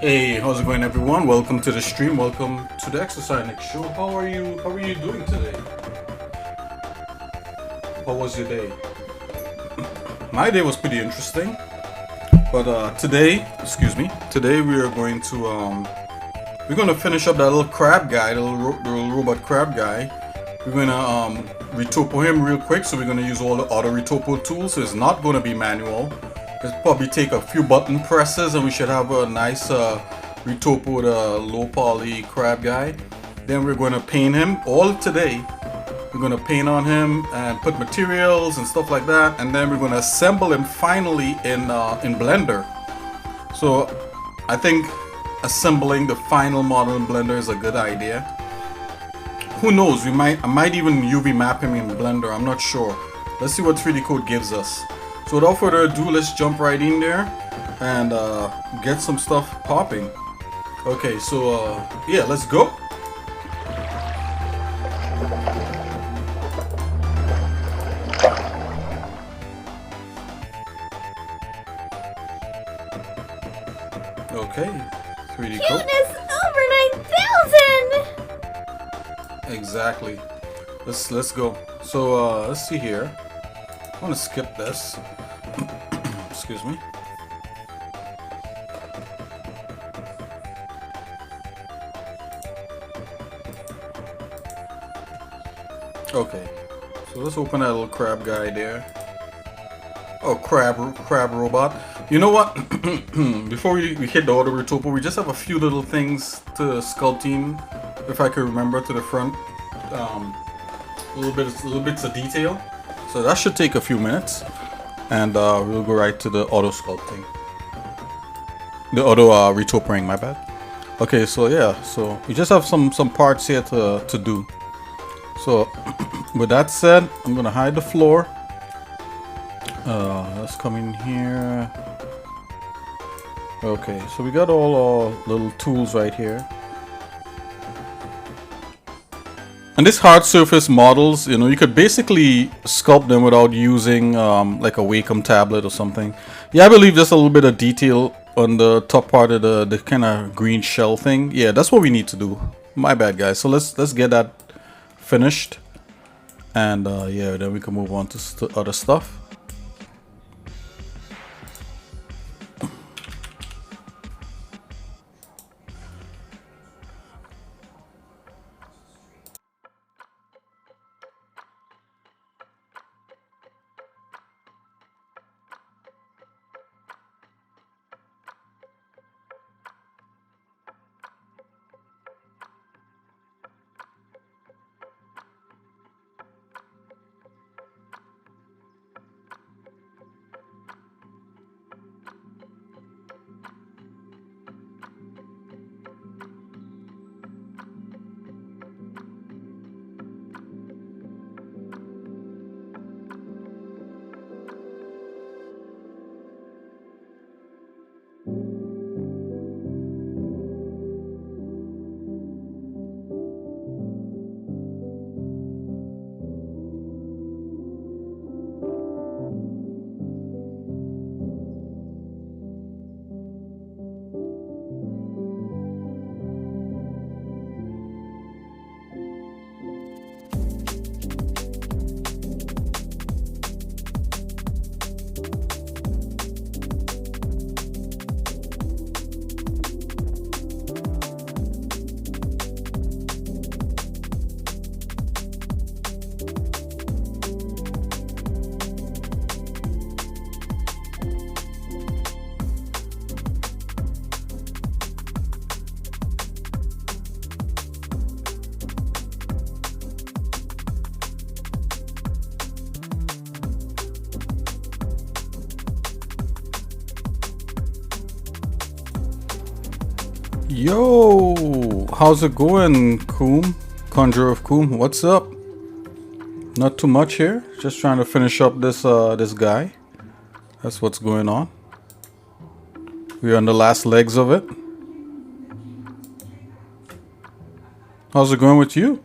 Hey, how's it going, everyone? Welcome to the stream. Welcome to the Exercise Next Show. How are you? How are you doing today? How was your day? My day was pretty interesting. But today we are going to finish up that little crab guy, the little robot crab guy. We're gonna retopo him real quick. So we're gonna use all the auto retopo tools. So it's not gonna be manual. It'll probably take a few button presses, and we should have a nice retopo the low poly crab guy. Then we're gonna paint him all today. We're gonna paint on him and put materials and stuff like that, and then we're gonna assemble him finally in Blender. So I think assembling the final model in Blender is a good idea. Who knows? I might even UV map him in Blender. I'm not sure. Let's see what 3DCoat gives us. So without further ado, let's jump right in there and get some stuff popping. Okay, so yeah, let's go. Okay, 3D Coat. Cuteness over 9,000! Exactly. Let's go. So let's see here. I want to skip this. Excuse me. Okay. So let's open that little crab guy there. Oh, crab robot. You know what? Before we hit the auto retopo, we just have a few little things to sculpting, if I can remember, to the front. Little bits of detail. So that should take a few minutes, and we'll go right to the auto sculpting. The auto retopoing, my bad. Okay, so yeah, so we just have some parts here to do. So with that said, I'm gonna hide the floor. Let's come in here. Okay, so we got all our little tools right here. And these hard surface models, you know, you could basically sculpt them without using like a Wacom tablet or something. Yeah, I believe just a little bit of detail on the top part of the kind of green shell thing. Yeah, that's what we need to do. My bad, guys. So let's get that finished, and yeah, then we can move on to other stuff. Yo, how's it going, Coom? Conjurer of Coom, what's up? Not too much here. Just trying to finish up this this guy. That's what's going on. We're on the last legs of it. How's it going with you?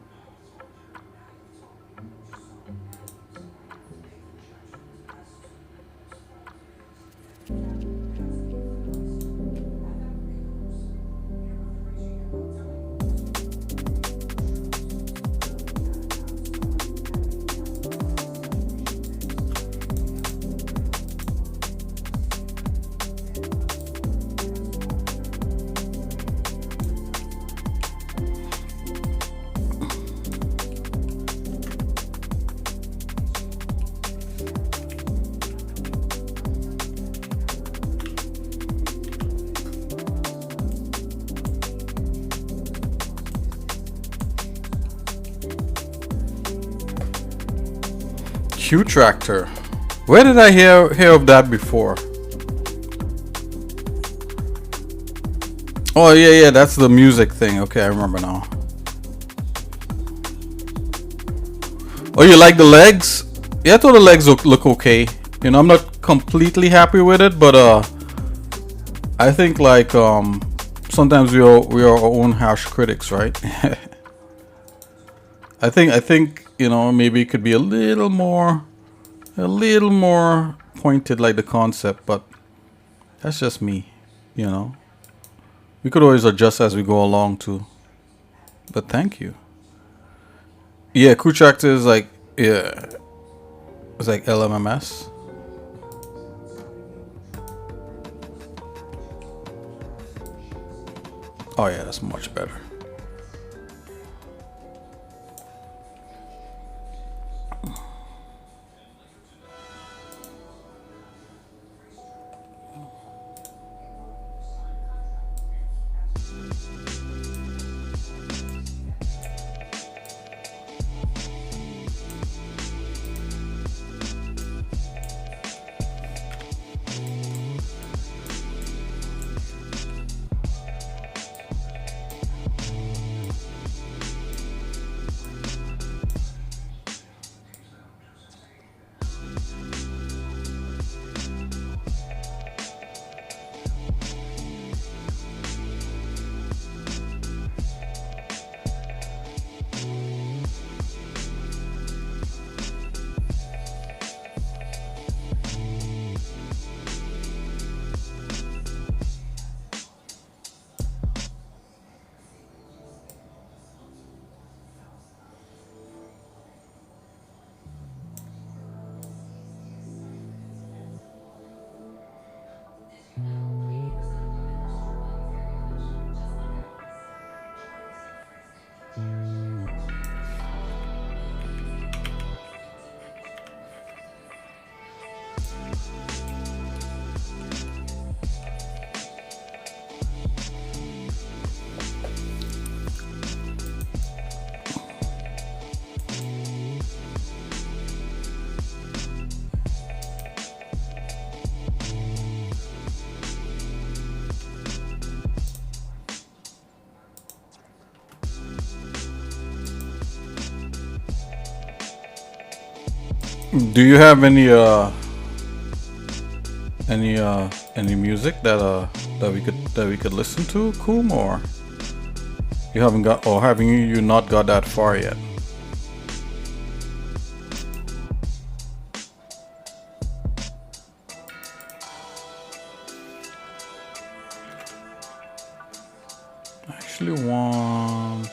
Q Tractor. Where did I hear of that before? Oh yeah, that's the music thing. Okay, I remember now. Oh, you like the legs? Yeah, I thought the legs look okay. You know, I'm not completely happy with it, but I think like sometimes we are our own harsh critics, right? I think you know, maybe it could be a little more pointed, like the concept, but that's just me, you know. We could always adjust as we go along too. But thank you. Yeah, Crew Tractor is like, yeah, it's like LMMS. Oh yeah, that's much better. Do you have any music that we could listen to, Koom, or you haven't got, or having you not got that far yet? I actually want.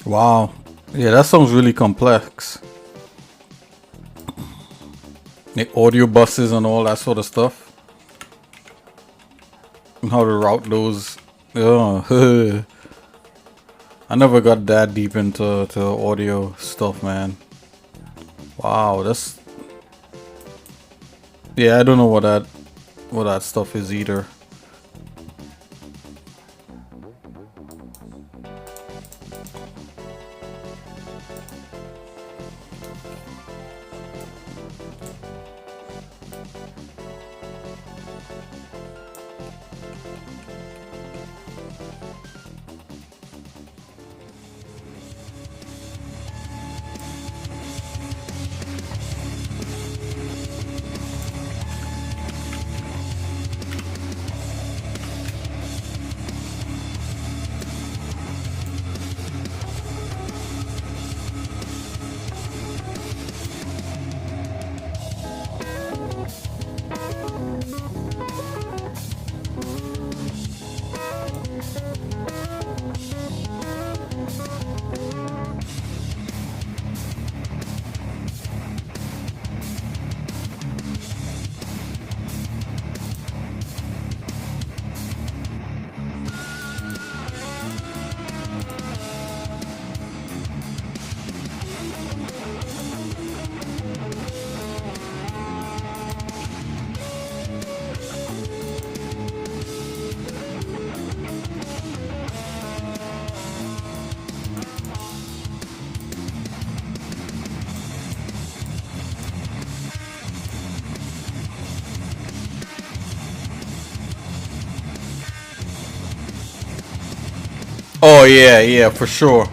Wow. Yeah, that sounds really complex. Like audio buses and all that sort of stuff. And how to route those. Oh, I never got that deep into audio stuff, man. Wow, that's... Yeah, I don't know what that stuff is either. Oh yeah, yeah, for sure.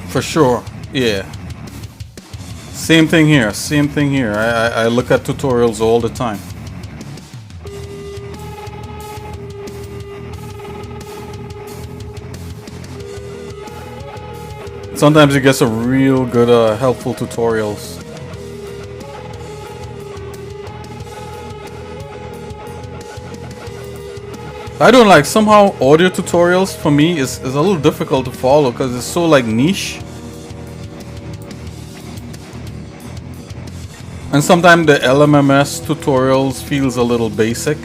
For sure, yeah. Same thing here, same thing here. I look at tutorials all the time. Sometimes you get some real good, helpful tutorials. I don't like, somehow audio tutorials for me is a little difficult to follow because it's so like niche. And sometimes the LMMS tutorials feels a little basic.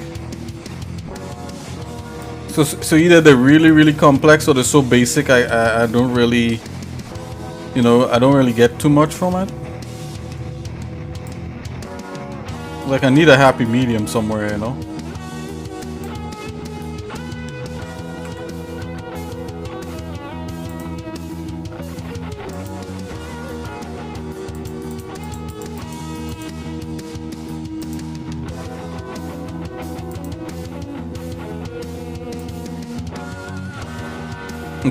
So either they're really complex or they're so basic I don't really, you know, I don't really get too much from it. Like I need a happy medium somewhere, you know.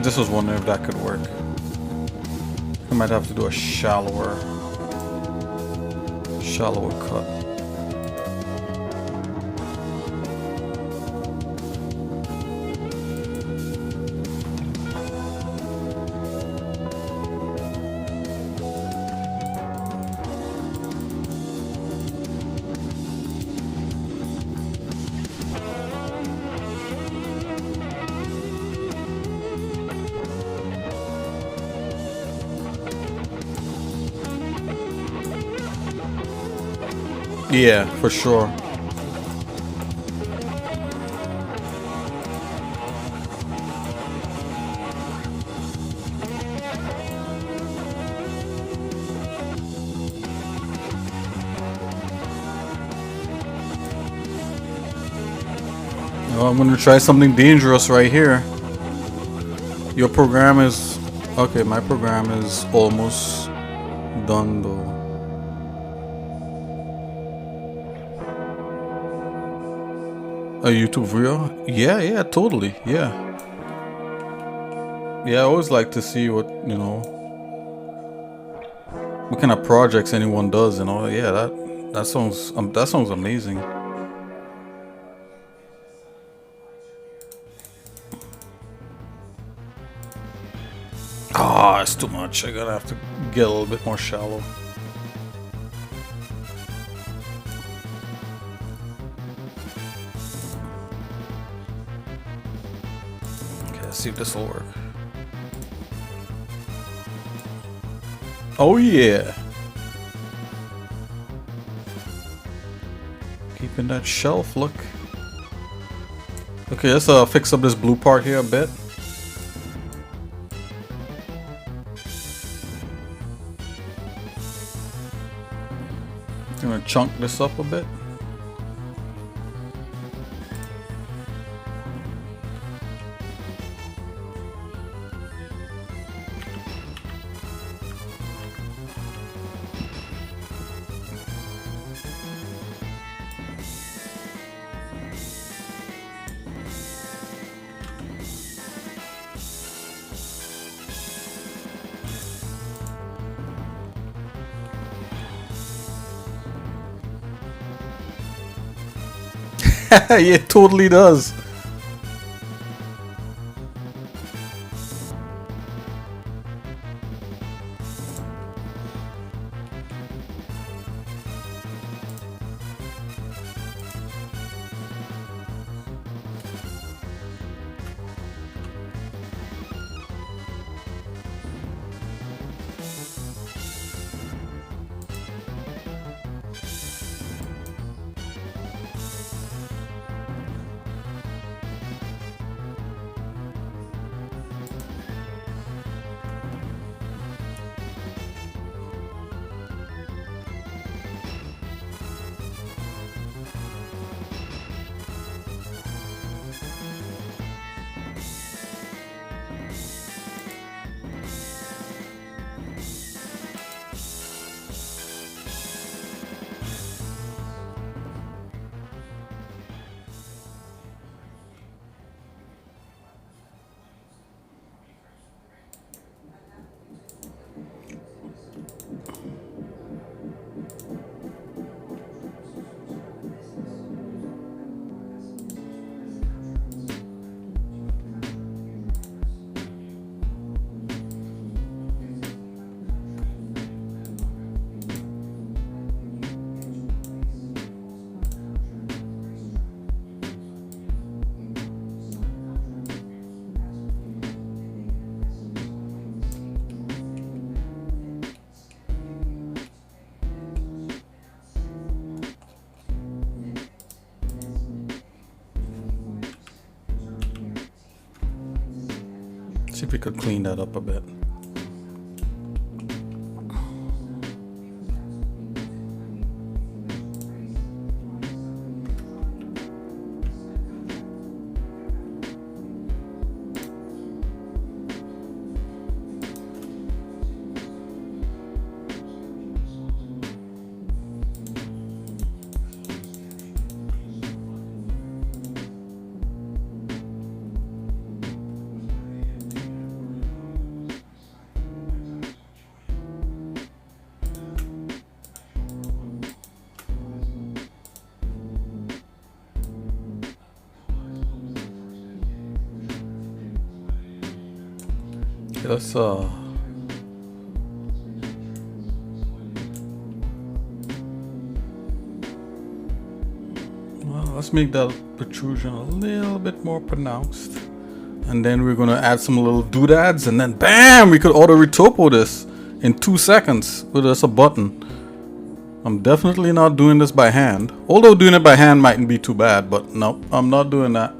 This was wondering if that could work. I might have to do a shallower cut. Yeah, for sure. Oh, I'm gonna try something dangerous right here. Your program is... Okay, my program is almost done though. A YouTube video? Yeah, totally. Yeah. Yeah, I always like to see what, you know, what kind of projects anyone does, you know. Yeah, that sounds amazing. Ah, it's too much. I gotta have to get a little bit more shallow. See if this will work. Oh yeah. Keeping that shelf look. Okay, let's fix up this blue part here a bit. I'm gonna chunk this up a bit. It totally does. See if we could clean that up a bit. Let's well, let's make that protrusion a little bit more pronounced, and then we're gonna add some little doodads, and then bam, we could auto retopo this in 2 seconds with just a button. I'm definitely not doing this by hand, although doing it by hand mightn't be too bad, but no, I'm not doing that.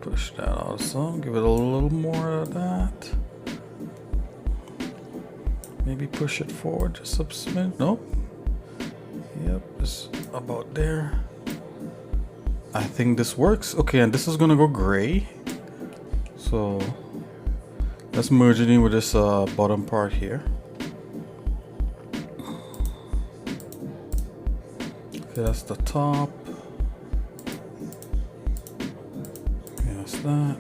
Push that out some, give it a little more of that. Maybe push it forward just a smidge. Nope. Yep, it's about there. I think this works. Okay, and this is gonna go gray. So let's merge it in with this bottom part here. Okay, that's the top. That.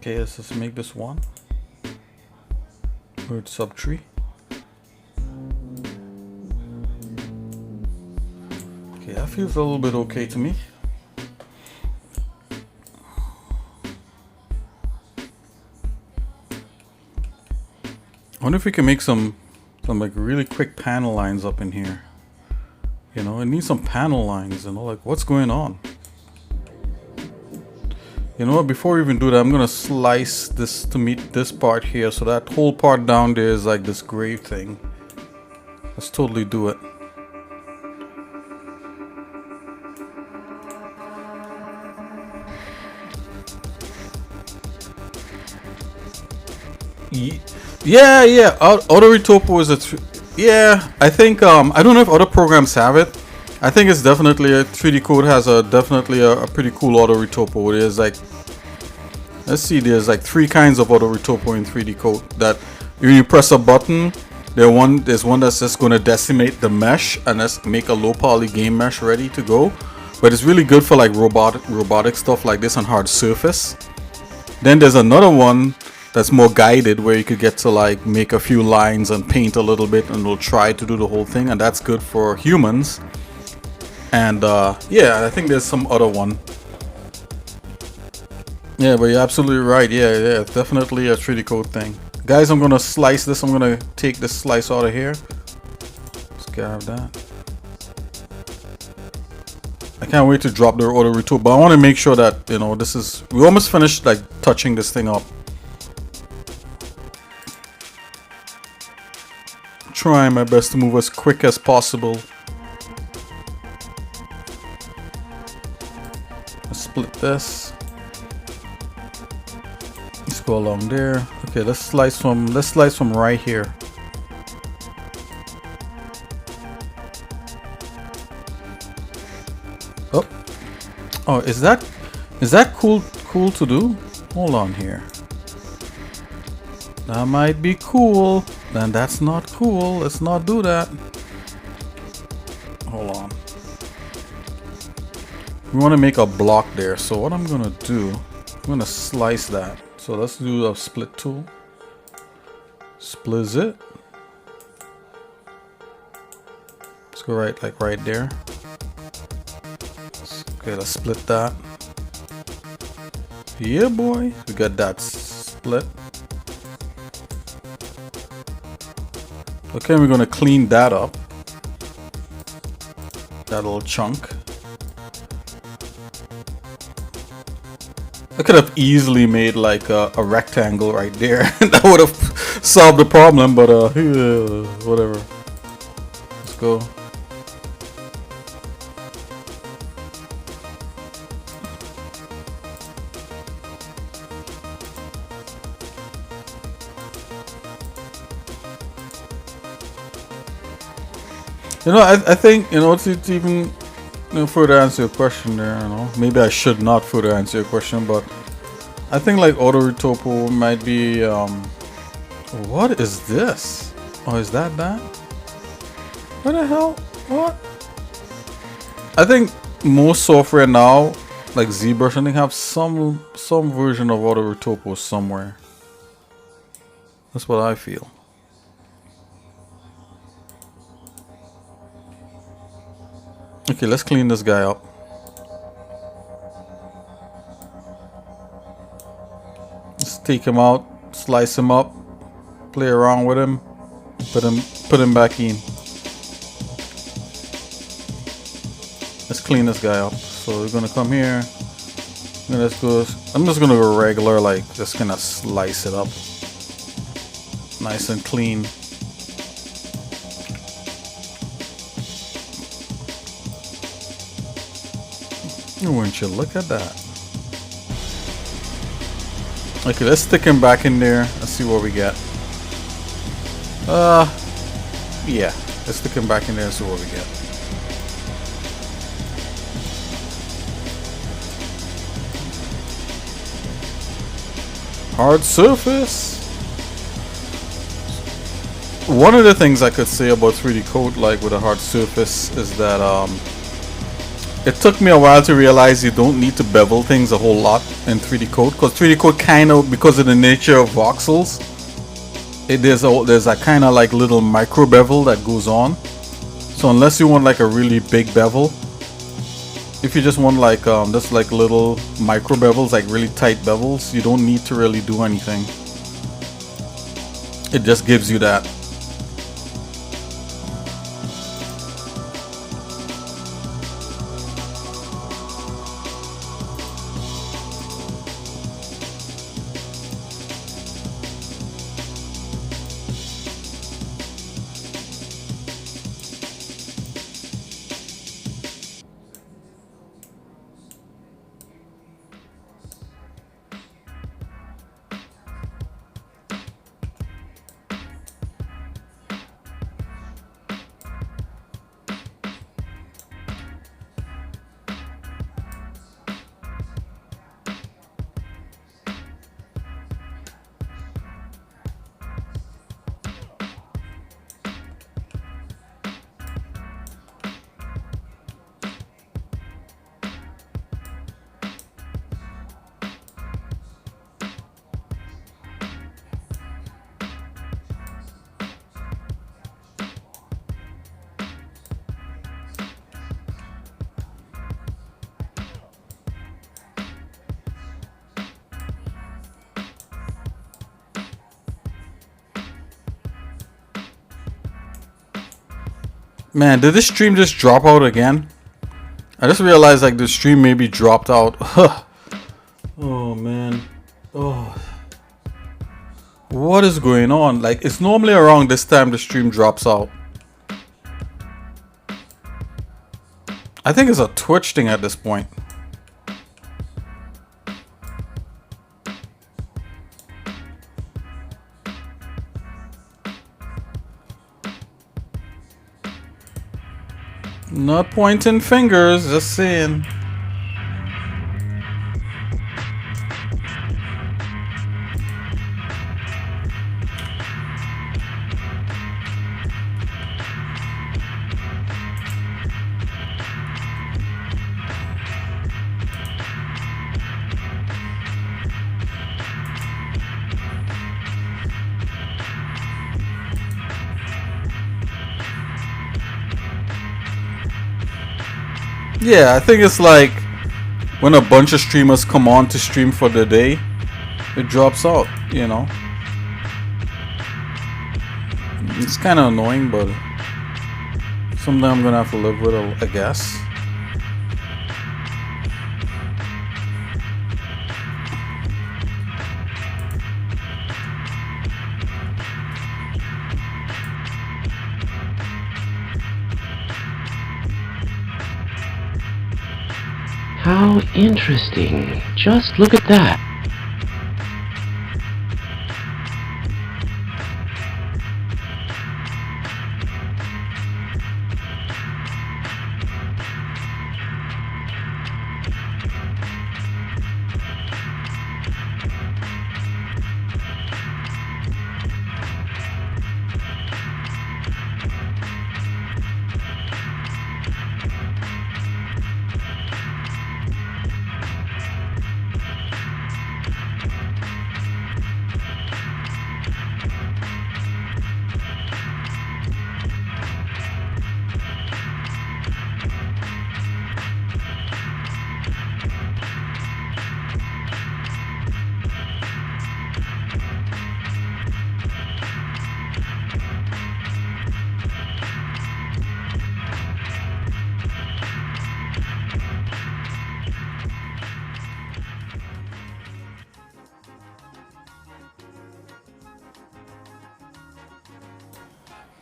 Okay, let's just make this one. Word subtree. Okay, that feels a little bit okay to me. I wonder if we can make some like really quick panel lines up in here. You know, it needs some panel lines, you know, like what's going on? You know what, before we even do that, I'm gonna slice this to meet this part here, so that whole part down there is like this gray thing. Let's totally do it. Yeah, Auto Retopo is yeah, I think I don't know if other programs have it. I think it's definitely 3DCoat has definitely a pretty cool Auto Retopo. There's like, let's see, there's like 3 kinds of Auto Retopo in 3DCoat that when you press a button, there's one that's just going to decimate the mesh and let's make a low poly game mesh ready to go. But it's really good for like robotic stuff like this on hard surface. Then there's another one that's more guided where you could get to like make a few lines and paint a little bit and it'll try to do the whole thing, and that's good for humans. And yeah, I think there's some other one. Yeah, but you're absolutely right. Yeah, it's definitely a 3DCoat thing. Guys, I'm gonna slice this. I'm gonna take this slice out of here. Let's grab that. I can't wait to drop the Auto Retopo, but I want to make sure that, you know, this is, we almost finished like touching this thing up. Trying my best to move as quick as possible. Let's split this. Let's go along there. Okay, let's slice from right here. Oh, is that cool to do? Hold on here. That might be cool. Then that's not cool. Let's not do that. Hold on. We want to make a block there. So what I'm gonna do, I'm gonna slice that. So let's do a split tool. Split it. Let's go right there. Okay, let's split that. Yeah, boy, we got that split. Okay, we're gonna clean that up. That little chunk. I could have easily made like a rectangle right there. That would have solved the problem, but yeah, whatever. Let's go. You know, I think, you know, to even, you know, further answer your question there, you know, maybe I should not further answer your question, but I think like Auto Retopo might be, what is this? Oh, is that? What the hell? What? I think most software now, like ZBrush, I think have some version of Auto Retopo somewhere. That's what I feel. Okay, let's clean this guy up. Let's take him out, slice him up, play around with him, put him back in. Let's clean this guy up. So we're gonna come here. Let's go. I'm just gonna go regular, like just gonna slice it up, nice and clean. Wouldn't you look at that? Okay, let's stick him back in there. Let's see what we get. Yeah, let's stick him back in there and see what we get. Hard surface. One of the things I could say about 3DCoat, like with a hard surface, is that it took me a while to realize you don't need to bevel things a whole lot in 3DCoat, because 3DCoat kind of, because of the nature of voxels, there's a kind of like little micro bevel that goes on. So unless you want like a really big bevel, if you just want like just like little micro bevels, like really tight bevels, you don't need to really do anything. It just gives you that. Man, did this stream just drop out again? I just realized like the stream maybe dropped out. Oh man. Oh. What is going on? Like, it's normally around this time the stream drops out. I think it's a Twitch thing at this point. Not pointing fingers, just saying. Yeah, I think it's like when a bunch of streamers come on to stream for the day, it drops out, you know. It's kind of annoying, but something I'm gonna have to live with, I guess. How interesting. Just look at that.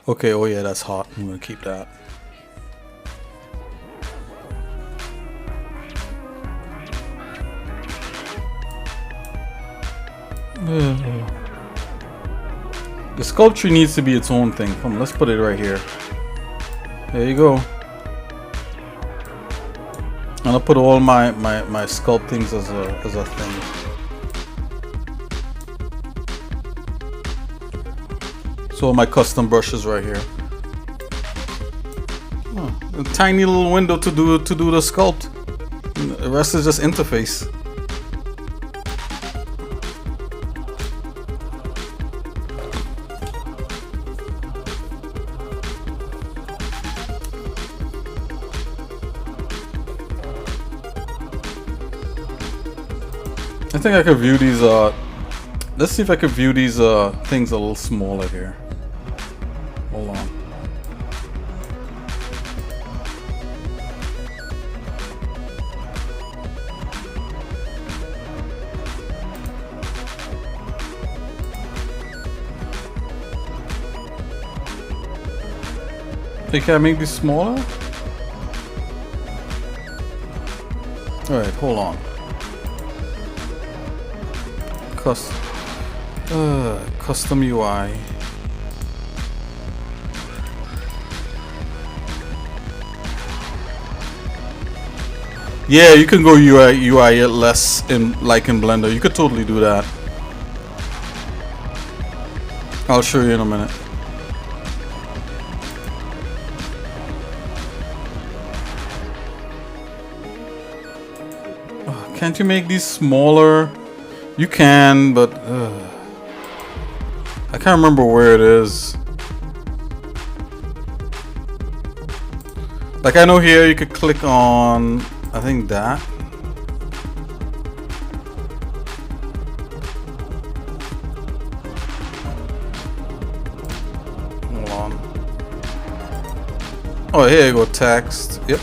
Okay, oh yeah, that's hot. I'm gonna keep that. The sculpture needs to be its own thing. Come on, let's put it right here. There you go. And I'll put all my sculptings as a thing. So my custom brushes right here. Oh, a tiny little window to do the sculpt. The rest is just interface. I think I could view these, let's see if I could view these, things a little smaller here. Hold on. Hey, can I make these smaller? Alright, hold on. Custom UI. Yeah, you can go UI it less in like in Blender. You could totally do that. I'll show you in a minute. Oh, can't you make these smaller? You can, but I can't remember where it is. Like I know here you could click on, I think that. Hold on. Oh, here you go, text. Yep.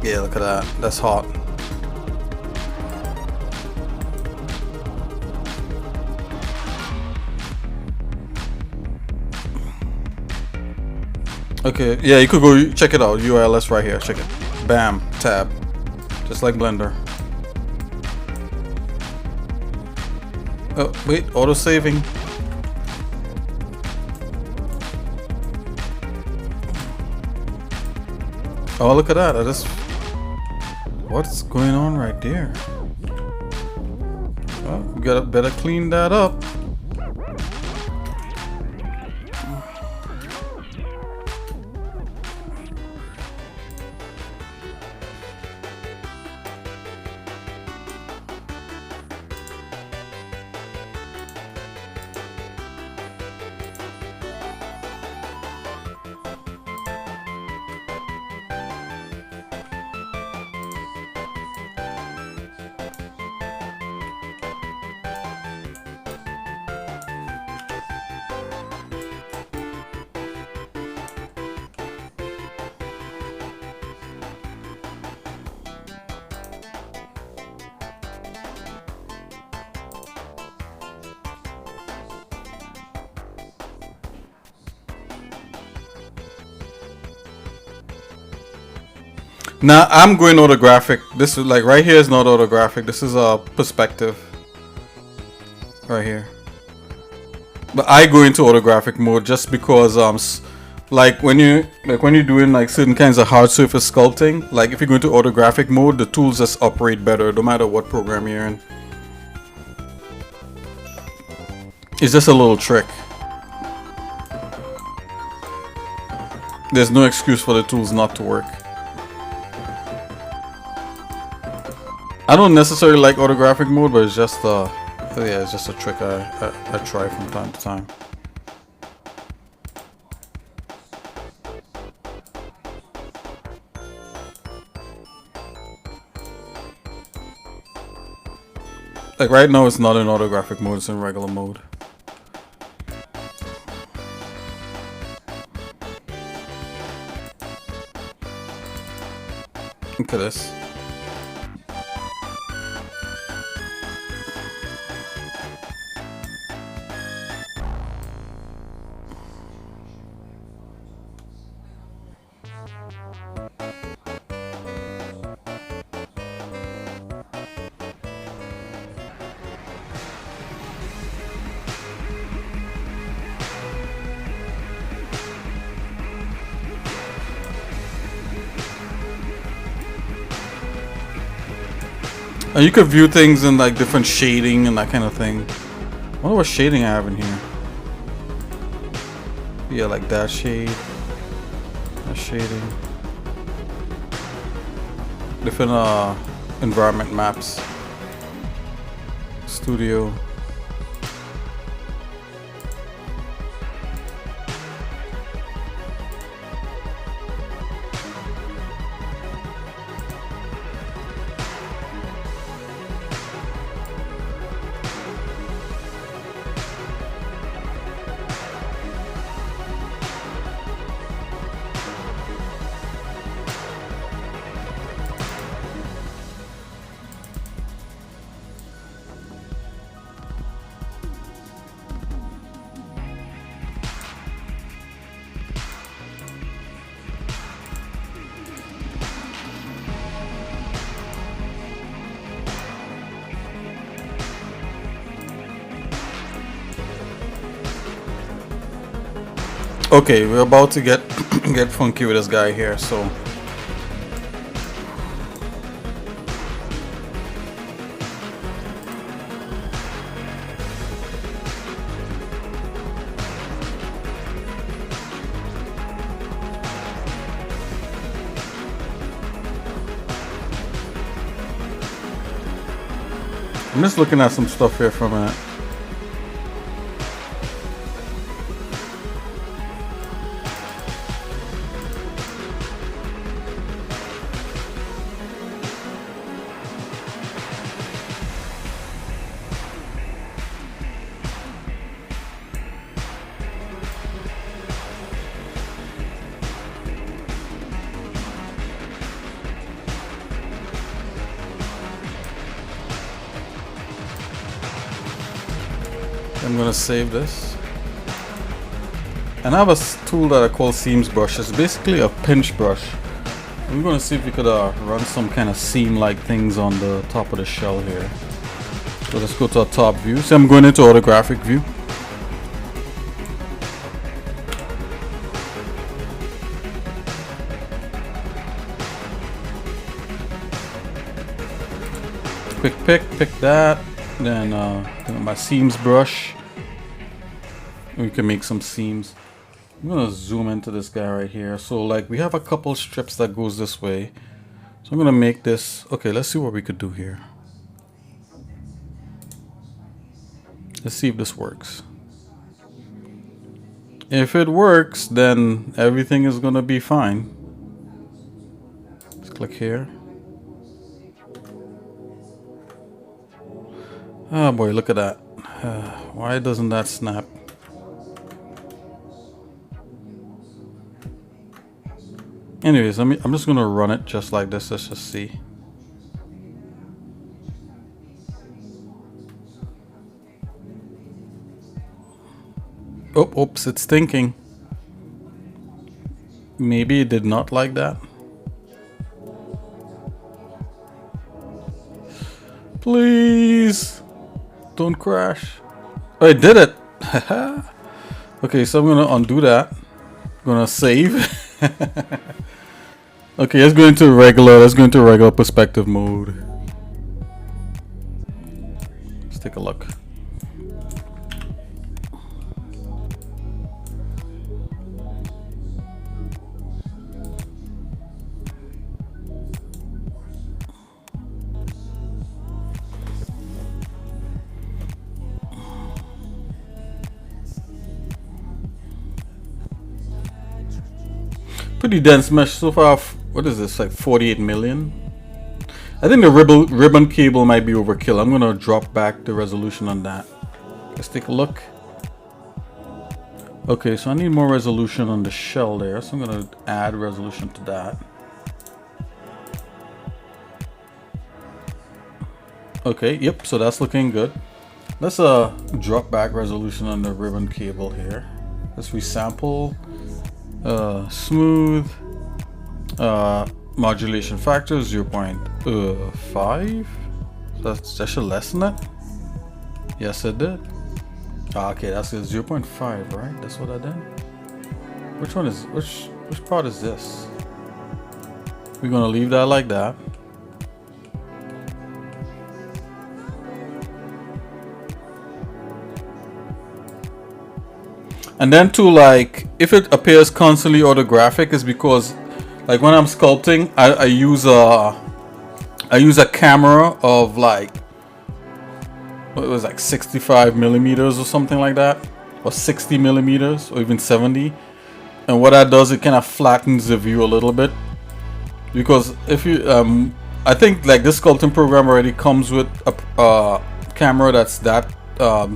Yeah, look at that. That's hot. Okay, yeah, you could go check it out. URLs right here. Check it. Bam, tab, just like Blender. Oh wait, auto saving. Oh, look at that! I just, what's going on right there? Well, we gotta better clean that up. Now I'm going autographic. This is like right here is not autographic. This is a perspective. Right here. But I go into autographic mode just because like when you're doing like certain kinds of hard surface sculpting, like if you go into autographic mode, the tools just operate better no matter what program you're in. It's just a little trick. There's no excuse for the tools not to work. I don't necessarily like autographic mode, but it's just yeah, it's just a trick I try from time to time. Like right now it's not in autographic mode, it's in regular mode. Look at this. And you could view things in like different shading and that kind of thing. I wonder what shading I have in here. Yeah, like that shade. That shading. Different environment maps. Studio. Okay, we're about to get get funky with this guy here, so I'm just looking at some stuff here for a minute. I'm gonna save this. And I have a tool that I call seams brush. It's basically a pinch brush. I'm gonna see if we could run some kind of seam like things on the top of the shell here. So let's go to our top view. So I'm going into orthographic view. Quick pick that. Then my seams brush. We can make some seams. I'm gonna zoom into this guy right here. So like we have a couple strips that goes this way. So I'm gonna make this. Okay, let's see what we could do here. Let's see if this works. If it works, then everything is gonna be fine. Let's click here. Oh boy, look at that. Why doesn't that snap? Anyways, I'm just gonna run it just like this. Let's just see. Oh, oops, it's thinking. Maybe it did not like that. Please don't crash. Oh, it did it. Okay, so I'm gonna undo that. Gonna save. Okay, let's go into regular perspective mode. Let's take a look. Pretty dense mesh so far. What is this, like 48 million? I think the ribbon cable might be overkill. I'm gonna drop back the resolution on that. Let's take a look. Okay, so I need more resolution on the shell there, so I'm gonna add resolution to that. Okay, yep, so that's looking good. Let's drop back resolution on the ribbon cable here. Let's resample. Smooth. Modulation factor 0.5. That should lessen it. Yes, it did. Okay, that's 0.5, right? That's what I did. Which one is which part is this? We're gonna leave that like that. And then to like, if it appears constantly orthographic, is because like when I'm sculpting, I use a camera of like, what was like 65 millimeters or something like that, or 60 millimeters, or even 70. And what that does, it kind of flattens the view a little bit. Because if you, I think like this sculpting program already comes with a camera that's that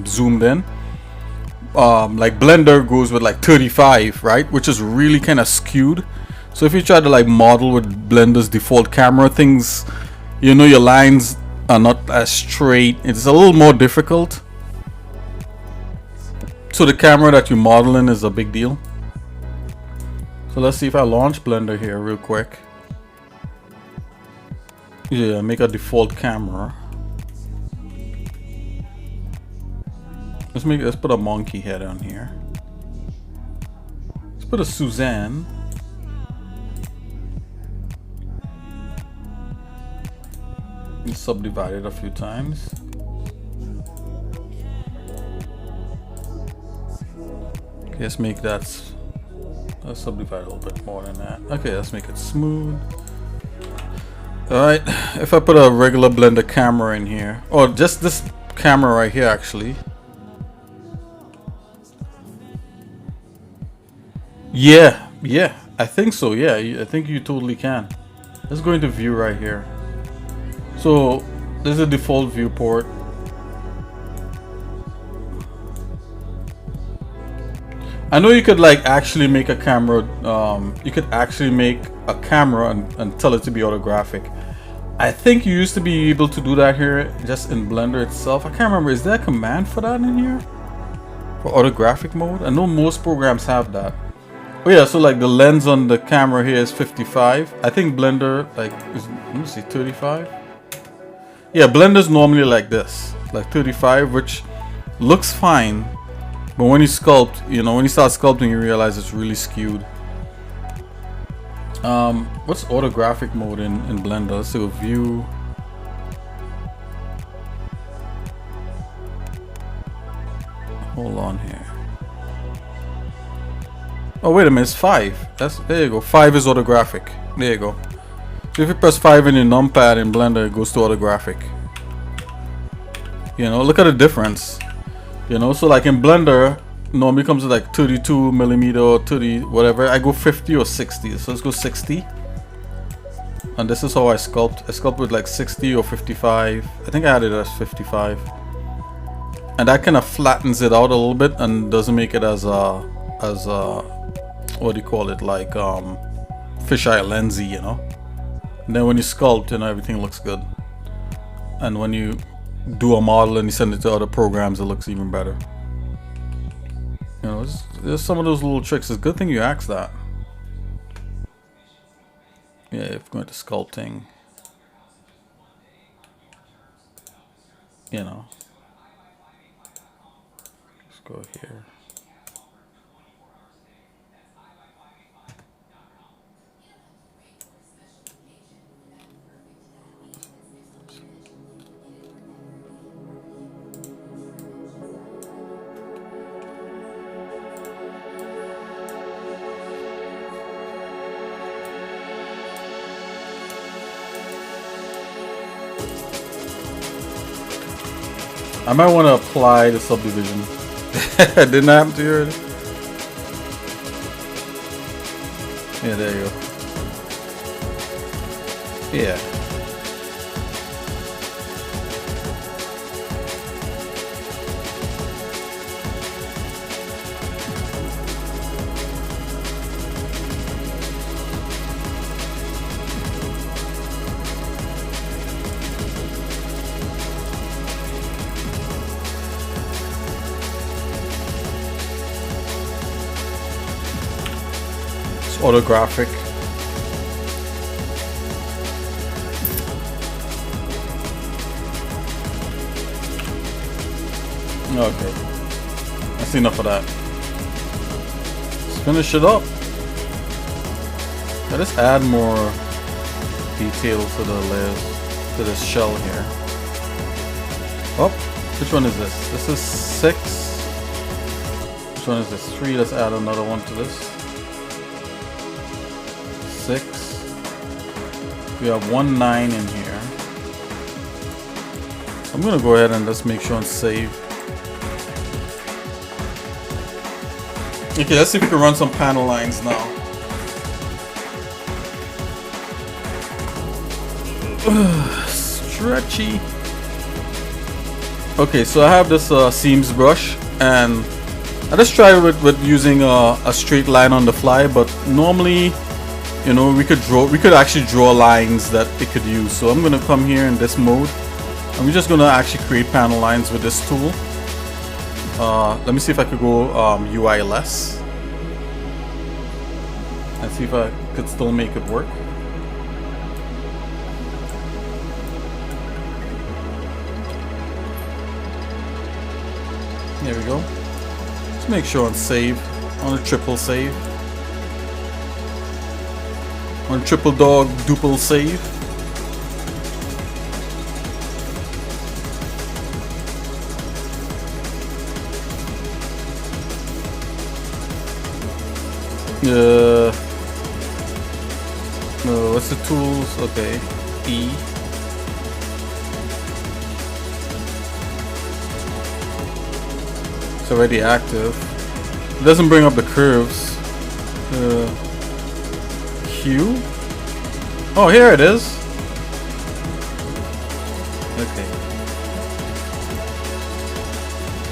zoomed in. Like Blender goes with like 35, right, which is really kind of skewed. So if you try to like model with Blender's default camera, things, you know, your lines are not as straight. It's a little more difficult. So the camera that you model in is a big deal. So let's see if I launch Blender here real quick. Yeah, make a default camera. Let's put a monkey head on here. put a Suzanne. Let's subdivide it a few times. Okay, let's make that. Let's subdivide a little bit more than that. Okay, let's make it smooth. Alright, if I put a regular Blender camera in here, or just this camera right here actually. Yeah, I think so. Yeah, I think you totally can. Let's go into view right here. So this is a default viewport. I know you could like actually make a camera. You could actually make a camera and tell it to be orthographic. I think you used to be able to do that here just in Blender itself. I can't remember. Is there a command for that in here? For orthographic mode? I know most programs have that. Oh yeah, so like the lens on the camera here is 55. I think Blender like is, let me see, 35. Yeah, Blender's normally like this, like 35, which looks fine, but when you sculpt, you know, when you start sculpting, you realize it's really skewed. What's orthographic mode in Blender? Let's see, view. Hold on here. Oh wait a minute, it's 5. That's, there you go. 5 is orthographic. There you go. So if you press 5 in your numpad in Blender, it goes to orthographic. You know, look at the difference. You know, so like in Blender, normally comes with like 32 millimeter or 30 whatever. I go 50 or 60. So let's go 60. And this is how I sculpt. I sculpt with like 60 or 55. I think I had it as 55. And that kind of flattens it out a little bit and doesn't make it as what do you call it, like fisheye lensy, you know. And then when you sculpt, you know, everything looks good. And when you do a model and you send it to other programs, it looks even better. You know, there's some of those little tricks. It's a good thing you asked that. Yeah, if going to sculpting, you know, let's go here. I might want to apply the subdivision. Didn't happen to you already? Yeah, there you go. Yeah. Orthographic. Okay, that's enough of that. Let's finish it up. Let's add more detail to the layers, to this shell here. Oh, which one is this? This is 6. Which one is this? 3. Let's add another one to this. 6. We have 1 9 in here. I'm gonna go ahead and let's make sure and save. Okay, let's see if we can run some panel lines now. Stretchy. Okay, so I have this seams brush, and I just try with using a straight line on the fly, but normally, you know, we could actually draw lines that it could use. So I'm gonna come here in this mode, and we're just gonna actually create panel lines with this tool. Let me see if I could go UI less, and see if I could still make it work. There we go. Let's make sure and save on a triple save. On triple dog duple save. No, what's the tools? Okay, E. It's already active. It doesn't bring up the curves. Q. Oh, here it is. Okay.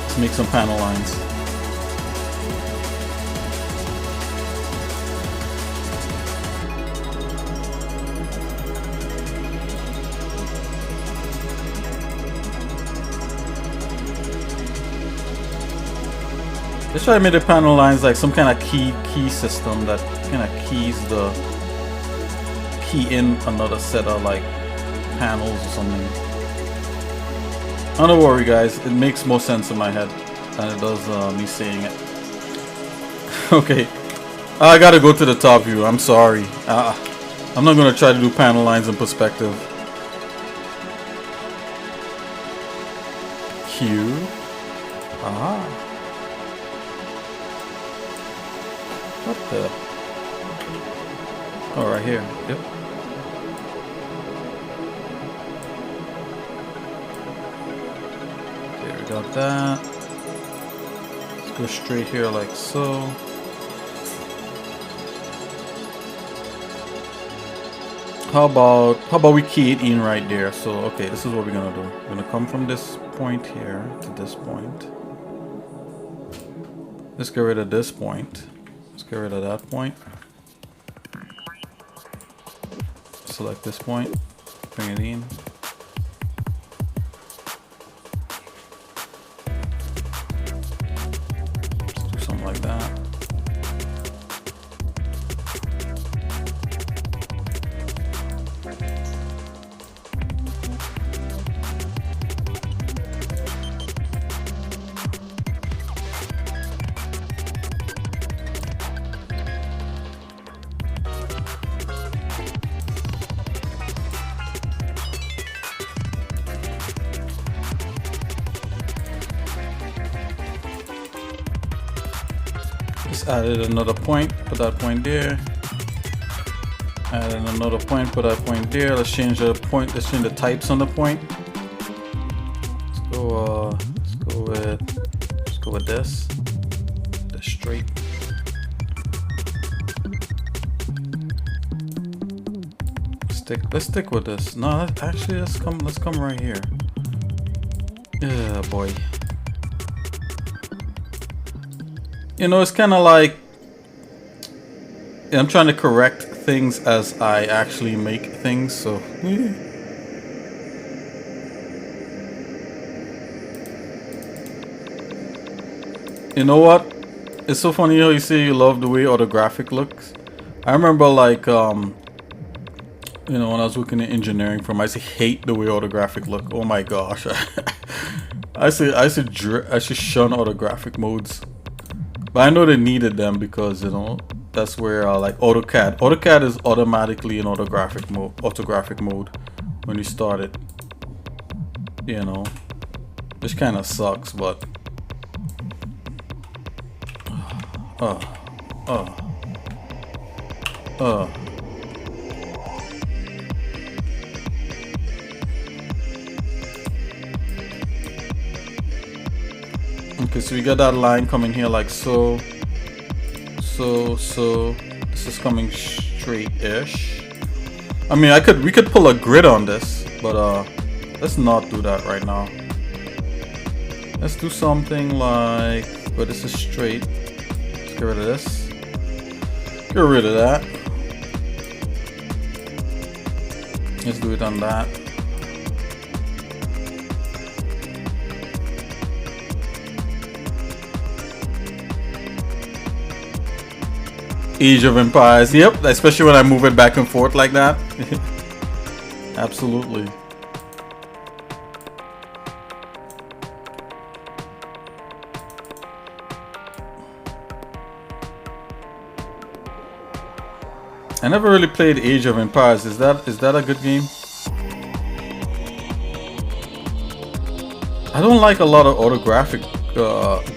Let's make some panel lines. Let's try to make the panel lines like some kind of key system that kind of keys the key in another set of like panels or something. Don't worry guys, it makes more sense in my head than it does me saying it. Okay, I gotta go to the top view. I'm sorry. I'm not gonna try to do panel lines in perspective. Q. Ah. What the? Oh, right here. Yep. Okay, we got that. Let's go straight here like so. How about we key it in right there? So, okay, this is what we're gonna do. We're gonna come from this point here to this point. Let's get rid of this point. Let's get rid of that point. Select this point, bring it in. Let's do something like that. Just added another point, put that point there. Added another point, put that point there. Let's change the point, let's change the types on the point. Let's go with this. The straight. Let's stick with this. No, actually let's come right here. Yeah, boy. You know, it's kind of like I'm trying to correct things as I actually make things, so you know what? It's so funny how you say you love the way orthographic looks. I remember like you know, when I was working in engineering firm, I used to hate the way orthographic look. Oh my gosh. I should shun orthographic modes. But I know they needed them because, you know, that's where like AutoCAD is automatically in orthographic mode when you start it, you know, which kind of sucks, but okay, so we got that line coming here like so. This is coming straight-ish. I mean, we could pull a grid on this, but let's not do that right now. Let's do something like, but this is straight. Let's get rid of this. Get rid of that. Let's do it on that. Age of Empires, yep, especially when I move it back and forth like that. Absolutely. I never really played Age of Empires. Is that a good game? I don't like a lot of autographic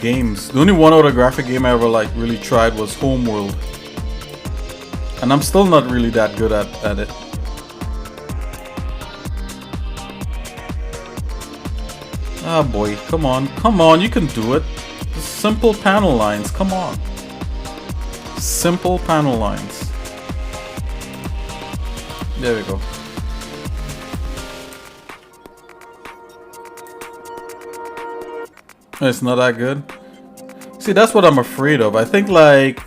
games. The only one autographic game I ever like really tried was Homeworld, and I'm still not really that good at it. Ah boy, come on, you can do it. Just simple panel lines, come on. Simple panel lines. There we go. It's not that good. See, that's what I'm afraid of. I think like...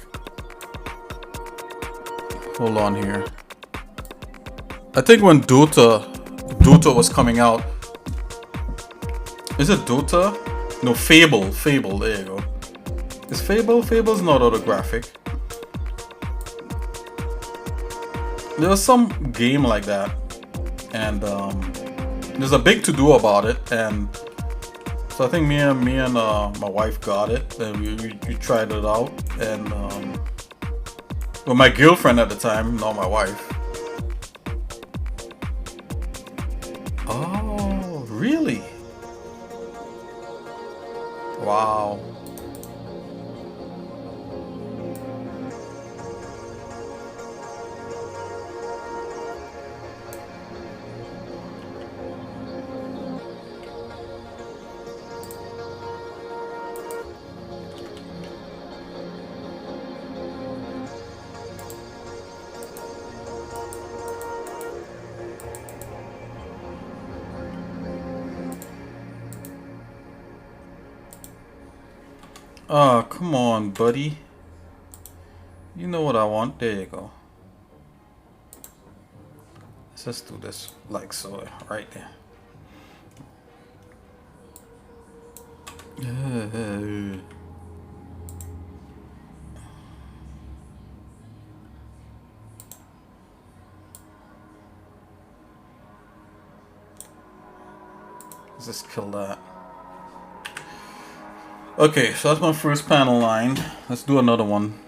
Hold on here. I think when Dota was coming out. Is it Dota? No, Fable, there you go. Is Fable? Fable's not autographic. There was some game like that. And there's a big to-do about it, and so I think me and my wife got it, and we tried it out, and well, my girlfriend at the time, not my wife. Oh, really? Wow. Oh, come on, buddy. You know what I want. There you go. Let's just do this like so, right there. Let's just kill that. Okay, so that's my first panel line. Let's do another one.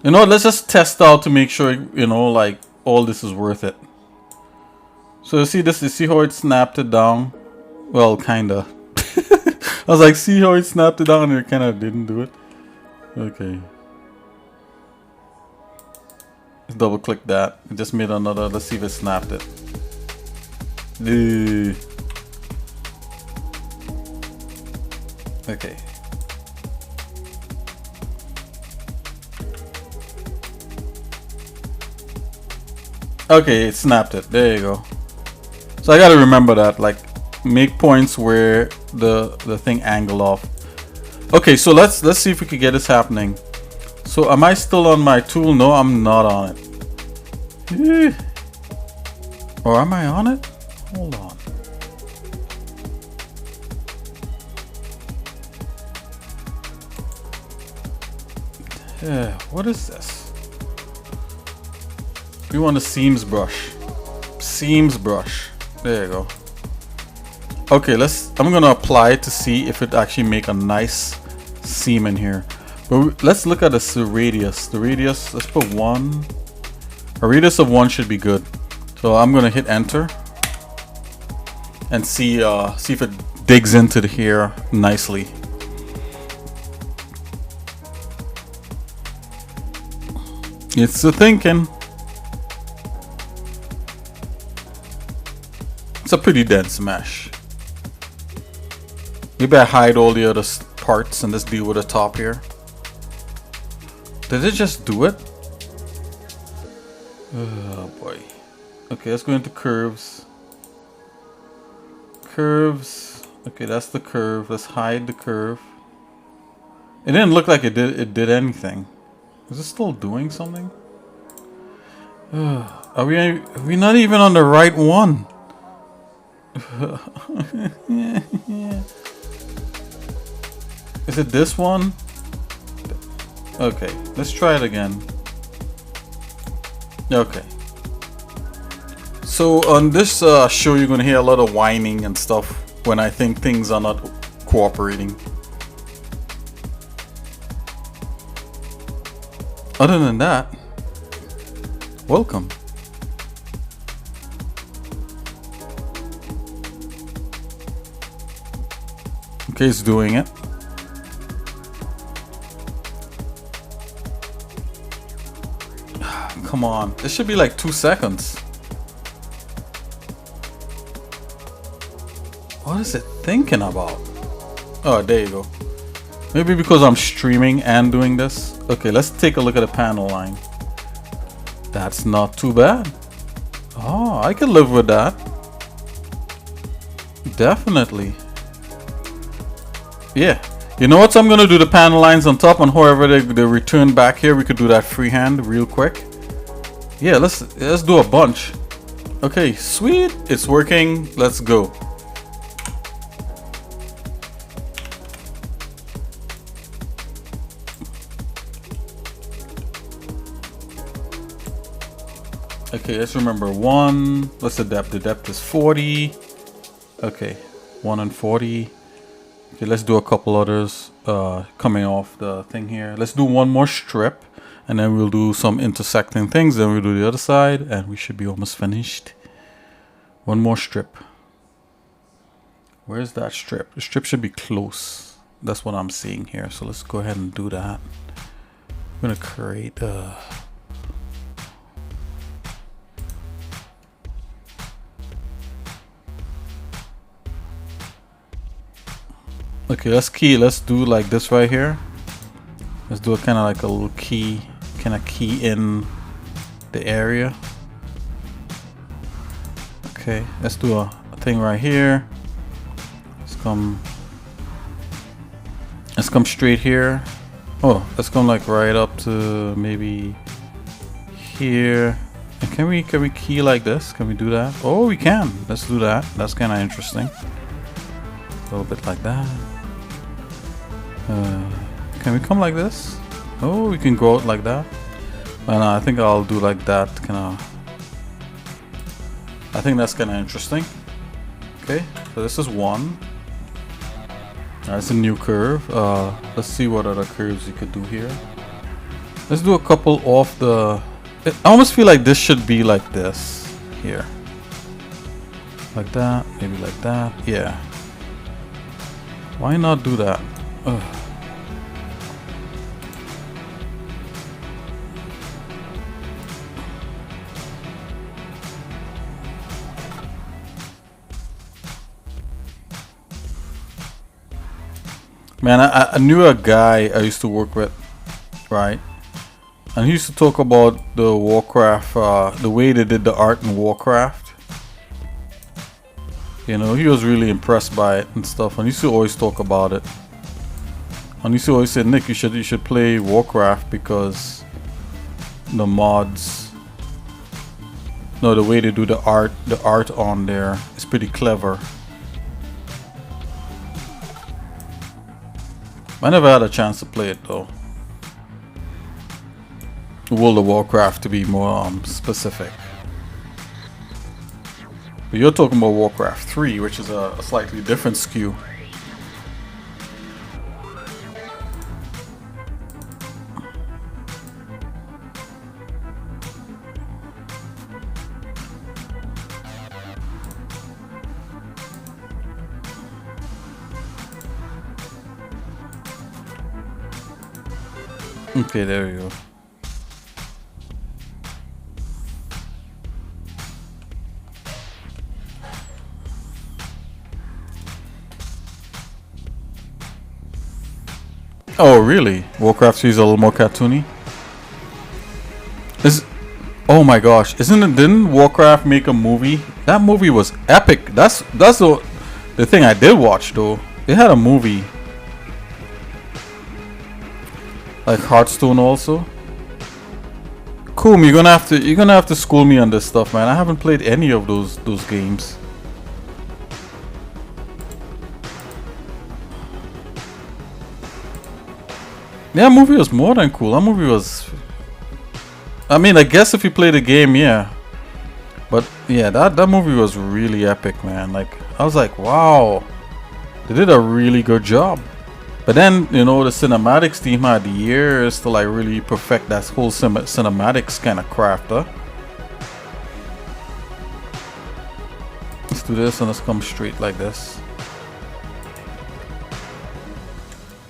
You know what, let's just test out to make sure, you know, like, all this is worth it. So you see this, you see how it snapped it down? Well, kinda. I was like, see how it snapped it down, and it kinda didn't do it? Okay. Let's double click that. It just made another, let's see if it snapped it. Okay. Okay, it snapped it. There you go. So I gotta remember that, like, make points where the thing angled off. Okay, so let's see if we can get this happening. So am I still on my tool? No, I'm not on it. Or am I on it? Hold on. What is this? We want a seams brush. Seams brush. There you go. Okay, I'm gonna apply it to see if it actually make a nice seam in here. But let's look at the radius. The radius, let's put 1. A radius of 1 should be good. So I'm gonna hit enter and see if it digs into the hair nicely. It's a thinking. It's a pretty dense mesh. Maybe I hide all the other parts and just deal with the top here. Did it just do it? Oh boy. Okay, let's go into curves. Curves. Okay, that's the curve. Let's hide the curve. It didn't look like it did anything. Is it still doing something? Are we not even on the right one? Is it this one? Okay, let's try it again. Okay. So on this show, you're gonna hear a lot of whining and stuff when I think things are not cooperating. Other than that, Welcome. Okay, it's doing it. Come on. This should be like 2 seconds. What is it thinking about? Oh, there you go. Maybe because I'm streaming and doing this. Okay, let's take a look at the panel line. That's not too bad. Oh, I can live with that. Definitely. Yeah. You know what? So I'm going to do the panel lines on top, and however they return back here, we could do that freehand real quick. Yeah, let's do a bunch. Okay, sweet. It's working. Let's go. Okay, let's remember 1. What's the depth? The depth is 40. Okay, 1 and 40. Okay, let's do a couple others coming off the thing here. Let's do one more strip, and then we'll do some intersecting things. Then we'll do the other side, and we should be almost finished. One more strip. Where's that strip? The strip should be close. That's what I'm seeing here. So let's go ahead and do that. I'm gonna create a... Okay, let's do like this right here. Let's do a kind of like a little key, kind of key in the area. Okay, let's do a thing right here. Let's come straight here. Oh, let's come like right up to maybe here. And can we key like this? Can we do that? Oh, we can. Let's do that. That's kind of interesting. A little bit like that. Can we come like this? Oh, we can go out like that. And I think I'll do like that, kind of. I think that's kind of interesting. Okay, so this is 1. That's a new curve. Let's see what other curves you could do here. Let's do a couple off the... I almost feel like this should be like this here. Like that, maybe like that. Yeah. Why not do that? Ugh. Man, I knew a guy I used to work with, right? And he used to talk about the Warcraft, the way they did the art in Warcraft. You know, he was really impressed by it and stuff, and he used to always talk about it. And he used to always say, Nick, you should play Warcraft because the mods, no, the way they do the art on there is pretty clever. I never had a chance to play it though. World of Warcraft to be more specific. But you're talking about Warcraft 3, which is a slightly different skew. Okay, there we go. Oh, really? Warcraft 3 is a little more cartoony? Oh my gosh, didn't Warcraft make a movie? That movie was epic. That's the thing I did watch though. They had a movie. Like Hearthstone also. Cool, you're gonna have to school me on this stuff, man. I haven't played any of those games. Yeah, that movie was more than cool. That movie was... I mean, I guess if you play the game, yeah. But yeah, that movie was really epic, man. Like, I was like, wow. They did a really good job. But then, you know, the cinematics team had years to like really perfect that whole cinematics kind of craft, huh? Let's do this and let's come straight like this.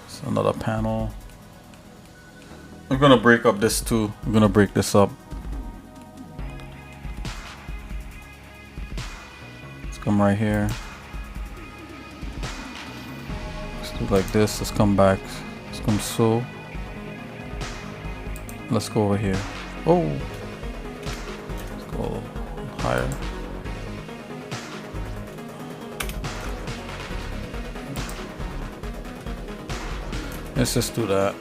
It's another panel. I'm gonna break up this too. I'm gonna break this up. Let's come right here. Let's do like this. Let's come back. Let's come so. Let's go over here. Oh, let's go a little higher. Let's just do that.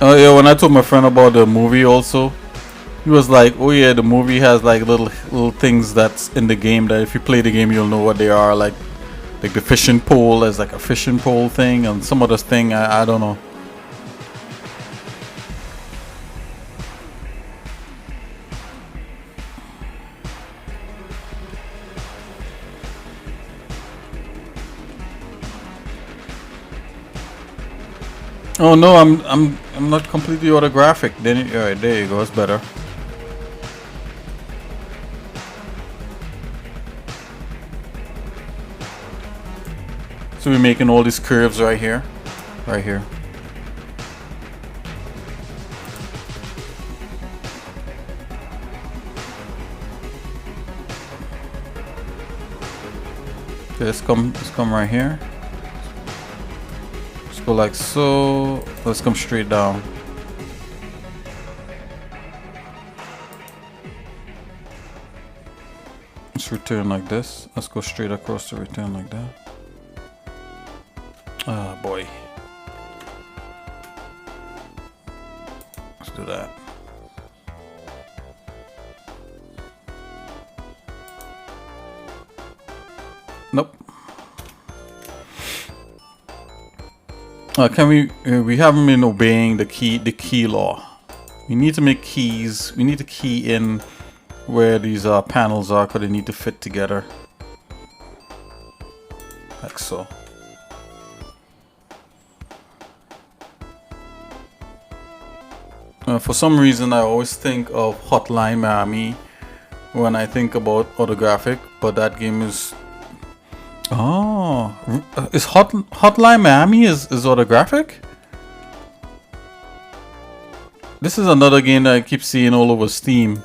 Oh yeah, when I told my friend about the movie also, he was like, oh yeah, the movie has like little things that's in the game that if you play the game you'll know what they are, like the fishing pole is like a fishing pole thing and some other thing, I don't know. Oh no, I'm not completely autographic. Then alright, there you go, it's better. So we're making all these curves right here. Right here. Okay, let's come right here. Go like so. Let's come straight down. Let's return like this. Let's go straight across to return like that. Ah, boy. Let's do that. Nope. Can we haven't been obeying the key law. We need to make keys. We need to key in where these panels are because they need to fit together. Like so. For some reason I always think of Hotline Miami when I think about autographic, but that game is is Hotline Miami is autographic? This is another game that I keep seeing all over Steam,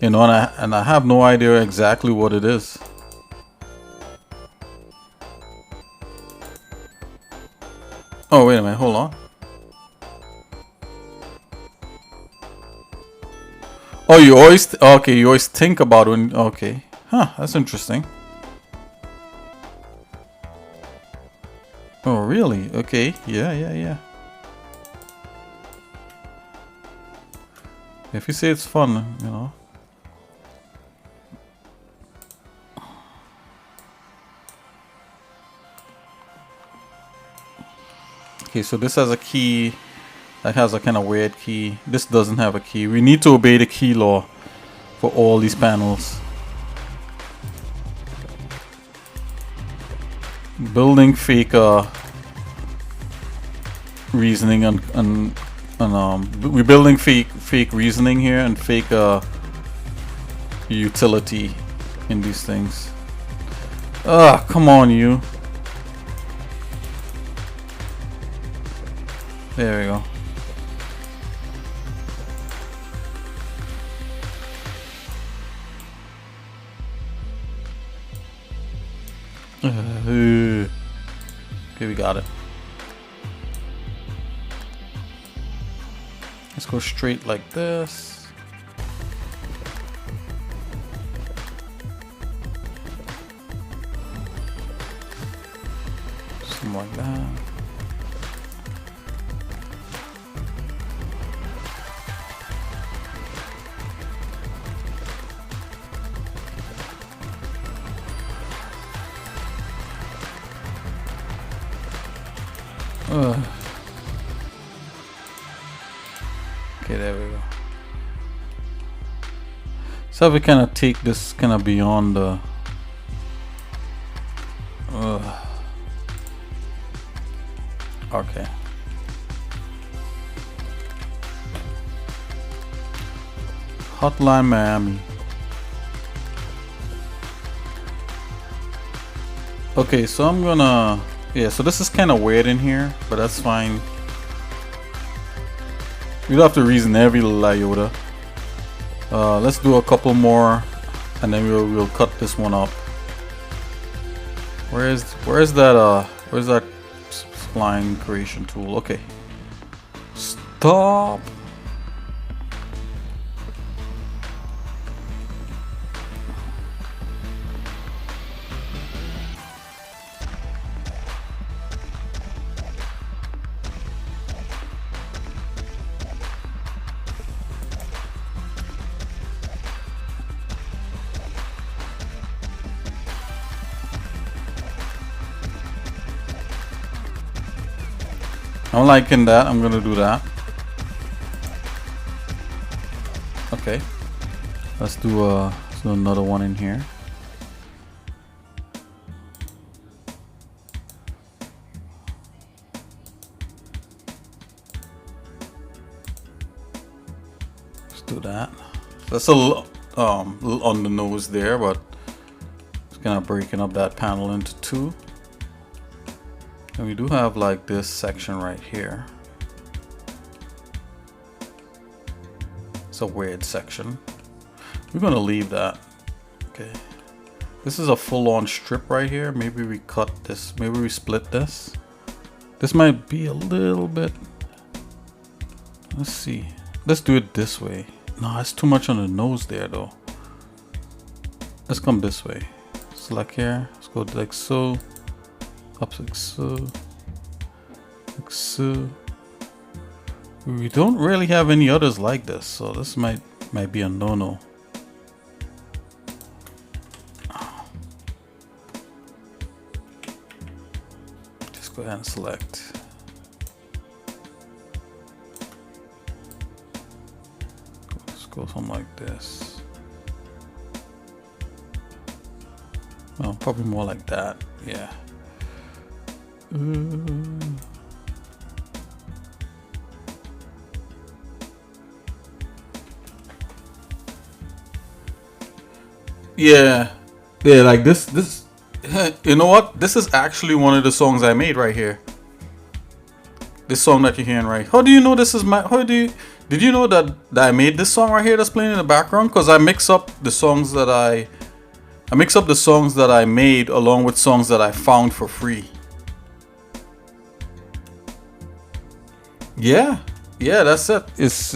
you know, and I have no idea exactly what it is. Oh wait a minute, hold on. Oh, you always okay? You always think about when okay, huh? That's interesting. Oh really? Okay, yeah. If you say it's fun, you know. Okay, so this has a key that has a kind of weird key. This doesn't have a key. We need to obey the key law for all these panels. Building fake reasoning and we're building fake reasoning here and fake utility in these things. Ah, come on, you. There we go. Okay, we got it. Let's go straight like this. Something like that. Okay, there we go. So we kind of take this kind of beyond the Okay. Hotline Miami. Okay, so I'm gonna... Yeah, so this is kind of weird in here, but that's fine. We don't have to reason every little iota. Let's do a couple more, and then we'll cut this one up. Where's that spline creation tool? Okay. Stop. I'm liking that. I'm gonna do that. Okay. Let's do another one in here. Let's do that. That's a little on the nose there, but it's kind of breaking up that panel into two. And we do have like this section right here. It's a weird section. We're gonna leave that. Okay. This is a full-on strip right here. Maybe we cut this. Maybe we split this. This might be a little bit. Let's see. Let's do it this way. No, it's too much on the nose there though. Let's come this way. Select here. Let's go like so. Up like so. Like so. We don't really have any others like this, so this might be a no-no. Just go ahead and select. Let's go something like this. Well, probably more like that. Yeah. Yeah, like this you know what, this is actually one of the songs I made right here. This song that you're hearing right. How do you know this is my, did you know that I made this song right here that's playing in the background? Because I mix up the songs that I made along with songs that I found for free. Yeah, that's it. It's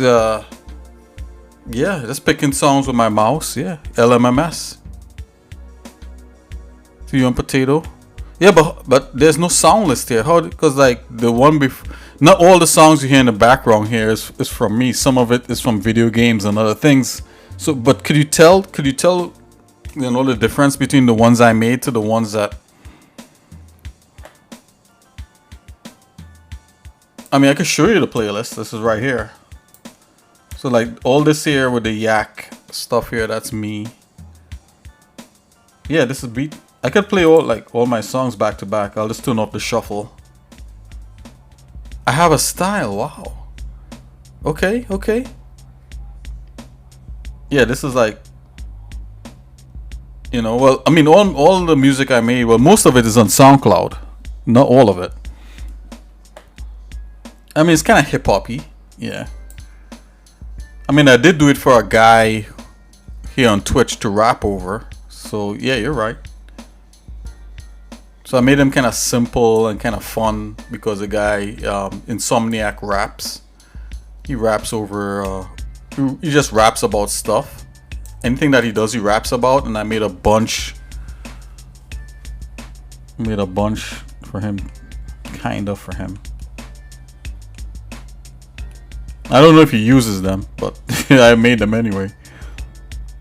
yeah, just picking songs with my mouse. Yeah, LMMS. See you on potato. Yeah, but there's no sound list here. How? Because like the one before, not all the songs you hear in the background here is from me. Some of it is from video games and other things. So, but could you tell? You know the difference between the ones I made to the ones that. I mean, I can show you the playlist. This is right here. So like all this here with the yak stuff here, that's me. Yeah, this is beat. I could play all my songs back to back. I'll just turn off the shuffle. I have a style. Wow. Okay. Yeah, this is like, you know, well, I mean, all the music I made, well, most of it is on SoundCloud. Not all of it. I mean, it's kind of hip-hop-y. Yeah. I mean, I did do it for a guy here on Twitch to rap over. So, yeah, you're right. So I made them kind of simple and kind of fun because the guy, Insomniac raps. He raps over, he just raps about stuff. Anything that he does, he raps about. And I made a bunch for him, kind of for him. I don't know if he uses them, but I made them anyway.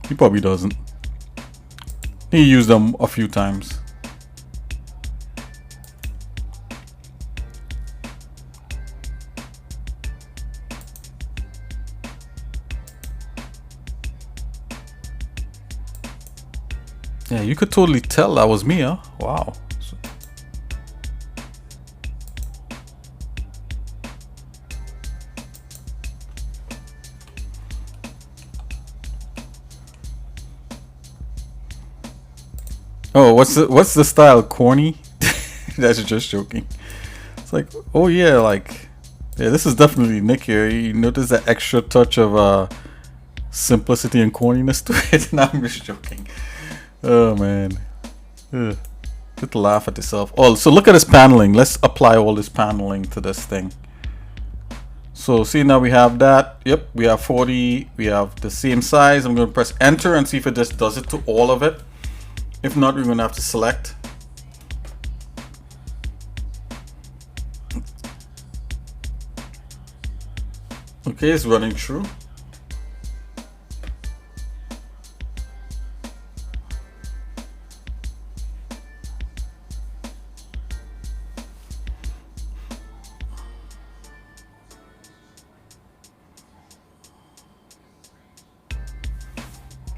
He probably doesn't. He used them a few times. Yeah, you could totally tell that was me, huh? Wow. Oh, what's the style? Corny? That's just joking. It's like, oh yeah, like, yeah, this is definitely Nick here. You notice that extra touch of simplicity and corniness to it. No, I'm just joking. Oh man. Ugh. Good to laugh at yourself. Oh, so look at this paneling. Let's apply all this paneling to this thing. So see, now we have that. Yep, we have 40. We have the same size. I'm going to press enter and see if it just does it to all of it. If not, we're going to have to select. Okay, it's running through.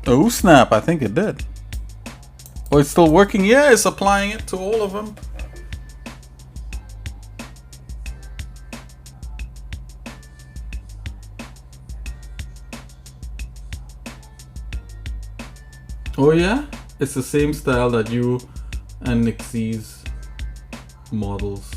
Oh snap, I think it did. Oh, it's still working. Yeah, it's applying it to all of them. Oh yeah, it's the same style that you and Nixie's models.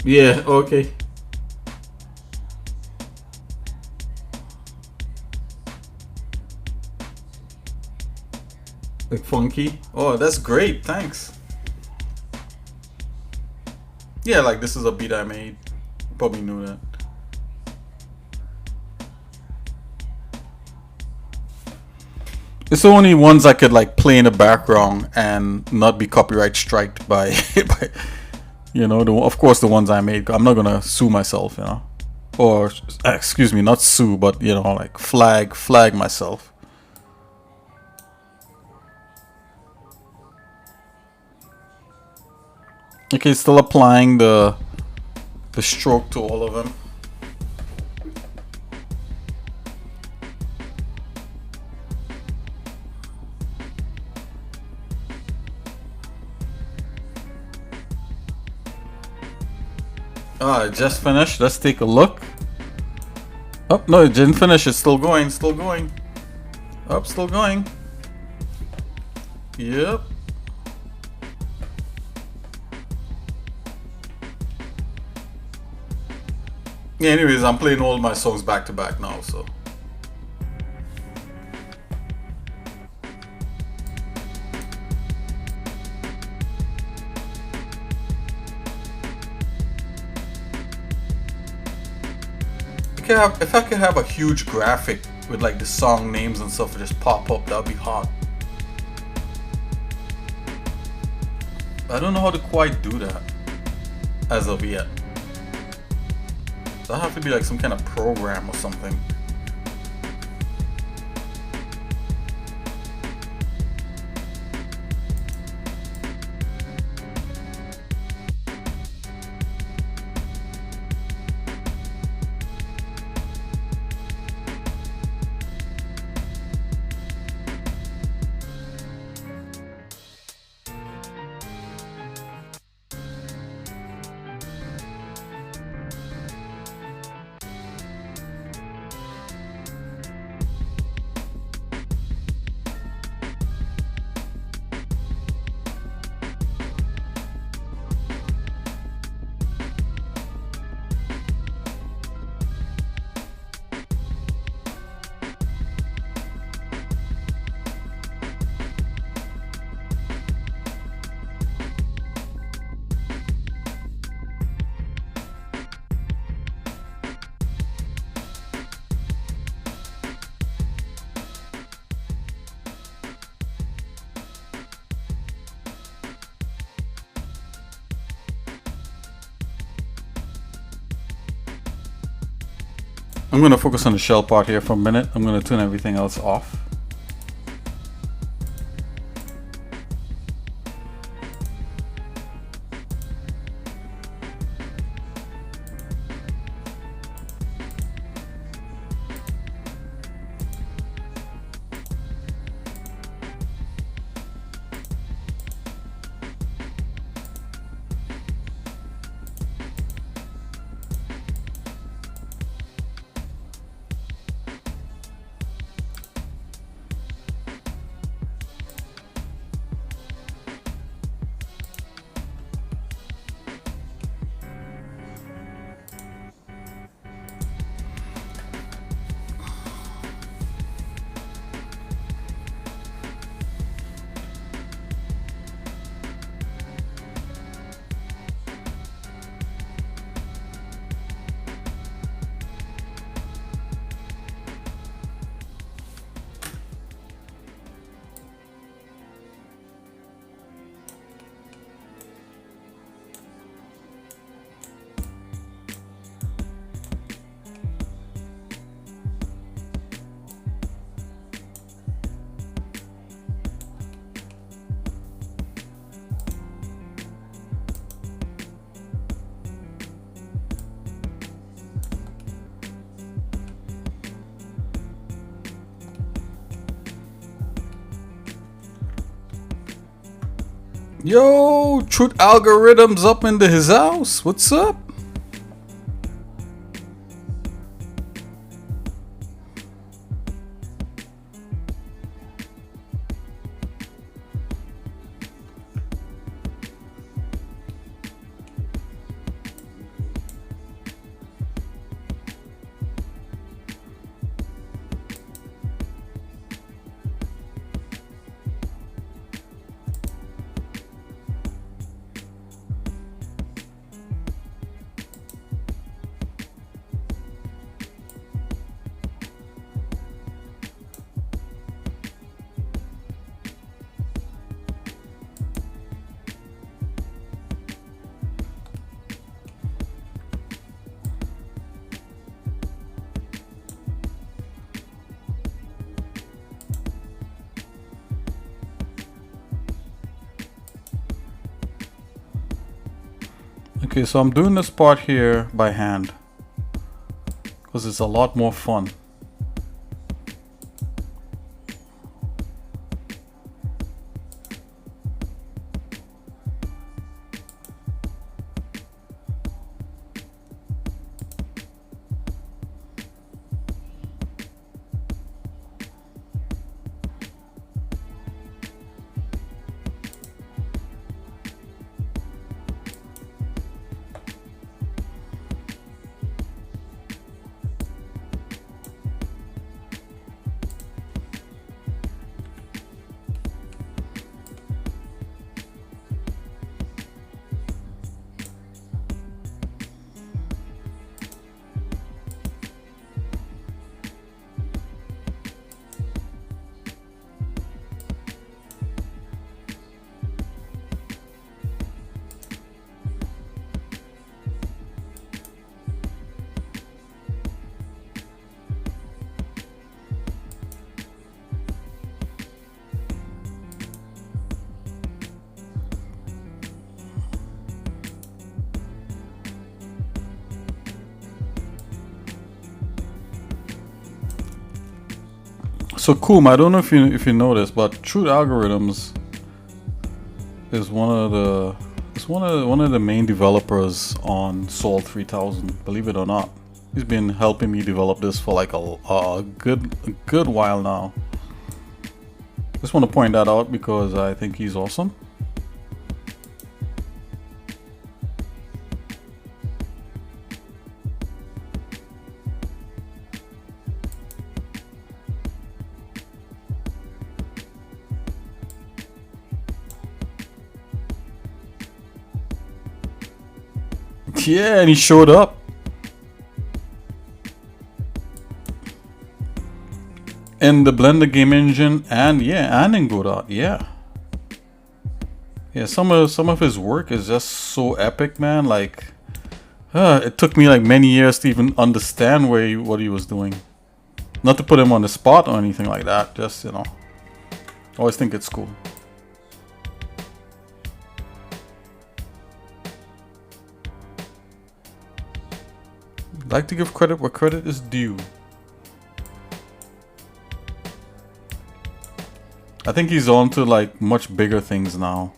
Yeah, okay. Like funky. Oh, that's great. Thanks. Yeah, like this is a beat I made. Probably knew that. It's the only ones I could like play in the background and not be copyright striked by, by you know, of course the ones I made. I'm not gonna sue myself, you know, or excuse me, not sue, but you know, like flag myself. Okay, still applying the stroke to all of them. Ah, it just finished. Let's take a look. Oh no, it didn't finish. It's still going. Still going. Oh, still going. Yep. Yeah, anyways, I'm playing all my songs back to back now, so. If I could have a huge graphic with like the song names and stuff just pop up, that would be hot. I don't know how to quite do that as of yet. That have to be like some kind of program or something. I'm going to focus on the shell part here for a minute. I'm going to turn everything else off. Yo, Truth Algorithms up into his house. What's up? Okay, so I'm doing this part here by hand because it's a lot more fun. So Koom, I don't know if you know this, but Truth Algorithms is one of the main developers on Sol 3000. Believe it or not, he's been helping me develop this for like a good while now. Just want to point that out because I think he's awesome. Yeah, and he showed up. In the Blender game engine and in Godot, yeah. Yeah, some of his work is just so epic, man. Like, it took me like many years to even understand what he was doing. Not to put him on the spot or anything like that. Just, you know, I always think it's cool. Like to give credit where credit is due. I think he's on to like much bigger things now.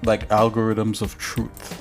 Like algorithms of truth.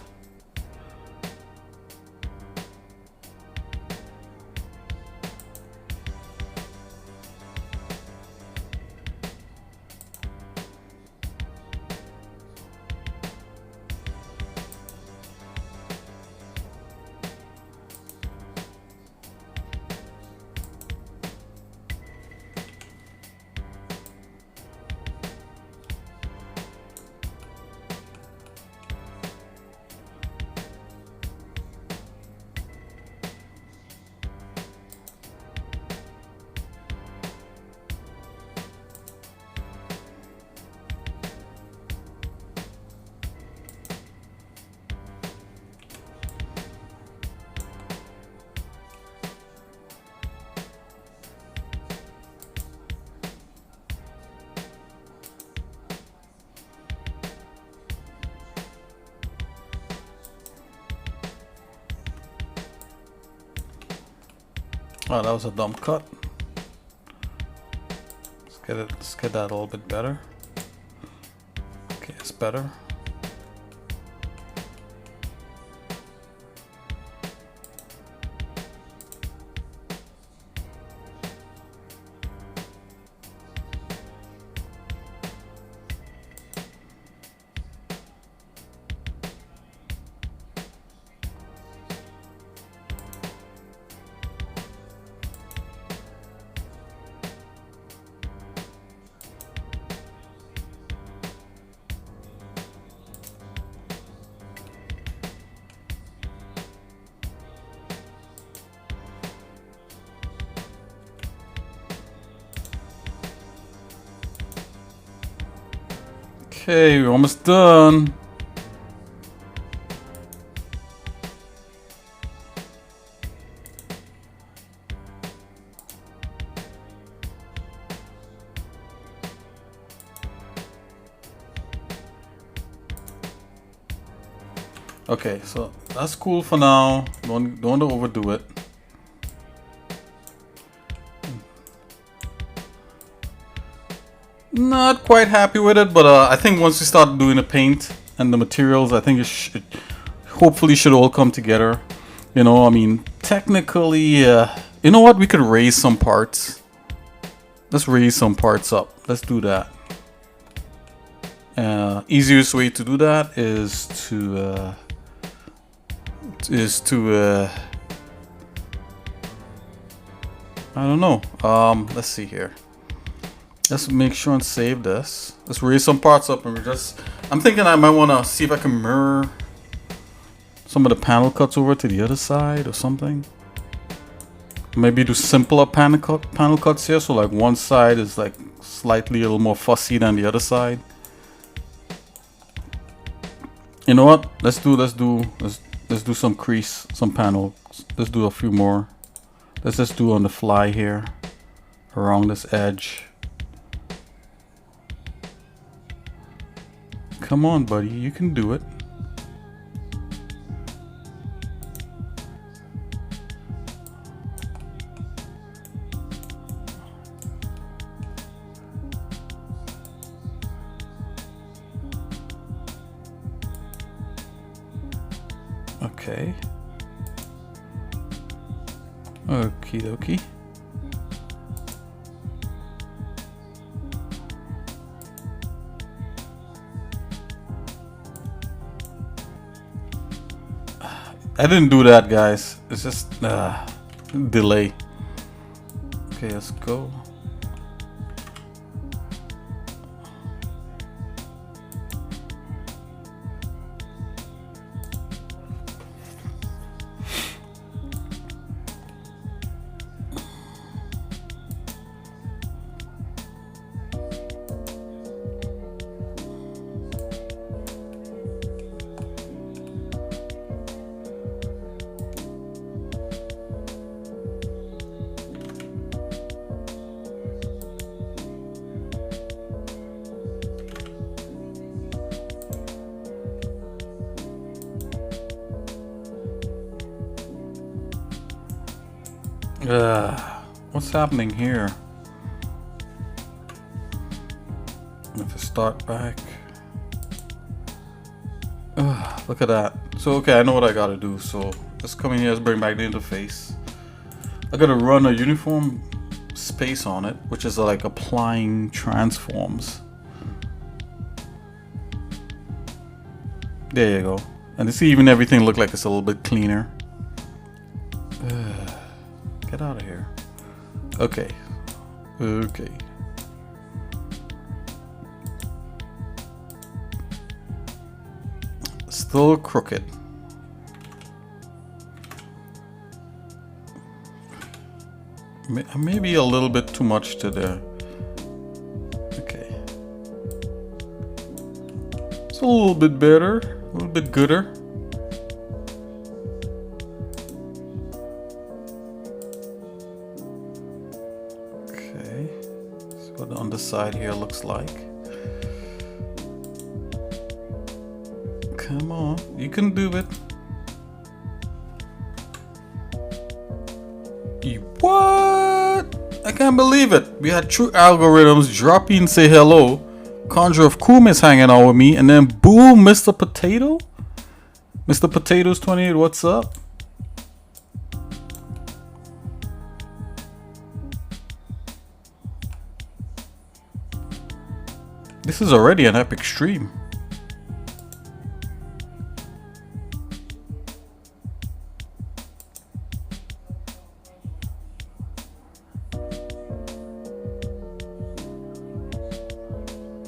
Oh, that was a dumb cut. Let's get that a little bit better. Okay, it's better. Okay, we're almost done. Okay, so that's cool for now. Don't overdo it. Not quite happy with it, but I think once we start doing the paint and the materials, I think it hopefully should all come together. You know, I mean, technically, you know what? We could raise some parts. Let's raise some parts up. Let's do that. Easiest way to do that is to I don't know. Let's see here. Let's make sure and save this. Let's raise some parts up and I'm thinking I might want to see if I can mirror some of the panel cuts over to the other side or something. Maybe do simpler panel cuts here, so like one side is like slightly a little more fussy than the other side. You know what? Let's do some crease, some panel. Let's do a few more. Let's just do on the fly here, around this edge. Come on, buddy, you can do it. Okay. Okie dokie. I didn't do that, guys. It's just delay. Okay, let's go. What's happening here? I have to start back. Look at that. So okay, I know what I gotta do. So let's come in here, let's bring back the interface. I gotta run a uniform space on it, which is like applying transforms. There you go. And to see even everything look like it's a little bit cleaner. Get out of here. Okay. Okay. Still crooked. Maybe a little bit too much to the... Okay. It's a little bit better. A little bit gooder. On the side here looks like. Come on, you can do it. What? can't believe it. We had true algorithms drop in, say hello. Conjure of Coom is hanging out with me, and then boom, Mr. Potato. Mr. Potatoes 28, what's up? This is already an epic stream.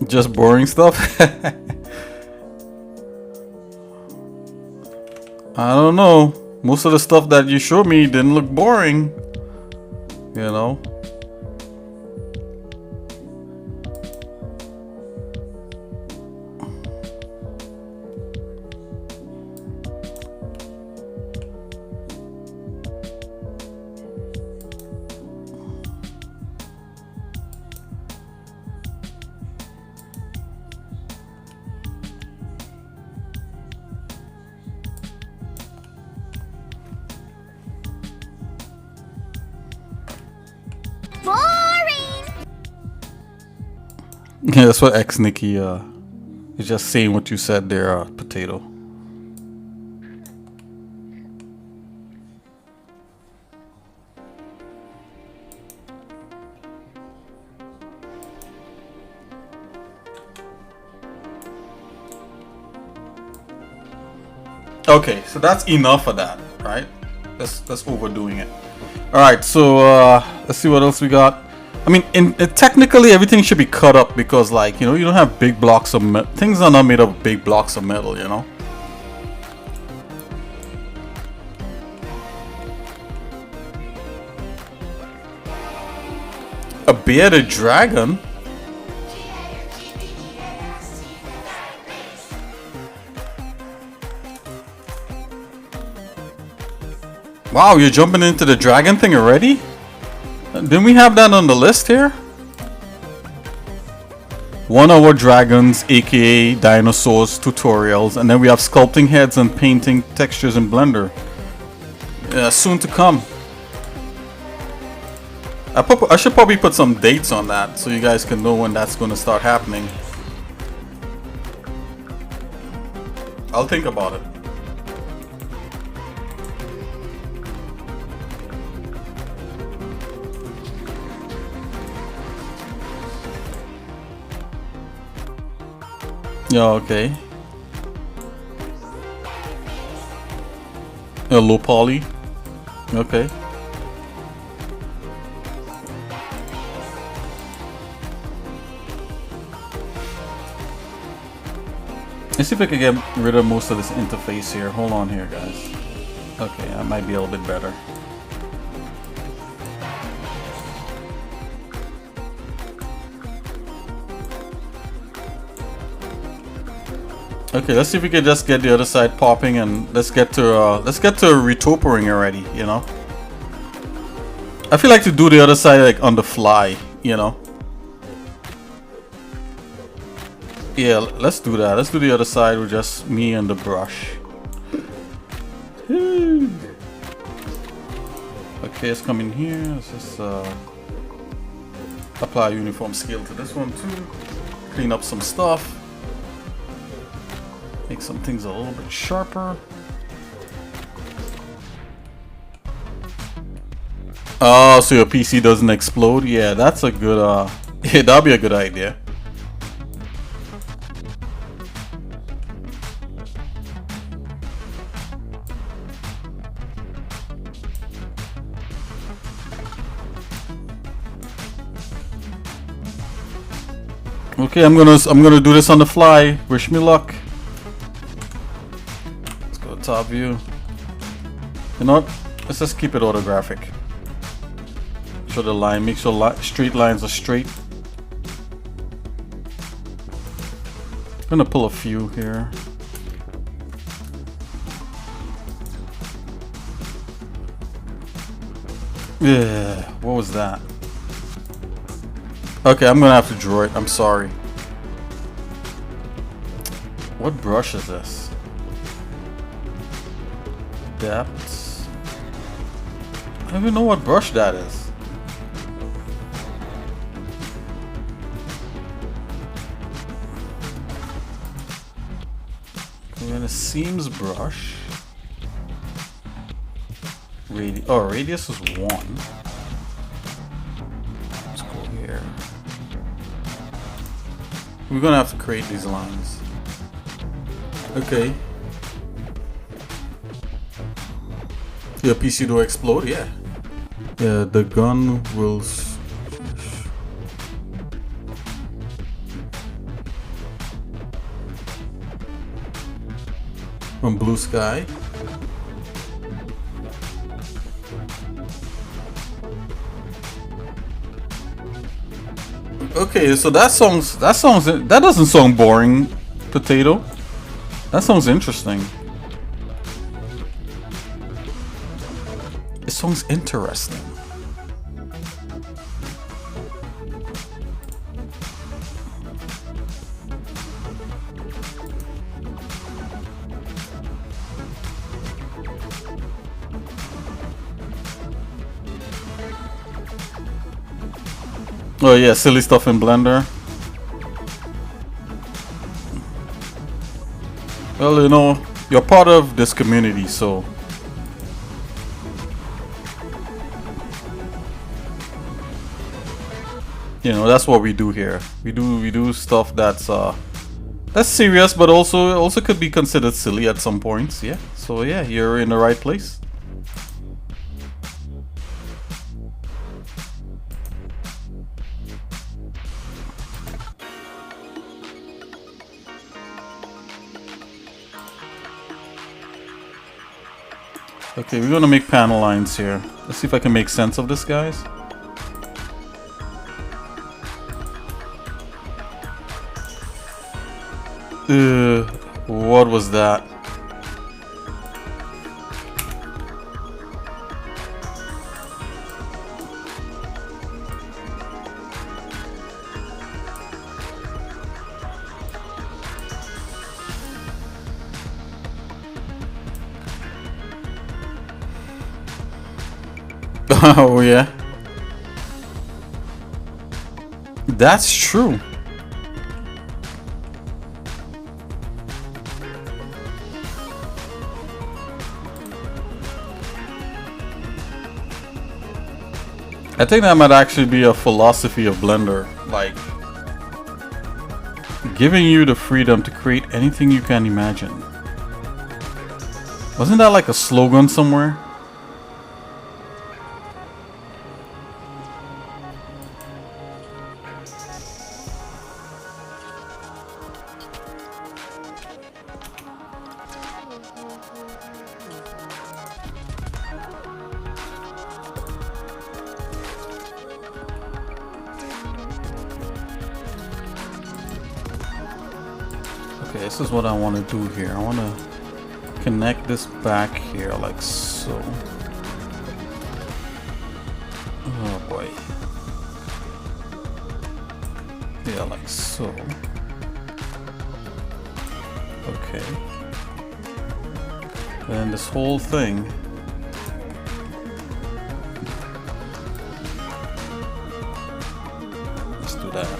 Just boring stuff. I don't know. Most of the stuff that you showed me didn't look boring. You know. Yeah, that's what X Nikki is just saying what you said there, Potato. Okay, so that's enough of that, right? That's overdoing it. All right, so let's see what else we got. I mean, technically everything should be cut up because, like, you know, you don't have big blocks of metal. Things are not made of big blocks of metal, you know. A bearded dragon? Wow, you're jumping into the dragon thing already? Didn't we have that on the list here? 1 hour dragons, aka dinosaurs tutorials, and then we have sculpting heads and painting textures in Blender. Yeah, soon to come. I should probably put some dates on that so you guys can know when that's going to start happening. I'll think about it. Yeah, okay. Yeah, low poly. Okay. Let's see if I can get rid of most of this interface here. Hold on here, guys. Okay, that might be a little bit better. Okay, let's see if we can just get the other side popping, and let's get to retopering already, you know. I feel like to do the other side like on the fly, you know. Yeah, let's do that. Let's do the other side with just me and the brush. Okay, let's come in here. Let's just apply uniform scale to this one too. Clean up some stuff. Make some things a little bit sharper. Oh, so your PC doesn't explode? Yeah, that's a good yeah, that'll be a good idea. Okay, I'm gonna do this on the fly. Wish me luck. Let's go to top view. You know what? Let's just keep it orthographic. Show the line. Make sure straight lines are straight. I'm gonna pull a few here. Yeah, what was that? Okay, I'm gonna have to draw it. I'm sorry. What brush is this? Depths. I don't even know what brush that is. We're gonna seams brush. Radius is 1. Let's go here. We're gonna have to create these lines. Okay. Your PC do explode? Yeah. Yeah, the gun will... From blue sky. Okay, so that doesn't sound boring, Potato. That sounds interesting. It sounds interesting. Oh yeah, silly stuff in Blender. Well, you know, you're part of this community, so you know, that's what we do here. We do stuff that's serious, but also could be considered silly at some points. Yeah. So yeah, you're in the right place. Okay, we're gonna make panel lines here. Let's see if I can make sense of this, guys. What was that? Oh yeah, that's true. I think that might actually be a philosophy of Blender, like giving you the freedom to create anything you can imagine. Wasn't that like a slogan somewhere? Okay, this is what I want to do here. I want to connect this back here like so. Oh boy. Yeah, like so. Okay. And this whole thing. Let's do that.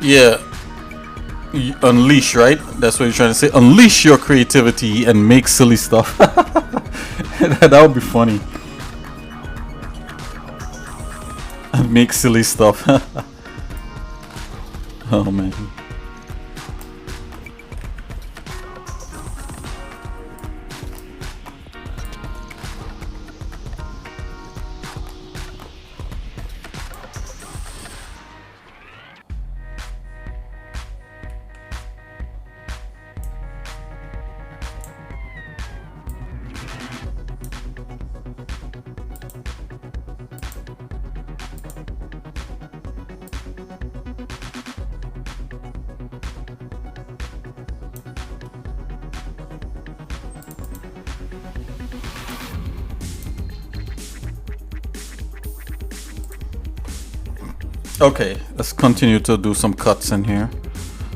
Yeah, unleash, right? That's what you're trying to say. Unleash your creativity and make silly stuff. That would be funny. Make silly stuff. Oh man. Okay, let's continue to do some cuts in here.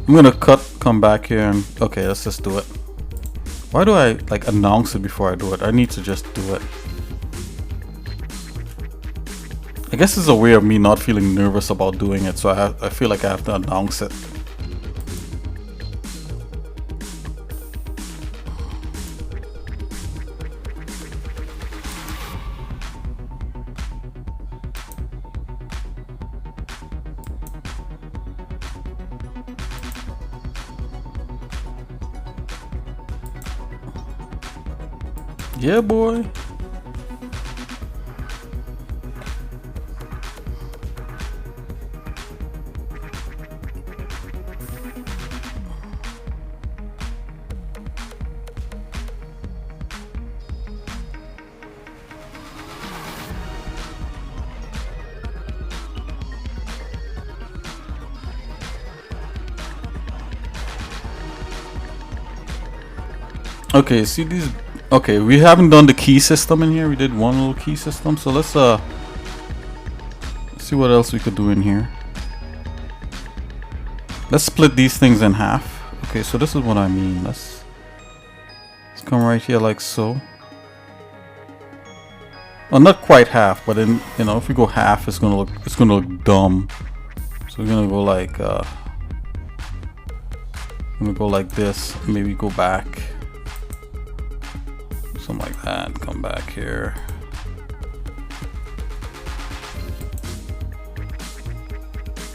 I'm gonna come back here and okay, let's just do it. Why do I like announce it before I do it? I need to just do it. I guess it's a way of me not feeling nervous about doing it, so I feel like I have to announce it. Yeah, boy. Okay, see these. Okay, we haven't done the key system in here. We did one little key system, so let's see what else we could do in here. Let's split these things in half. Okay, so this is what I mean. Let's come right here like so. Well, not quite half, but then you know, if we go half, it's gonna look dumb. So we're gonna go like this. Maybe go back. Something like that. Come back here.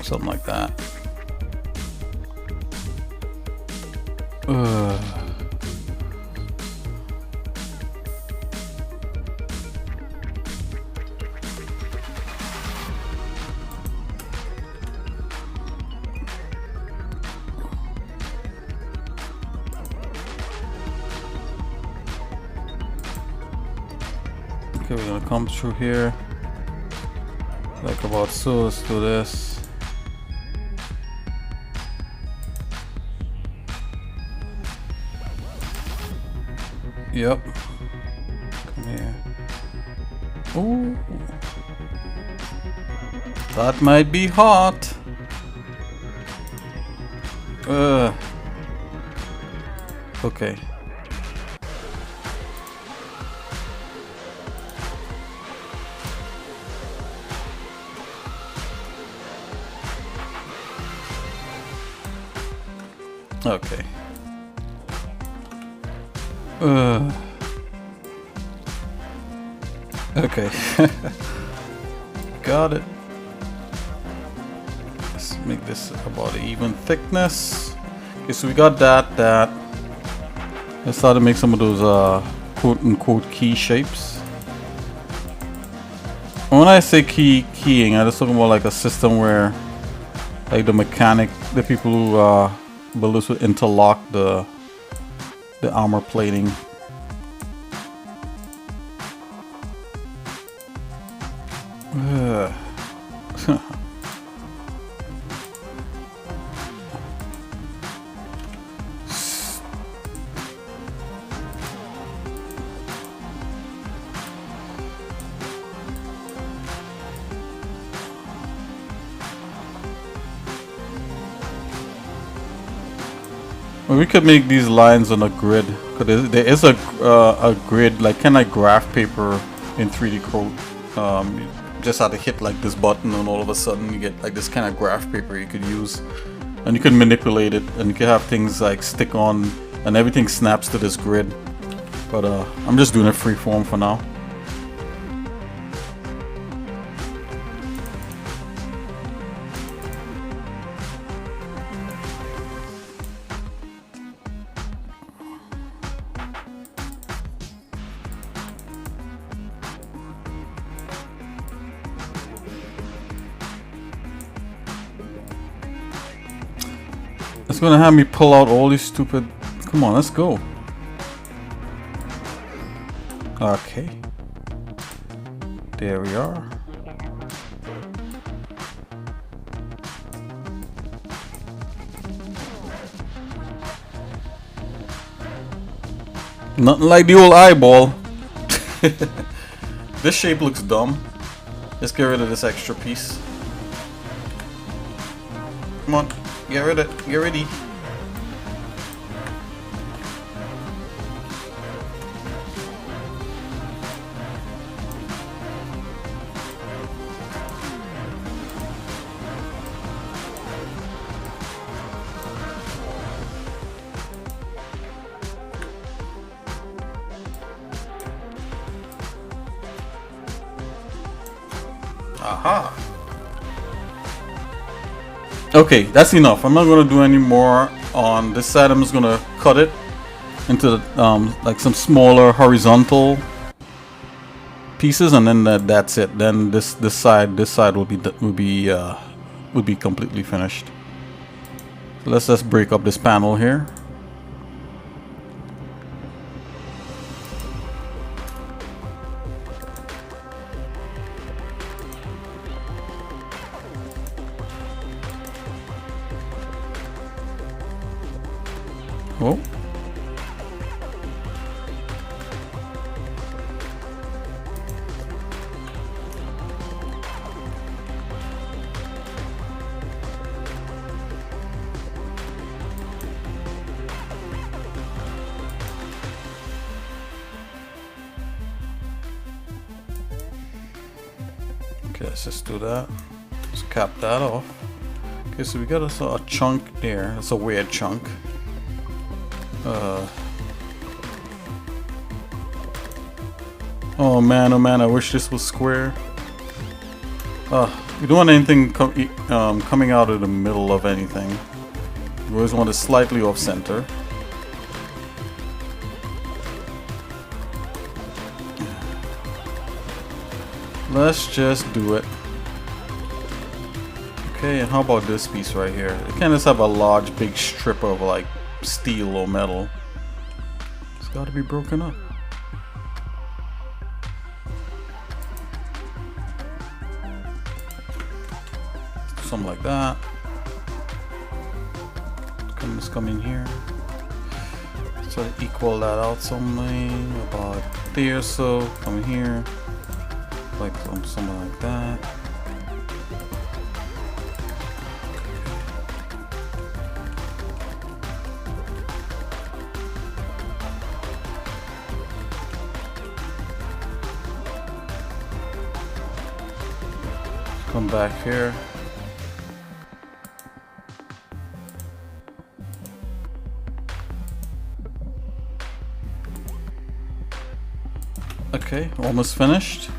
Something like that. Okay, we're gonna come through here like about so. Let's do this. Yep. Come here. Ooh. That might be hot. Okay. Okay. Okay. Got it. Let's make this about an even thickness. Okay, so we got that. Let's start to make some of those quote unquote key shapes. And when I say keying, I'm just talking about like a system where like the people who build this would interlock the armor plating. Well, we could make these lines on a grid. Cause there is a grid, like kind of graph paper in 3DCoat. You just have to hit like this button, and all of a sudden you get like this kind of graph paper you could use, and you can manipulate it, and you can have things like stick on, and everything snaps to this grid. But I'm just doing it freeform for now. It's gonna have me pull out all these stupid. Come on, let's go. Okay. There we are. Nothing like the old eyeball. This shape looks dumb. Let's get rid of this extra piece. Come on. Get ready. Aha. Okay, that's enough. I'm not gonna do any more on this side. I'm just gonna cut it into like some smaller horizontal pieces, and then that's it. Then this side will be completely finished. So let's just break up this panel here. Oh. Okay, let's just do that. Let's cap that off. Okay, so we got a chunk there. That's a weird chunk. Oh man, I wish this was square. You don't want anything coming out of the middle of anything. You always want it slightly off center. Let's just do it. Okay, and how about this piece right here? It can't just have a large big strip of like steel or metal. It's got to be broken up. Something like that. Just come in here. So equal that out something about there. So come here, like something like that. Come back here. Okay, almost finished.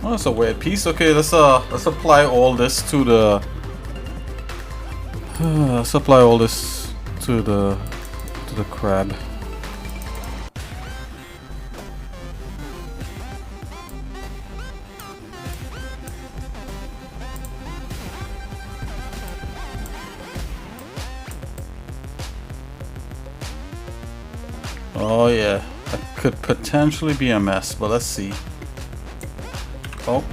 Oh, that's a weird piece. Okay, let's apply all this to the let's apply all this to the crab. Oh yeah, that could potentially be a mess, but let's see. Oh.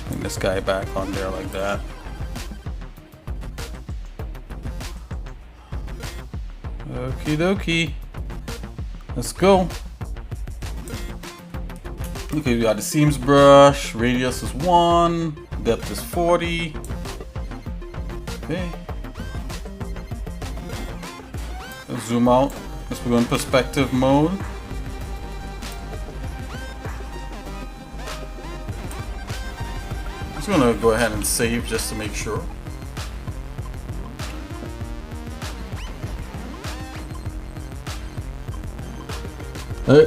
Bring this guy back on there like that. Okie dokie. Let's go. Okay, we got the seams brush. Radius is 1. Depth is 40. Okay. Let's zoom out. Let's go in perspective mode. I'm just gonna go ahead and save just to make sure.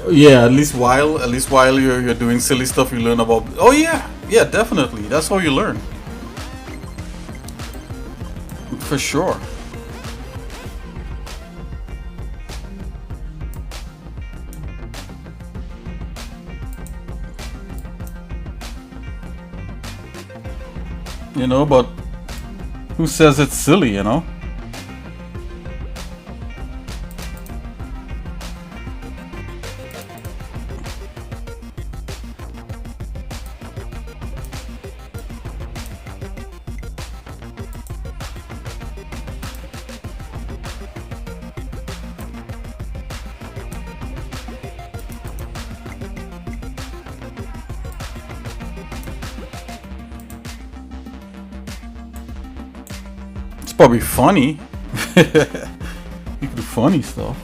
Yeah, at least while you're doing silly stuff, you learn about. Oh yeah, definitely. That's how you learn. For sure. You know, but who says it's silly, you know? It's probably funny. You can do funny stuff.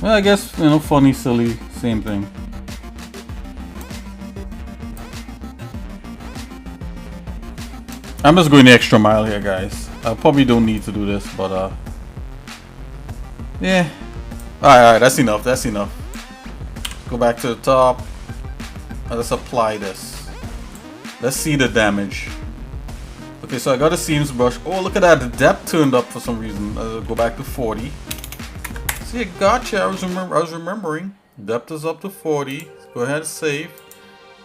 Well, I guess, you know, funny, silly, same thing. I'm just going the extra mile here, guys. I probably don't need to do this, but yeah. Alright, that's enough, that's enough. Go back to the top. Let's apply this. Let's see the damage. Okay, so I got a seams brush. Oh, look at that, the depth turned up for some reason. Go back to 40. See, I gotcha. I was remembering. Depth is up to 40. Go ahead and save.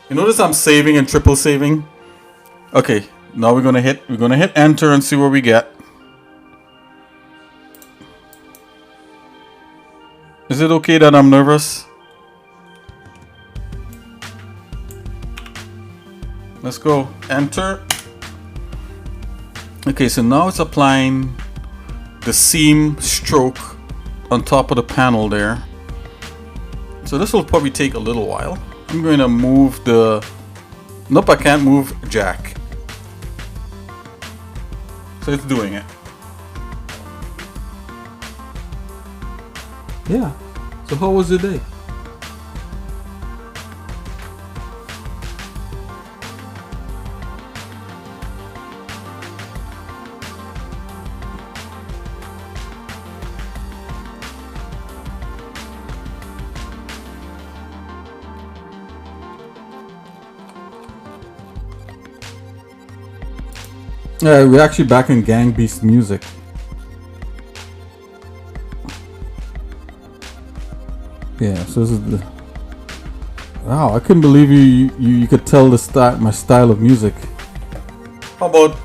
You notice I'm saving and triple saving. Okay, now we're gonna hit enter and see what we get. Is it okay that I'm nervous? Let's go. Enter. Okay, so now it's applying the seam stroke on top of the panel there. So this will probably take a little while. I'm going to move the... Nope, I can't move jack. So it's doing it. Yeah. So how was your day? We're actually back in Gang Beast music. Yeah, so this is the... Wow, I couldn't believe you could tell my style of music. How about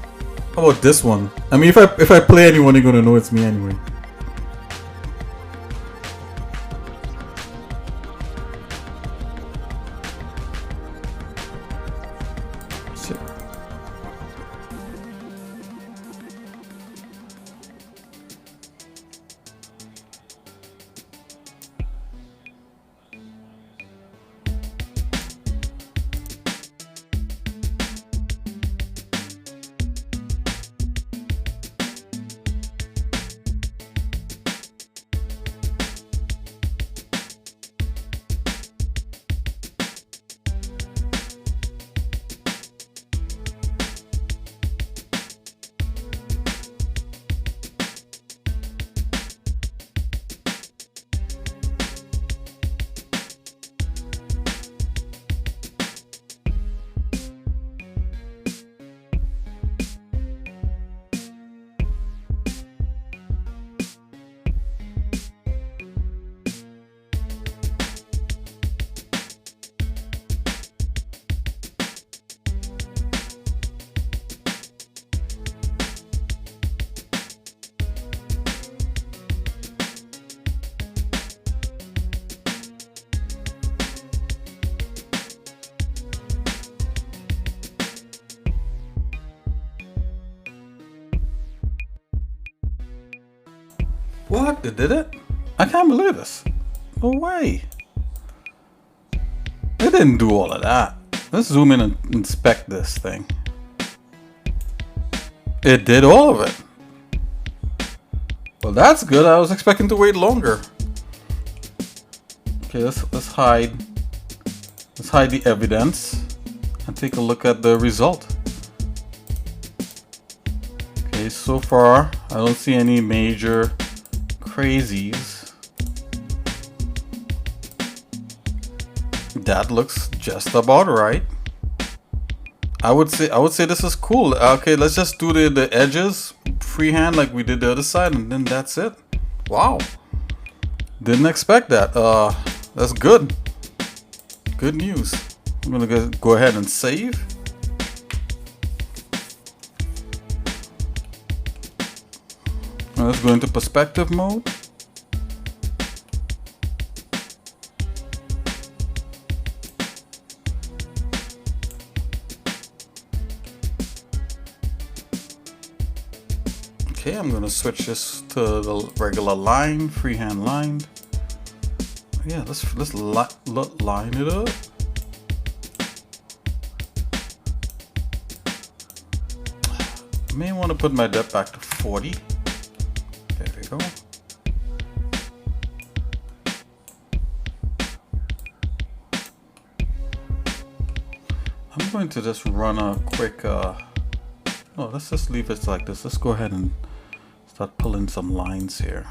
this one? I mean, if I play anyone, you're gonna know it's me anyway. Shit. What? They did it? I can't believe this. No way. They didn't do all of that. Let's zoom in and inspect this thing. It did all of it. Well, that's good. I was expecting to wait longer. Okay, let's hide the evidence and take a look at the result. Okay, so far I don't see any major crazies. That looks just about right. I would say this is cool. Okay, let's just do the edges freehand like we did the other side, and then that's it. Wow, didn't expect that. That's good. Good news. I'm gonna go ahead and save. Now let's go into perspective mode. Okay, I'm gonna switch this to the regular line, freehand lined. Yeah, let's line it up. I may want to put my depth back to 40. There we go. I'm going to just run a quick, no, let's just leave it like this. Let's go ahead and start pulling some lines here.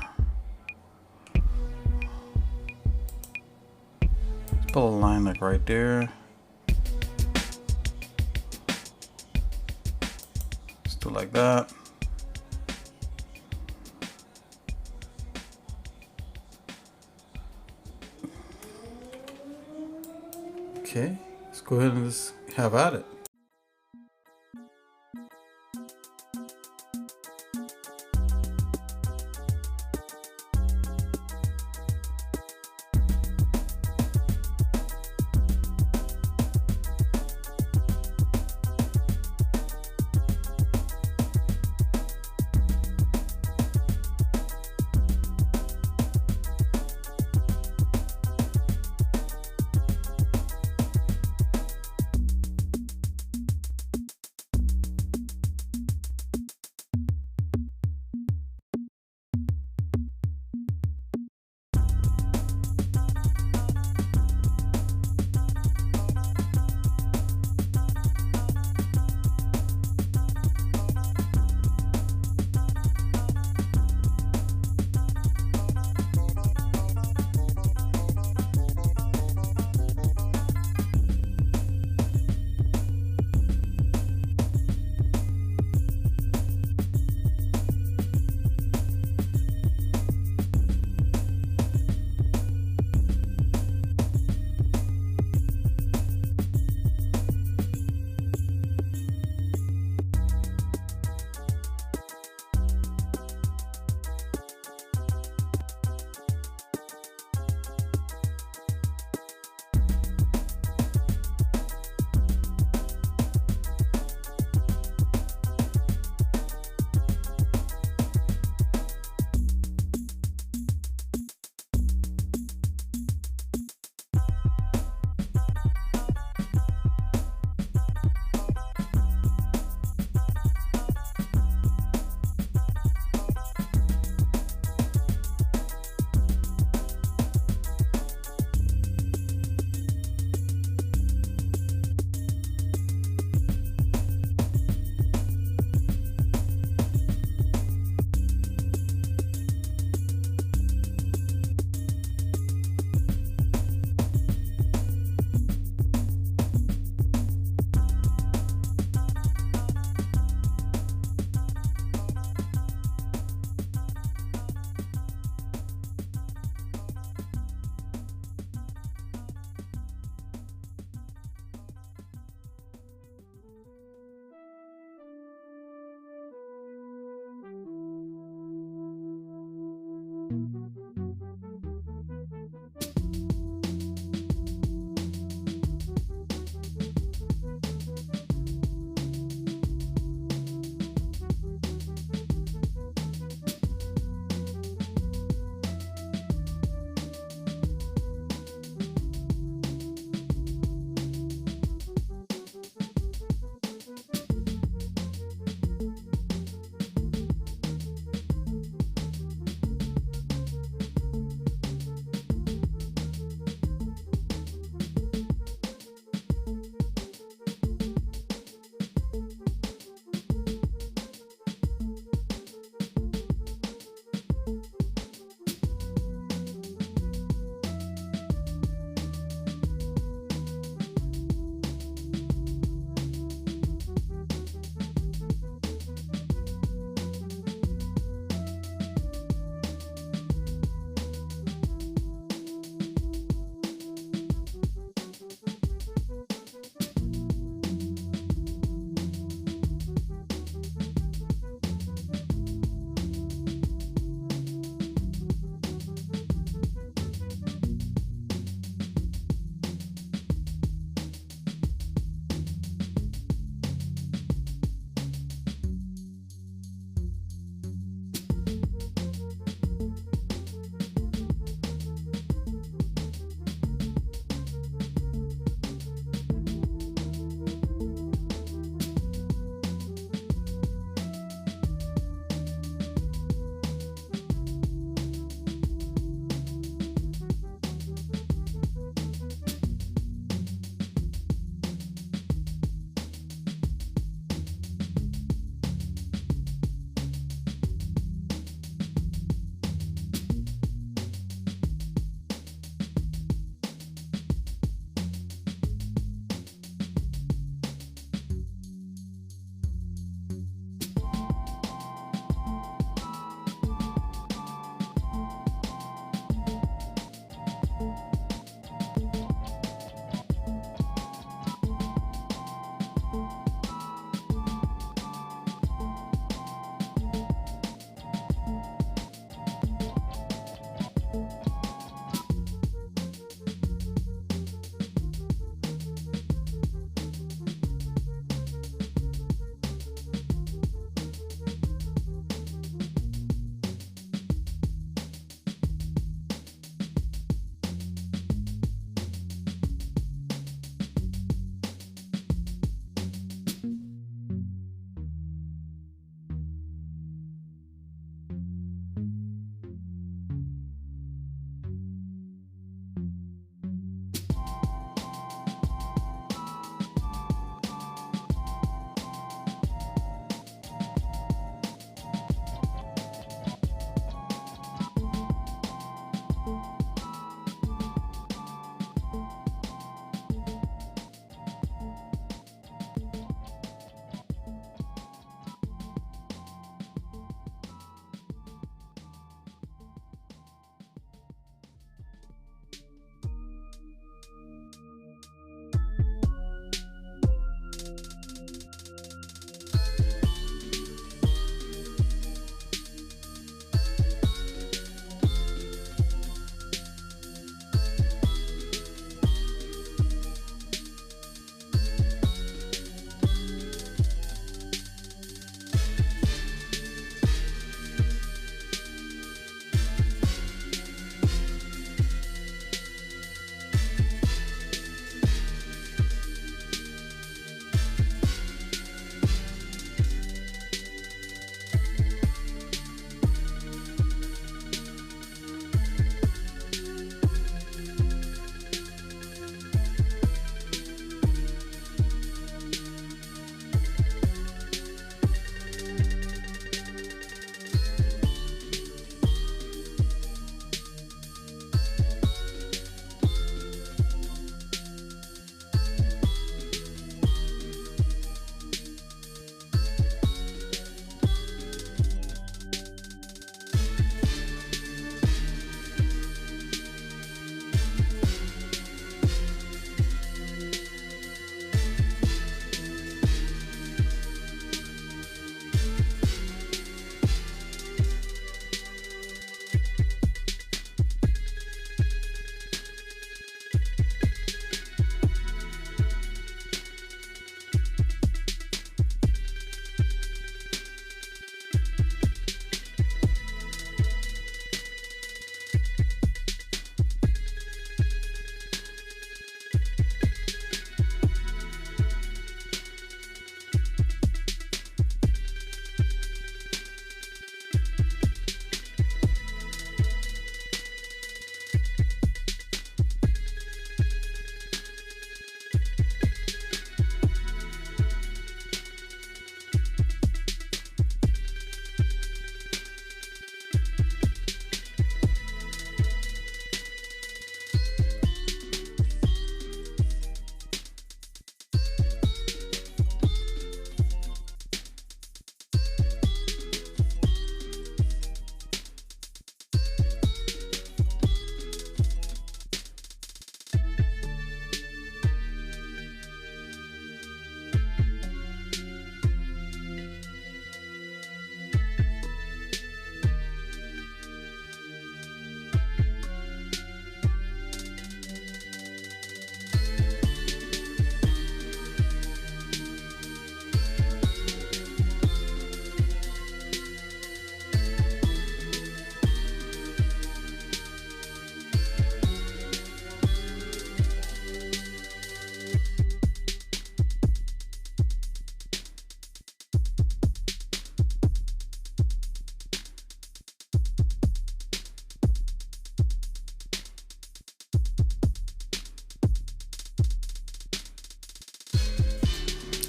Let's pull a line like right there. Let's do like that. Okay, let's go ahead and just have at it.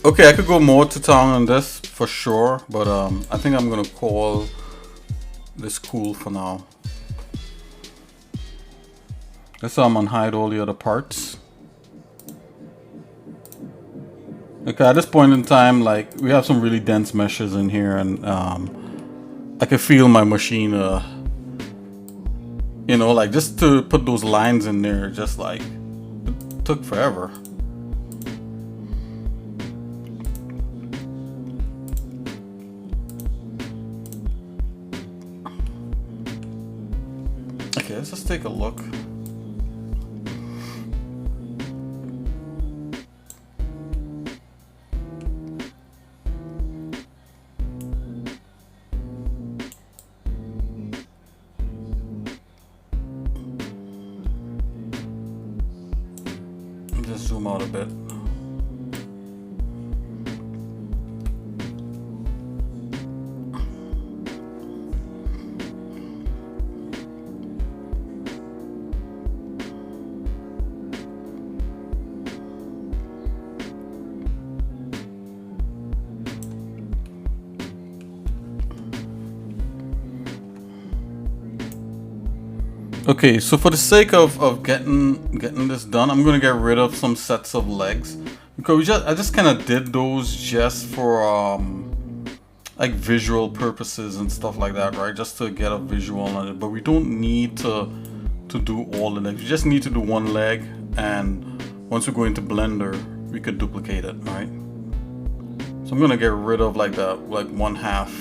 Okay, I could go more to town on this for sure, but I think I'm gonna call this cool for now. Let's unhide all the other parts. Okay, at this point in time, like, we have some really dense meshes in here, and I can feel my machine, you know, like, just to put those lines in there, just like, it took forever. Okay, let's just take a look. Just zoom out a bit. Okay, so for the sake of getting this done, I'm gonna get rid of some sets of legs because I just kind of did those just for like visual purposes and stuff like that, right? Just to get a visual on it. But we don't need to do all the legs. We just need to do one leg, and once we go into Blender, we could duplicate it, right? So I'm gonna get rid of like one half.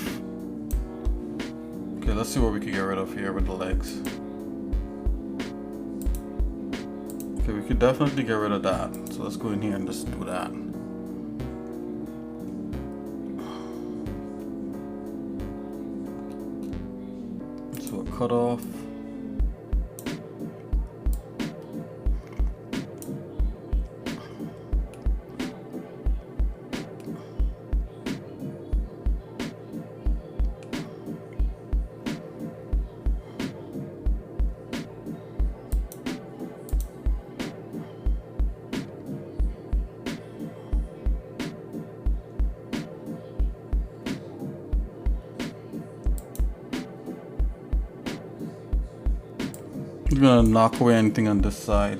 Okay, let's see what we can get rid of here with the legs. Okay, we could definitely get rid of that. So let's go in here and just do that. So a cut off. I'm gonna knock away anything on this side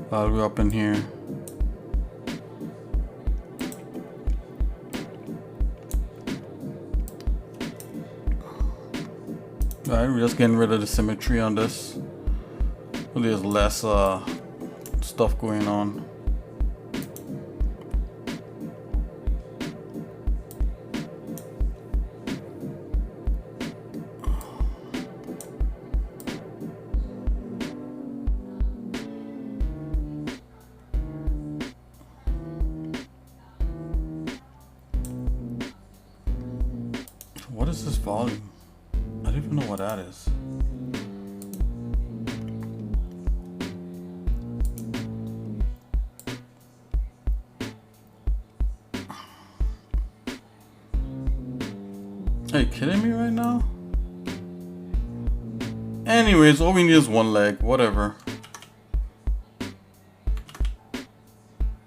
while we're up in here. Alright, we're just getting rid of the symmetry on this. So there's less stuff going on. What is this volume? I don't even know what that is. Are you kidding me right now? Anyways, all we need is one leg, whatever.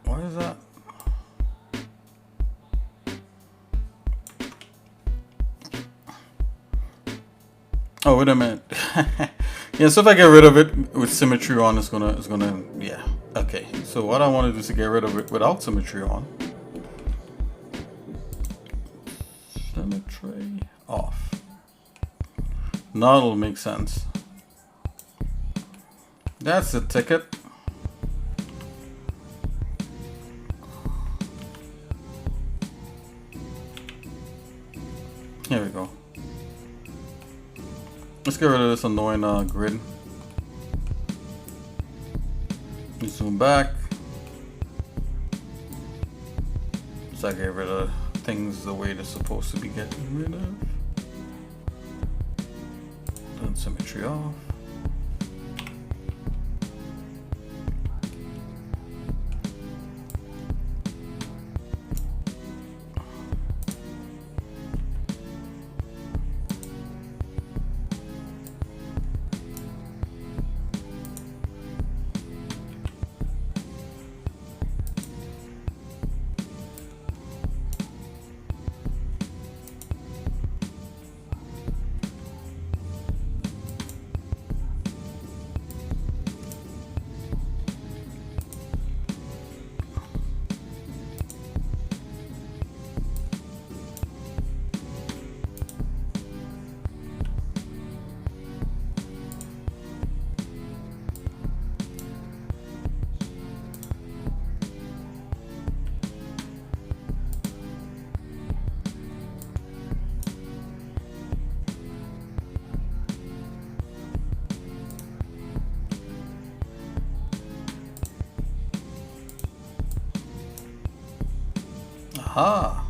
Why is that? Oh, wait a minute. Yeah, so if I get rid of it with symmetry on, it's gonna, yeah. Okay, so what I want to do is to get rid of it without symmetry on. Symmetry off. Now it'll make sense. That's the ticket. Here we go. Let's get rid of this annoying grid. Zoom back. So I get rid of things the way they're supposed to be getting rid of. Turn symmetry off. Aha.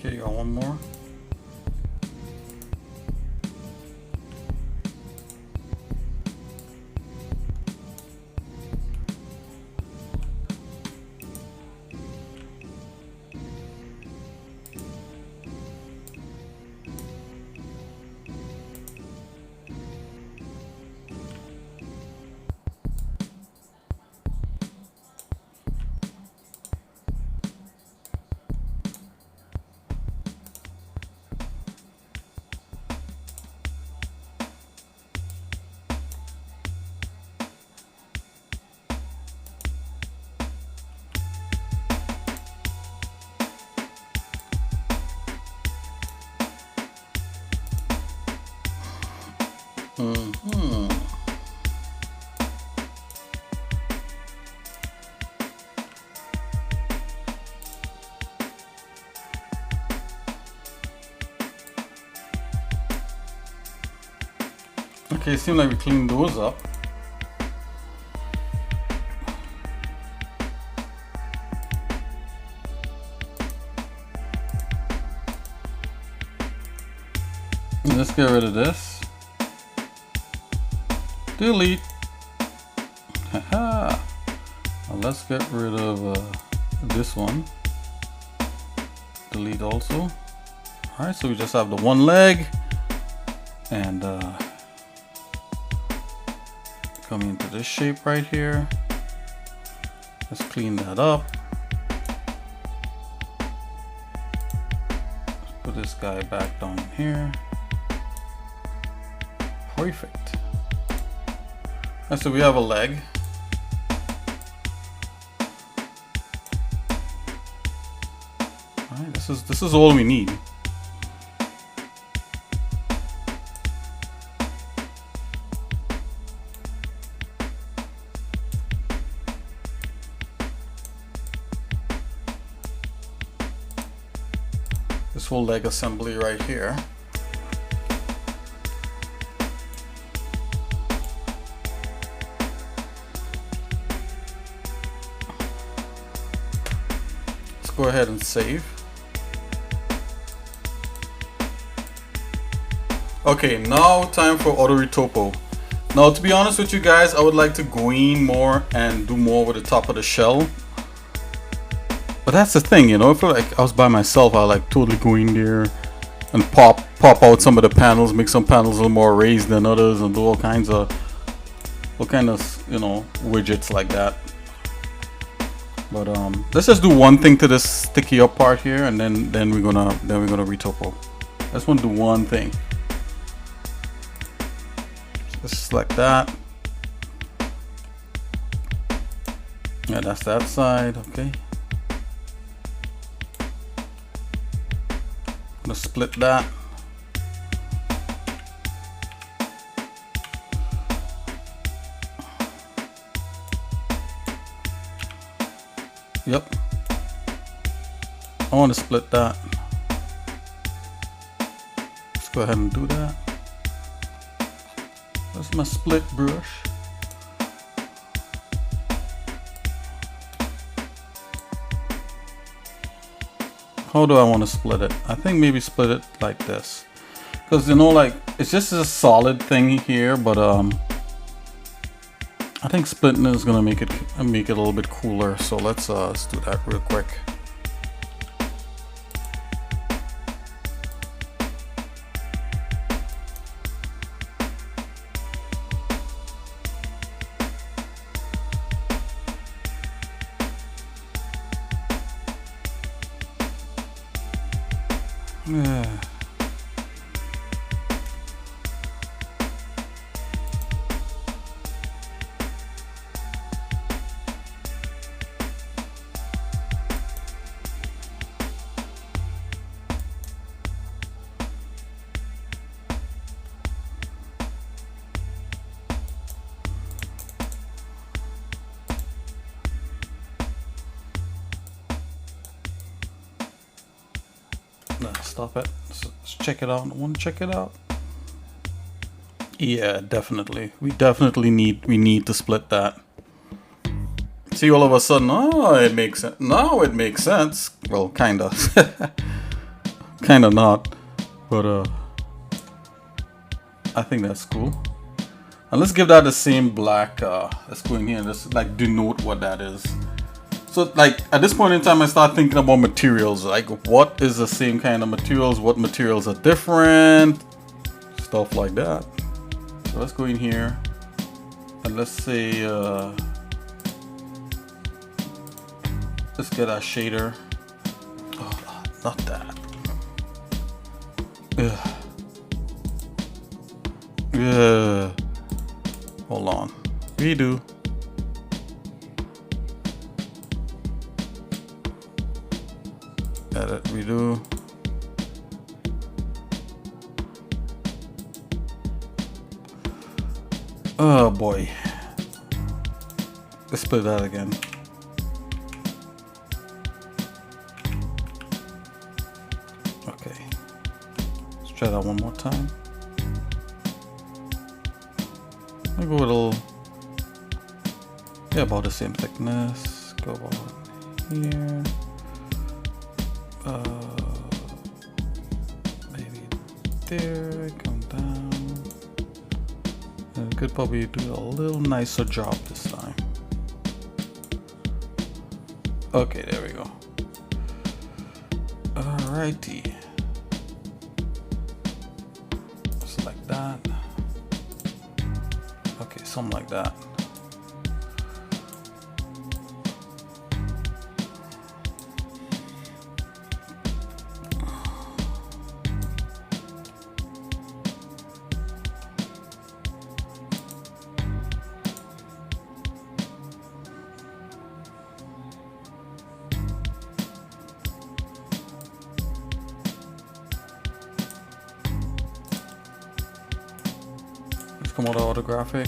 Okay, got one more. Mm-hmm. Okay, seems like we cleaned those up. Let's get rid of this. Delete. Haha. Now let's get rid of this one. Delete also. Alright, so we just have the one leg and come into this shape right here. Let's clean that up. Let's put this guy back down here. Perfect. And so we have a leg. All right, this is all we need. This whole leg assembly right here. Go ahead and save. Okay, now time for auto retopo. Now, to be honest with you guys, I would like to go in more and do more with the top of the shell. But that's the thing, you know, if like I was by myself, I like totally go in there and pop out some of the panels, make some panels a little more raised than others, and do all kinds of you know, widgets like that. But let's just do one thing to this sticky up part here, and then we're gonna retopo. I just want to do one thing. Just select that. Yeah, that's that side. Okay. I'm gonna split that. Yep. I want to split that. Let's go ahead and do that. That's my split brush. How do I want to split it? I think maybe split it like this. Because, you know, like, it's just a solid thing here, but I think splitting is gonna make it a little bit cooler. So let's do that real quick. Yeah. No, stop it. Let's check it out. I want to check it out. Yeah, definitely. We need to split that. See, all of a sudden, oh, it makes sense. Now it makes sense. Well, kinda. Kinda not. But I think that's cool. And let's give that the same black. Let's go in here and just like denote what that is. So like at this point in time, I start thinking about materials. Like, what is the same kind of materials? What materials are different? Stuff like that. So let's go in here and let's say let's get our shader. Oh, not that. Ugh. Yeah. Hold on. Redo. Edit, redo. Oh boy. Let's play that again. Okay. Let's try that one more time. I'll go a little, yeah, about the same thickness. Go about here. Maybe there, come down. And could probably do a little nicer job this time. Okay, there we go. Alrighty. Just like that. Okay, something like that. Come out of autographic.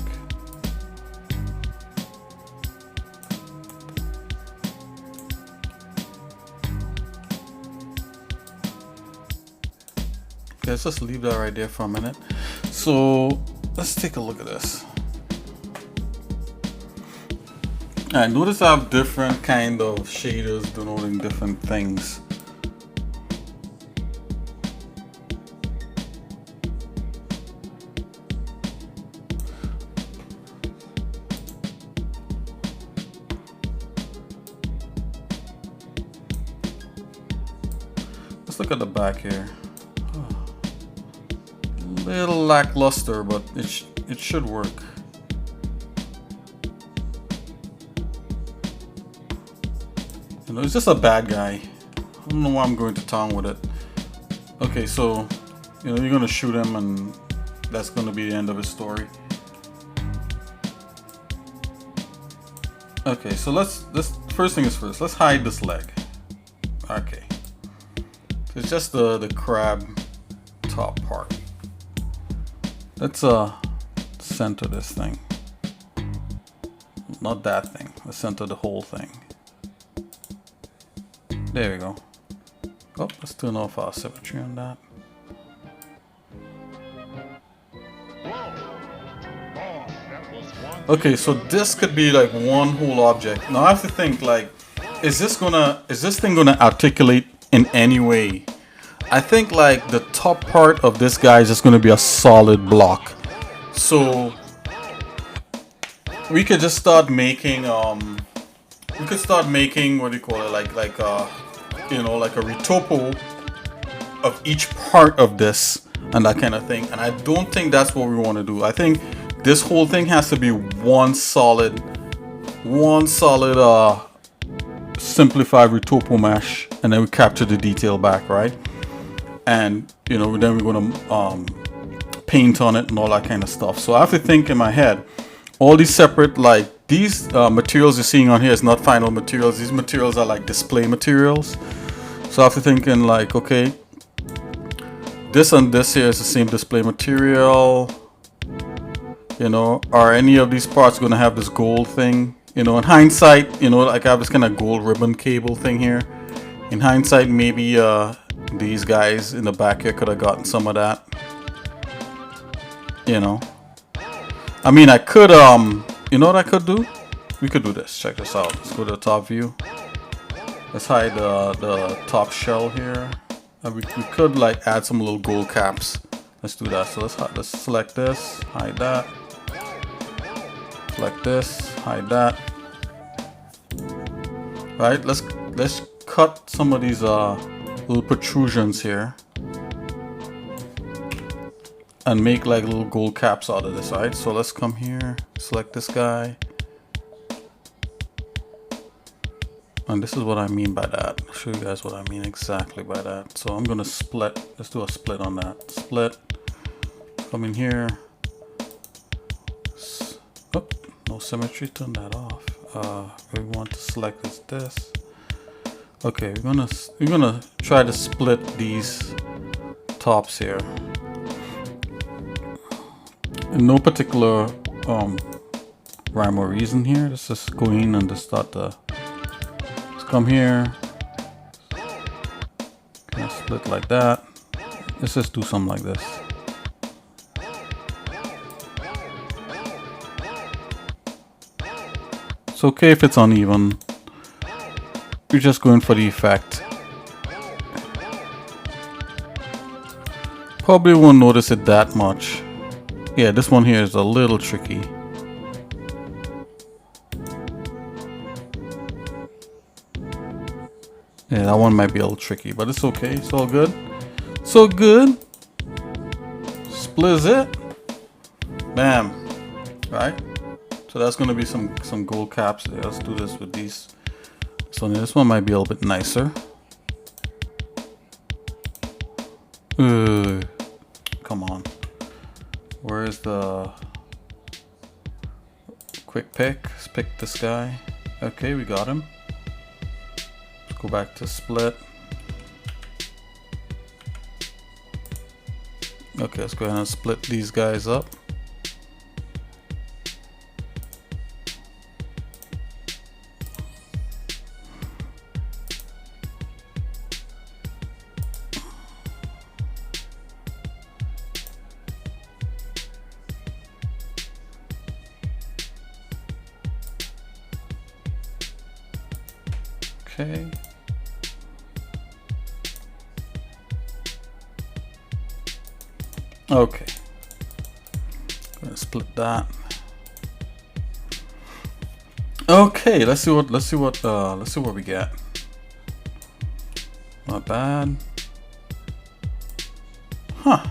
Okay, let's just leave that right there for a minute. So let's take a look at this. Alright, notice I have different kind of shaders denoting different things. Let's look at the back here. Oh, a little lackluster, but it should work. You know, it's just a bad guy. I don't know why I'm going to town with it. Okay, so you know you're gonna shoot him, and that's gonna be the end of his story. Okay, so let's first thing is first. Let's hide this leg. Okay. It's just the crab top part. Let's center this thing. Not that thing. Let's center the whole thing. There we go. Oh, let's turn off our symmetry on that. Okay, so this could be like one whole object. Now I have to think like, is this thing gonna articulate in any way? I think like the top part of this guy is just gonna be a solid block. So we could just start making we could start making, what do you call it, like you know, like a retopo of each part of this and that kind of thing. And I don't think that's what we want to do. I think this whole thing has to be one solid simplified retopo mesh, and then we capture the detail back, right? And you know, then we're gonna paint on it and all that kind of stuff. So I have to think in my head, all these separate, like these materials you're seeing on here is not final materials. These materials are like display materials. So I have to think in like, okay, this and this here is the same display material. You know, are any of these parts going to have this gold thing? You know, in hindsight, you know, like I have this kind of gold ribbon cable thing here. In hindsight, maybe these guys in the back here could have gotten some of that. You know, I mean, I could, you know what I could do? We could do this. Check this out. Let's go to the top view. Let's hide the top shell here. And we could like add some little gold caps. Let's do that. So let's select this, hide that. Select this, hide that. Right, let's cut some of these little protrusions here and make like little gold caps out of this, right? So let's come here, select this guy. And this is what I mean by that. I'll show you guys what I mean exactly by that. So I'm gonna split, let's do a split on that. Split, come in here. Oh, no symmetry, turn that off. We want to select this. Okay, we're gonna try to split these tops here. In no particular rhyme or reason here. Let's just go in and just start the. Let's come here. Kind of split like that. Let's just do something like this. It's okay if it's uneven. We're just going for the effect. Probably won't notice it that much. Yeah, this one here is a little tricky. Yeah, that one might be a little tricky, but it's okay. It's all good. So good. Split it. Bam. Right? So that's going to be some gold caps there. Let's do this with these. So this one might be a little bit nicer. Come on. Where's the quick pick? Let's pick this guy. Okay, we got him. Let's go back to split. Okay, let's go ahead and split these guys up. Okay. Okay. Gonna split that. Okay, let's see what we get. Not bad. Huh.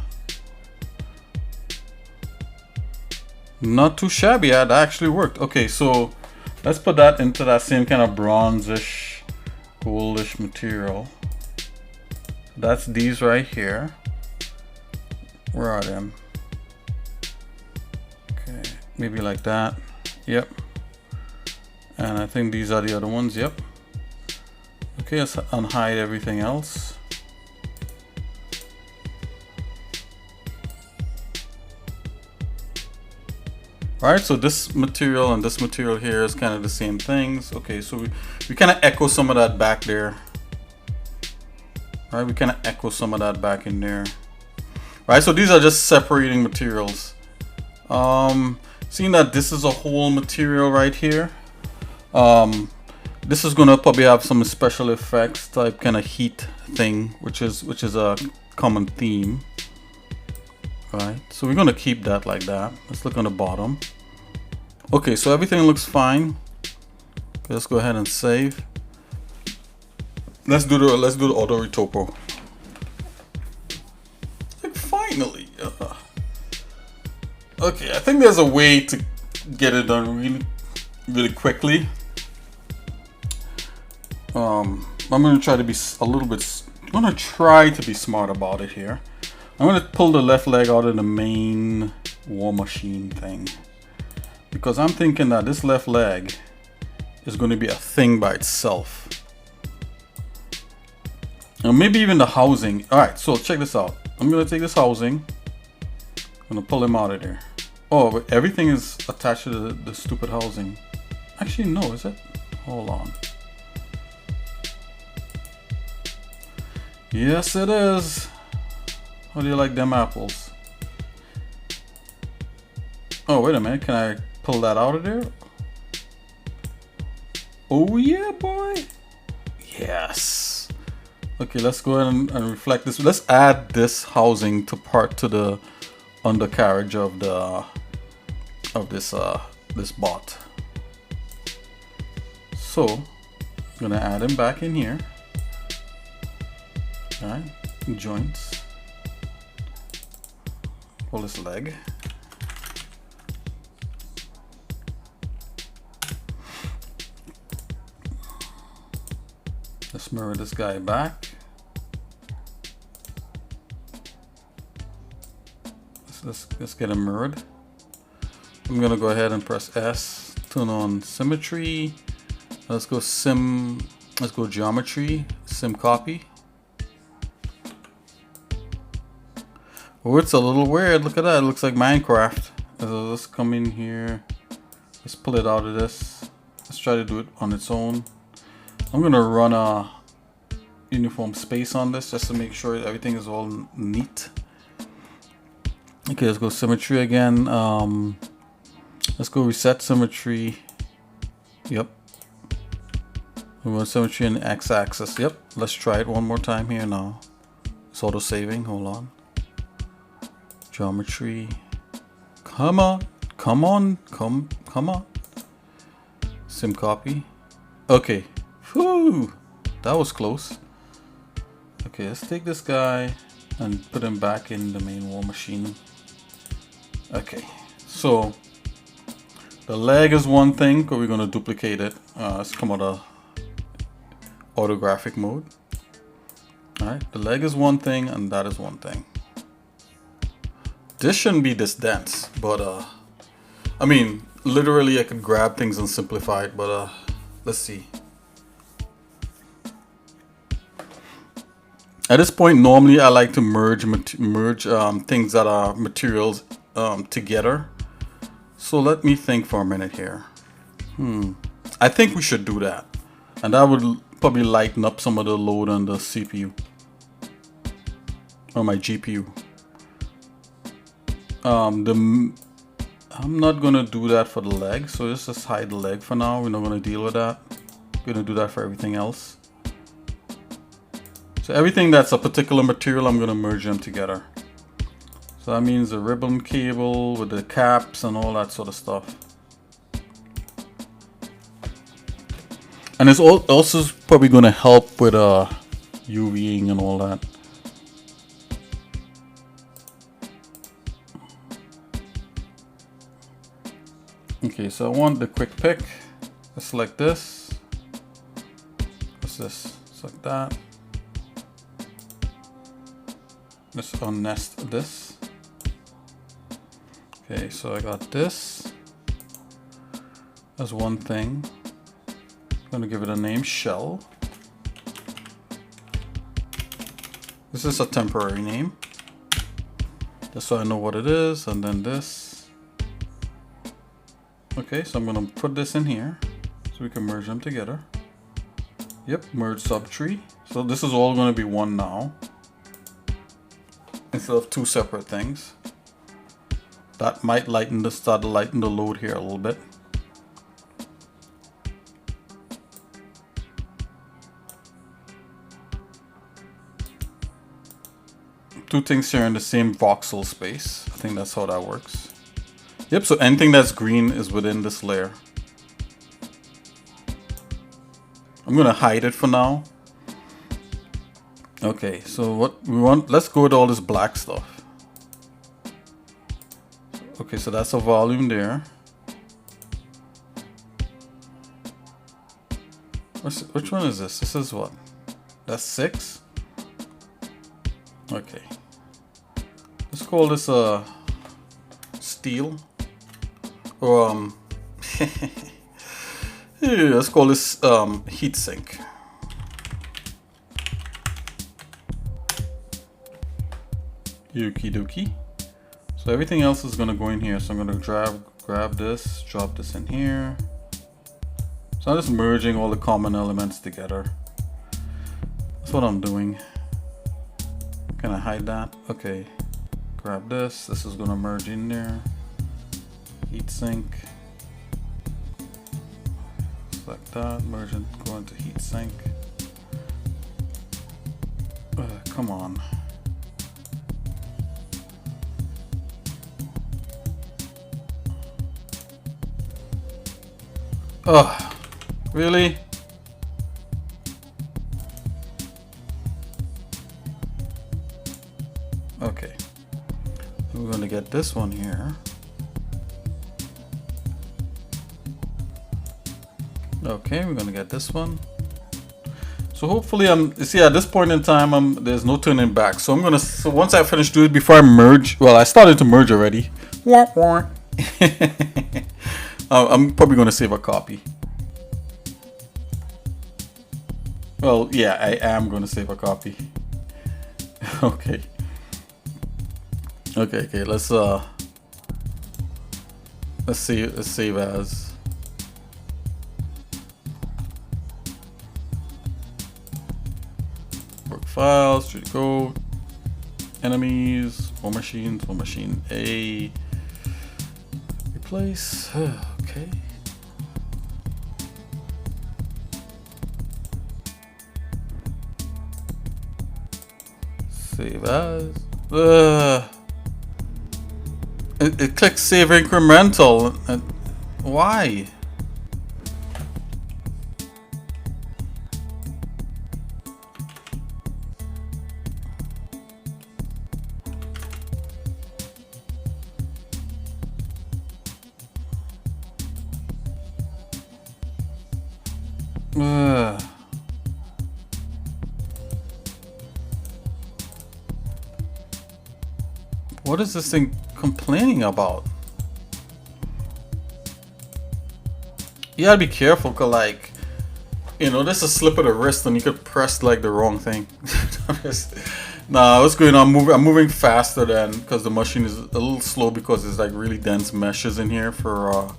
Not too shabby. That actually worked. Okay, so let's put that into that same kind of bronzish, goldish material. That's these right here. Where are them? Okay, maybe like that. Yep. And I think these are the other ones. Yep. Okay, let's unhide everything else. Alright, so this material and this material here is kind of the same things. Okay, so we kind of echo some of that back there. Right, we kind of echo some of that back in there. Right, so these are just separating materials. Seeing that this is a whole material right here, this is gonna probably have some special effects type kind of heat thing, which is a common theme. Right, so we're gonna keep that like that. Let's look on the bottom. Okay, so everything looks fine. Okay, let's go ahead and save. Let's do the auto retopo. Like finally. Okay, I think there's a way to get it done really quickly. I'm gonna try to be a little bit. I'm gonna try to be smart about it here. I'm gonna pull the left leg out of the main war machine thing, because I'm thinking that this left leg is going to be a thing by itself. And maybe even the housing. Alright, so check this out. I'm going to take this housing. I'm going to pull him out of there. Oh, but everything is attached to the stupid housing. Actually, no, is it? Hold on. Yes, it is. How do you like them apples? Oh, wait a minute. Can I pull that out of there? Oh, yeah, boy. Yes. Okay, let's go ahead and reflect this. Let's add this housing to the undercarriage of this bot. So, I'm gonna add him back in here. All right, joints. Pull this leg. Let's mirror this guy back. Let's get him mirrored. I'm gonna go ahead and press S, turn on symmetry. Let's go geometry, sim copy. Oh, it's a little weird. Look at that. It looks like Minecraft. So let's come in here. Let's pull it out of this. Let's try to do it on its own. I'm gonna run a uniform space on this just to make sure everything is all neat. Okay, let's go symmetry again. Let's go reset symmetry. Yep. We want symmetry in the x-axis. Yep. Let's try it one more time here now. It's auto saving. Hold on. Geometry. Come on. Come on. Come on. Sim copy. Okay. Whew. That was close. Okay, let's take this guy and put him back in the main war machine. Okay, so the leg is one thing, but we're going to duplicate it. Let's come out of autographic mode. Alright, the leg is one thing and that is one thing. This shouldn't be this dense, but I mean, literally I could grab things and simplify it, but let's see. At this point, normally I like to merge things that are materials together. So let me think for a minute here. I think we should do that. And that would probably lighten up some of the load on the CPU. Or my GPU. I'm not going to do that for the leg. So let's just hide the leg for now. We're not going to deal with that. We're going to do that for everything else. So everything that's a particular material, I'm going to merge them together. So that means the ribbon cable with the caps and all that sort of stuff. And it's also probably going to help with UVing and all that. Okay, so I want the quick pick. Let's select this. What's this? Select that. Let's unnest this. Okay, so I got this as one thing. I'm gonna give it a name, shell. This is a temporary name, just so I know what it is, and then this. Okay, so I'm gonna put this in here so we can merge them together. Yep, merge subtree. So this is all going to be one now, instead of two separate things. That might start to lighten the load here a little bit. Two things here in the same voxel space. I think that's how that works. Yep, so anything that's green is within this layer. I'm gonna hide it for now. Okay, so what we want, let's go with all this black stuff. Okay, so that's a volume there. Which one is this? This is what? That's 6? Okay. Let's call this steel. Or yeah, let's call this heat sink. Okie dokie. So everything else is gonna go in here. So I'm gonna grab this, drop this in here. So I'm just merging all the common elements together. That's what I'm doing. Can I hide that? Okay. Grab this. This is gonna merge in there. Heat sink. Select that. Merge it. Go into heat sink. Come on. Oh, really? Okay. We're going to get this one here. Okay, we're going to get this one. So hopefully you see at this point in time, there's no turning back. So so once I finish doing it before I merge, well, I started to merge already. I'm probably going to save a copy. Well, yeah, I am going to save a copy. Okay. Okay, let's save as. Work files, 3DCoat, enemies, war machine A, replace. Okay. Save as. It clicks save incremental. Why? What is this thing complaining about? You gotta be careful, cause like, you know, this is a slip of the wrist and you could press like the wrong thing. Nah, what's going on? I'm moving faster than, because the machine is a little slow because it's like really dense meshes in here for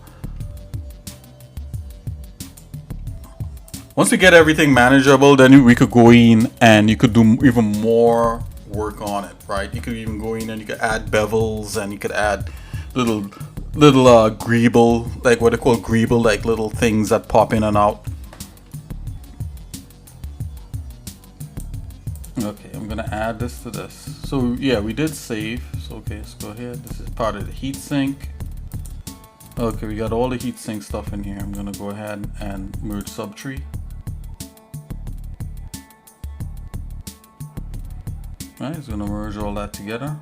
once we get everything manageable, then we could go in and you could do even more work on it, right? You could even go in and you could add bevels and you could add little greeble, like what they call greeble, like little things that pop in and out. Okay, I'm gonna add this to this. So yeah, we did save. So okay, let's go ahead. This is part of the heatsink. Okay, we got all the heatsink stuff in here. I'm gonna go ahead and merge subtree. Alright, it's gonna merge all that together.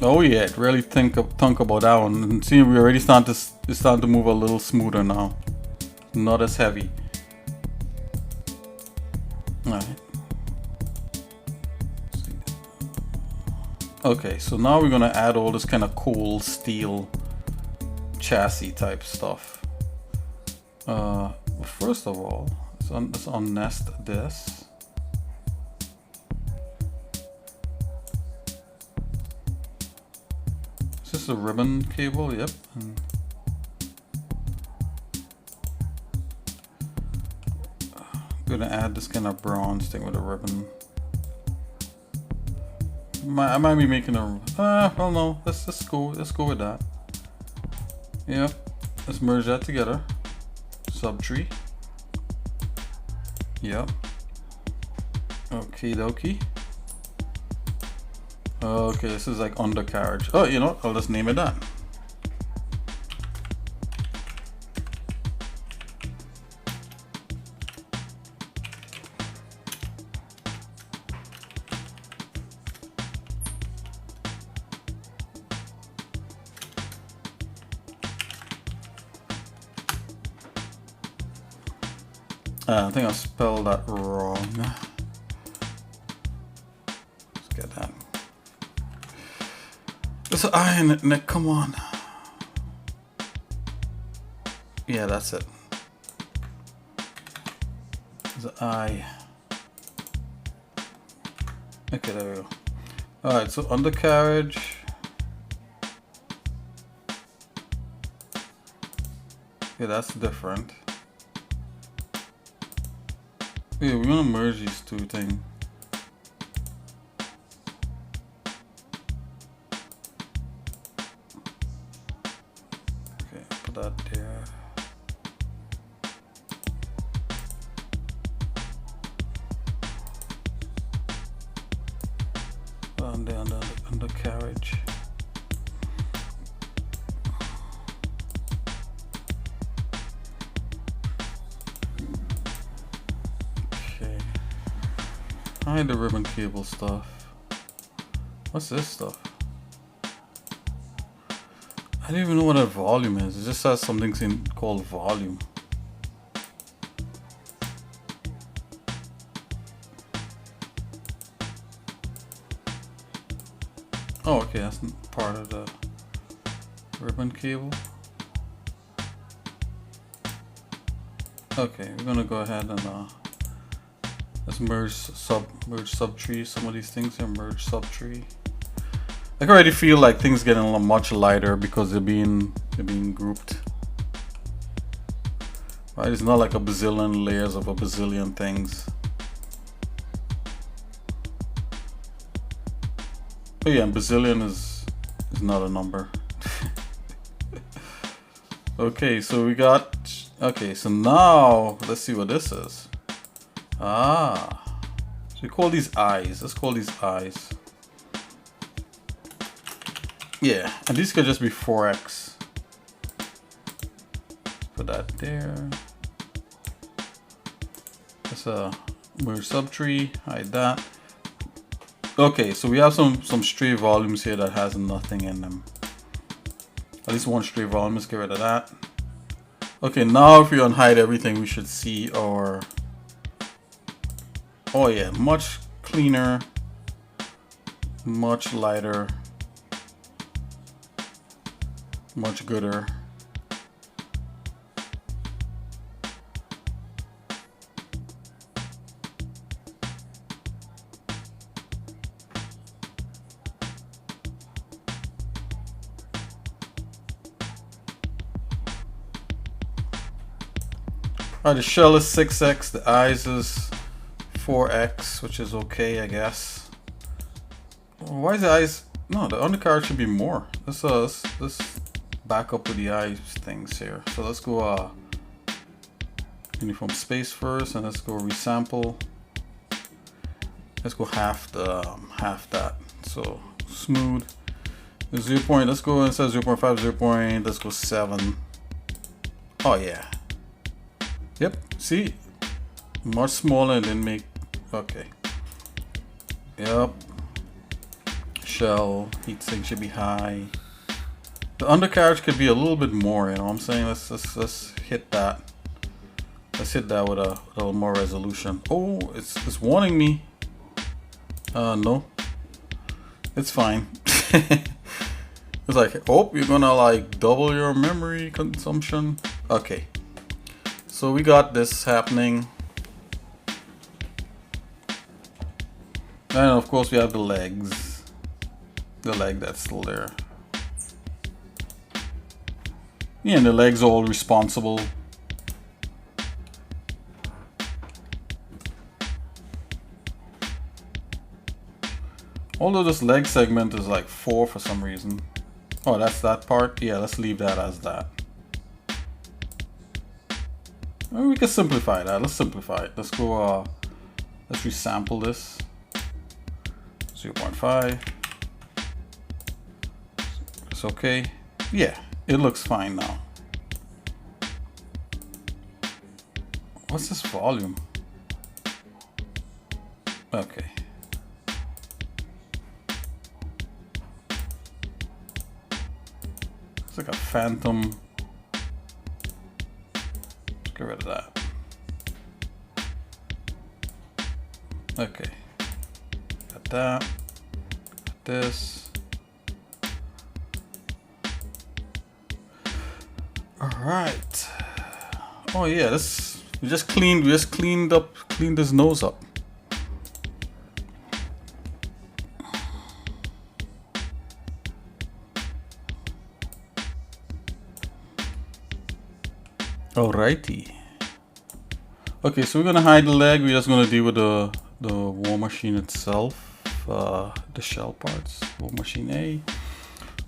Oh yeah, really think about that one. And see, we already starting to move a little smoother now. Not as heavy. Alright. Okay, so now we're gonna add all this kind of cool steel chassis type stuff. First of all, let's unnest this. Is this a ribbon cable? Yep. And gonna add this kind of bronze thing with a ribbon. I might be making a. Well, no. Let's go with that. Yep. Let's merge that together. Subtree. Yep. Okie dokie. Okay, this is like undercarriage. Oh, you know what? I'll just name it that. I think I spelled that wrong. Let's get that. There's an I in it, Nick. Come on. Yeah, that's it. There's an I. Okay, there we go. Alright, so undercarriage. Okay, that's different. Yeah, we're gonna merge these two things. Okay, put that there. And then the undercarriage. Hide the ribbon cable stuff. What's this stuff? I don't even know what a volume is. It just has something called volume. Oh, okay, that's part of the ribbon cable. Okay, we're gonna go ahead and let's merge subtree. Some of these things here, merge subtree. I can already feel like things getting a little much lighter because they're being grouped. Right? It's not like a bazillion layers of a bazillion things. But yeah, bazillion is not a number. Okay, so we got. Okay, so now let's see what this is. Ah, so we call these eyes. Let's call these eyes. Yeah, and these could just be 4x. Put that there. That's a merge subtree. Hide that. Okay, so we have some stray volumes here that has nothing in them. At least one stray volume. Let's get rid of that. Okay, now if we unhide everything, we should see our. Oh yeah, much cleaner, much lighter, much gooder. Alright, the shell is 6x, the eyes is 4x, which is okay, I guess. Why is the eyes? No, the undercarriage should be more. Let's back up with the eyes things here. So let's go uniform space first, and let's go resample. Let's go half that. So smooth. The 0 point. Let's go instead of 0.5, 0 point. Let's go 7. Oh yeah. Yep. See, much smaller and then make. Okay. Yep. Shell heatsink should be high. The undercarriage could be a little bit more. You know what I'm saying? Let's hit that. Let's hit that with a little more resolution. Oh, it's warning me. No. It's fine. It's like, oh, you're gonna like double your memory consumption. Okay. So we got this happening. And of course we have the legs. The leg that's still there. Yeah, and the legs are all responsible. Although this leg segment is like 4 for some reason. Oh, that's that part? Yeah, let's leave that as that. Or we can simplify that. Let's simplify it. Let's go, let's resample this. 0.5. It's okay. Yeah, it looks fine now. What's this volume? Okay. It's like a phantom. Let's get rid of that. Okay. Got that. Got this. All right. Oh yeah, this we just cleaned his nose up. Alrighty. Okay, so we're gonna hide the leg. We're just gonna deal with the war machine itself, the shell parts. War machine A.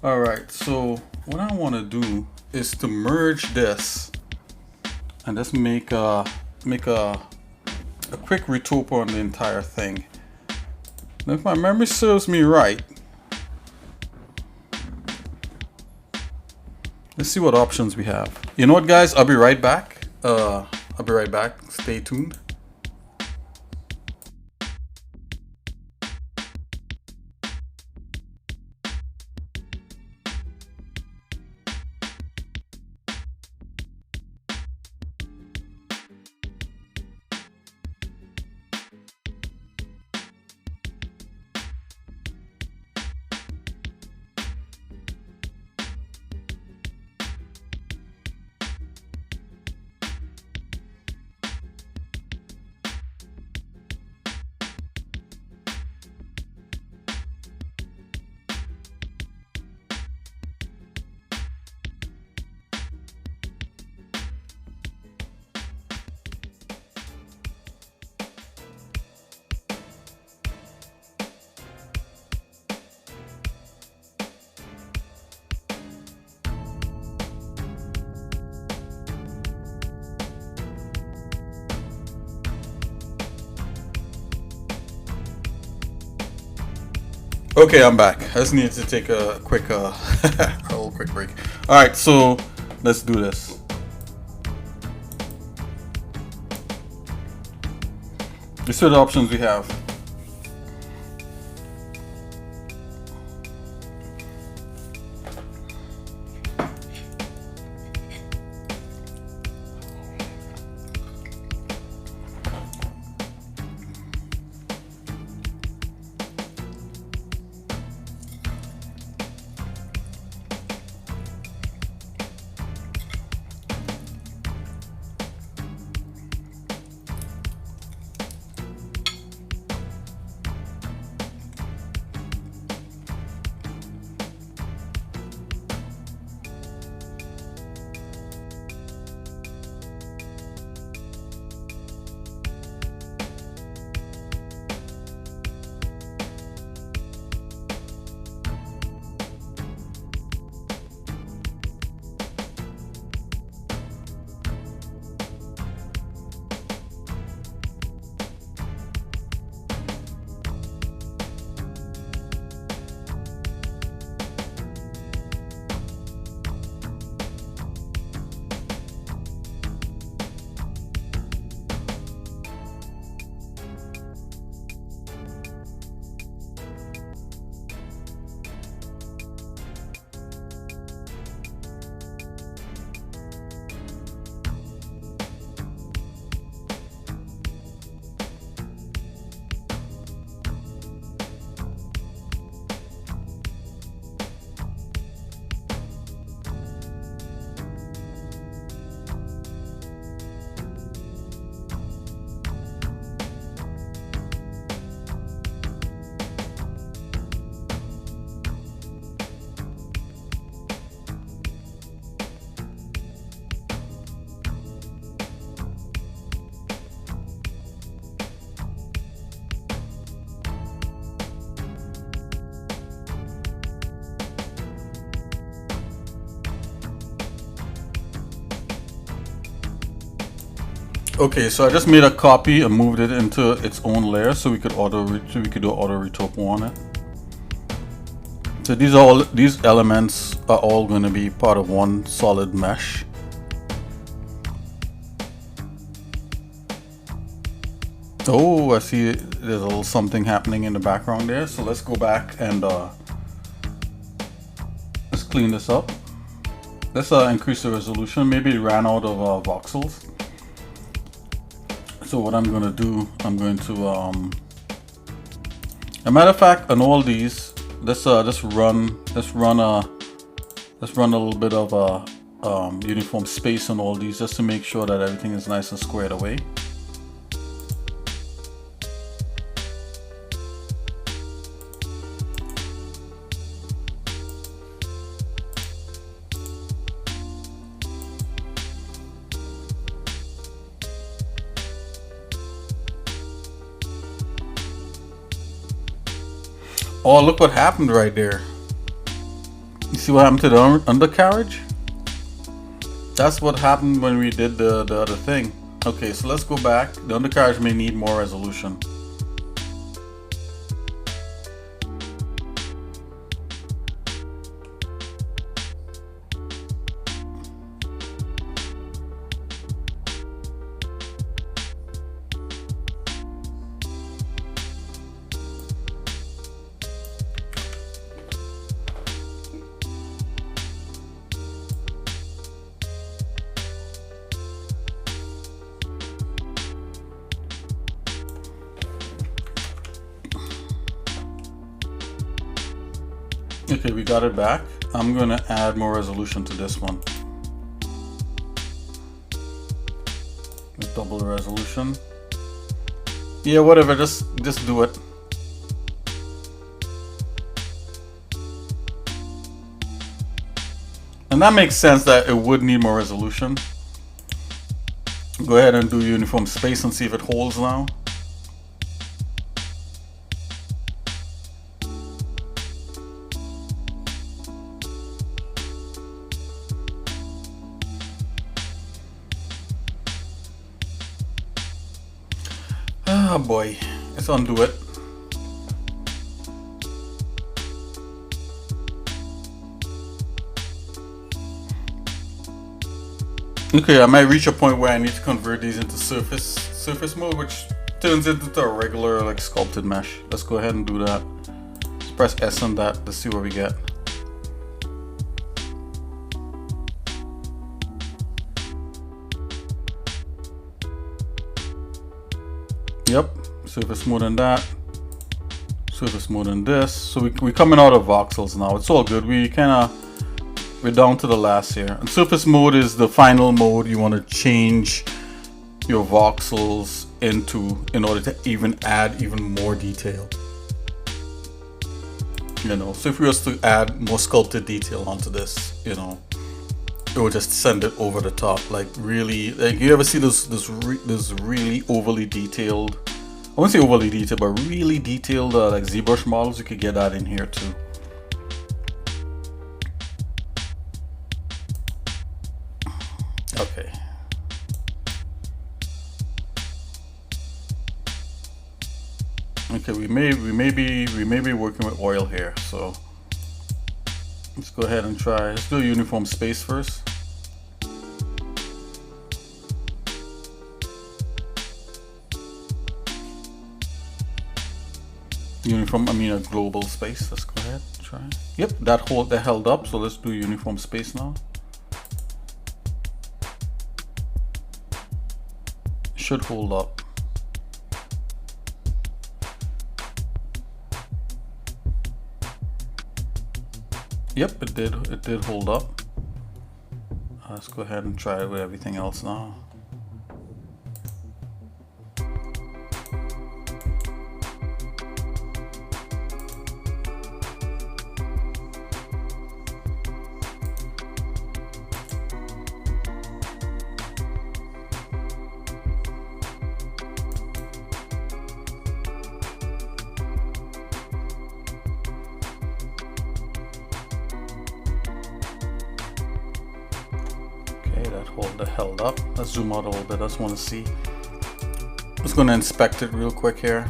All right. So what I want to do is to merge this and just make a quick retopo on the entire thing. Now, if my memory serves me right, let's see what options we have. You know what, guys? I'll be right back. Stay tuned. Okay, I'm back. I just needed to take a quick, a little quick break. All right, so let's do this. These are the options we have. Okay, so I just made a copy and moved it into its own layer so we could do auto retopo on it. So these elements are all going to be part of one solid mesh. Oh, I see there's a little something happening in the background there. So let's go back and let's clean this up. Let's increase the resolution. Maybe it ran out of voxels. So what I'm going to do, I'm going to, a matter of fact, on all these, let's run a little bit of a uniform space on all these just to make sure that everything is nice and squared away. Oh, look what happened right there. You see what happened to the undercarriage? That's what happened when we did the other thing. Okay, so let's go back. The undercarriage may need more resolution. Okay, we got it back. I'm gonna add more resolution to this one. Let's double the resolution. Yeah, whatever, just do it. And that makes sense that it would need more resolution. Go ahead and do uniform space and see if it holds now. Oh boy, let's undo it. Okay, I might reach a point where I need to convert these into surface mode, which turns it into a regular like sculpted mesh. Let's go ahead and do that. Let's press S on that to see what we get. Yep, surface mode on that, surface mode on this. So we're coming out of voxels now. It's all good. We're down to the last here. And surface mode is the final mode you want to change your voxels into in order to even add even more detail. You know, so if we was to add more sculpted detail onto this, you know, it would just send it over the top. Like really, like you ever see those really overly detailed, I wouldn't say overly detailed, but really detailed like ZBrush models? You could get that in here too. Okay. Okay, we may be working with oil here, so let's go ahead and try. Let's do a uniform space first. Uniform, I mean a global space. Let's go ahead and try. Yep, that held up. So let's do uniform space now. Should hold up. Yep, it did hold up. Let's go ahead and try it with everything else now. Okay, that held up. Let's zoom out a little bit. I just want to see. Just gonna inspect it real quick here.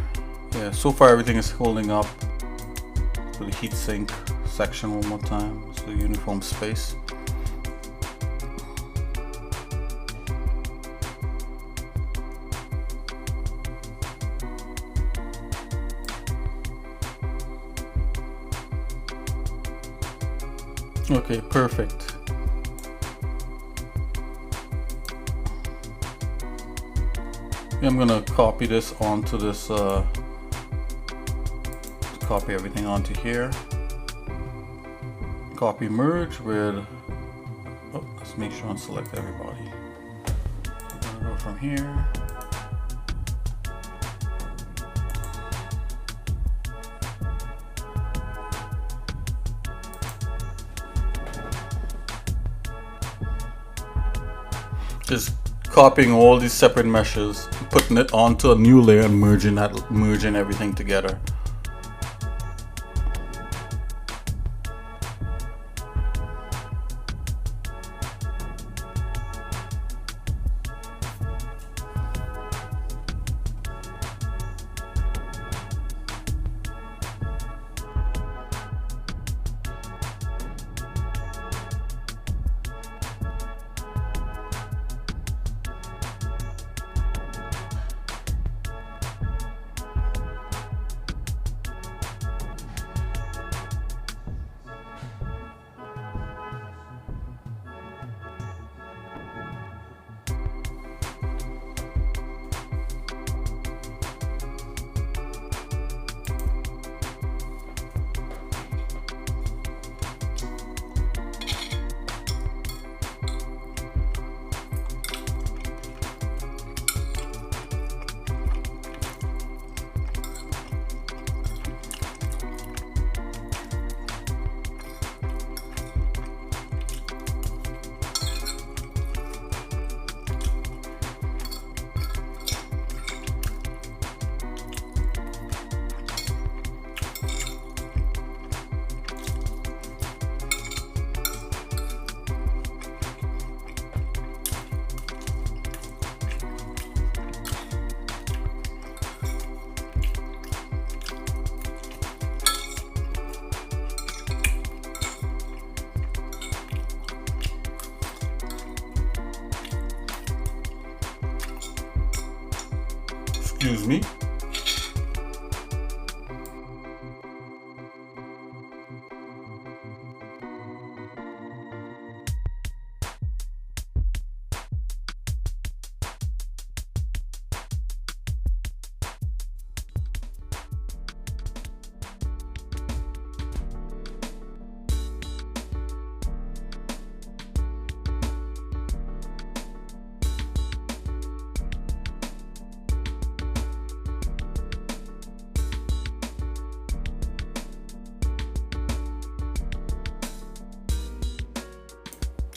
Yeah, so far everything is holding up. So the heatsink section one more time. It's the uniform space. Okay, perfect. I'm gonna copy this onto this, copy everything onto here. Copy merge with, oh, let's make sure and select everybody. I'm gonna go from here. Just copying all these separate meshes, putting it onto a new layer and merging everything together. Excuse me.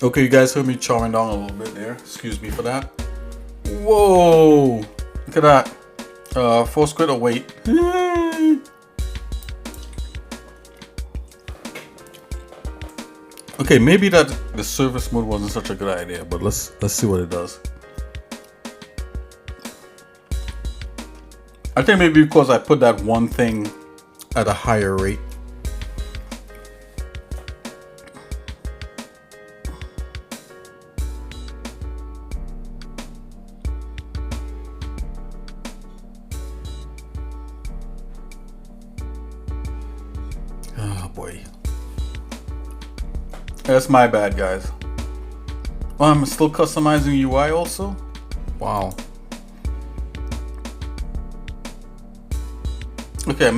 Okay, you guys heard me chowing down a little bit there. Excuse me for that. Whoa! Look at that. 4 squid of weight. Okay, maybe that the surface mode wasn't such a good idea, but let's see what it does. I think maybe because I put that one thing at a higher rate. Oh boy. That's my bad, guys. Oh, I'm still customizing UI also? Wow. Okay,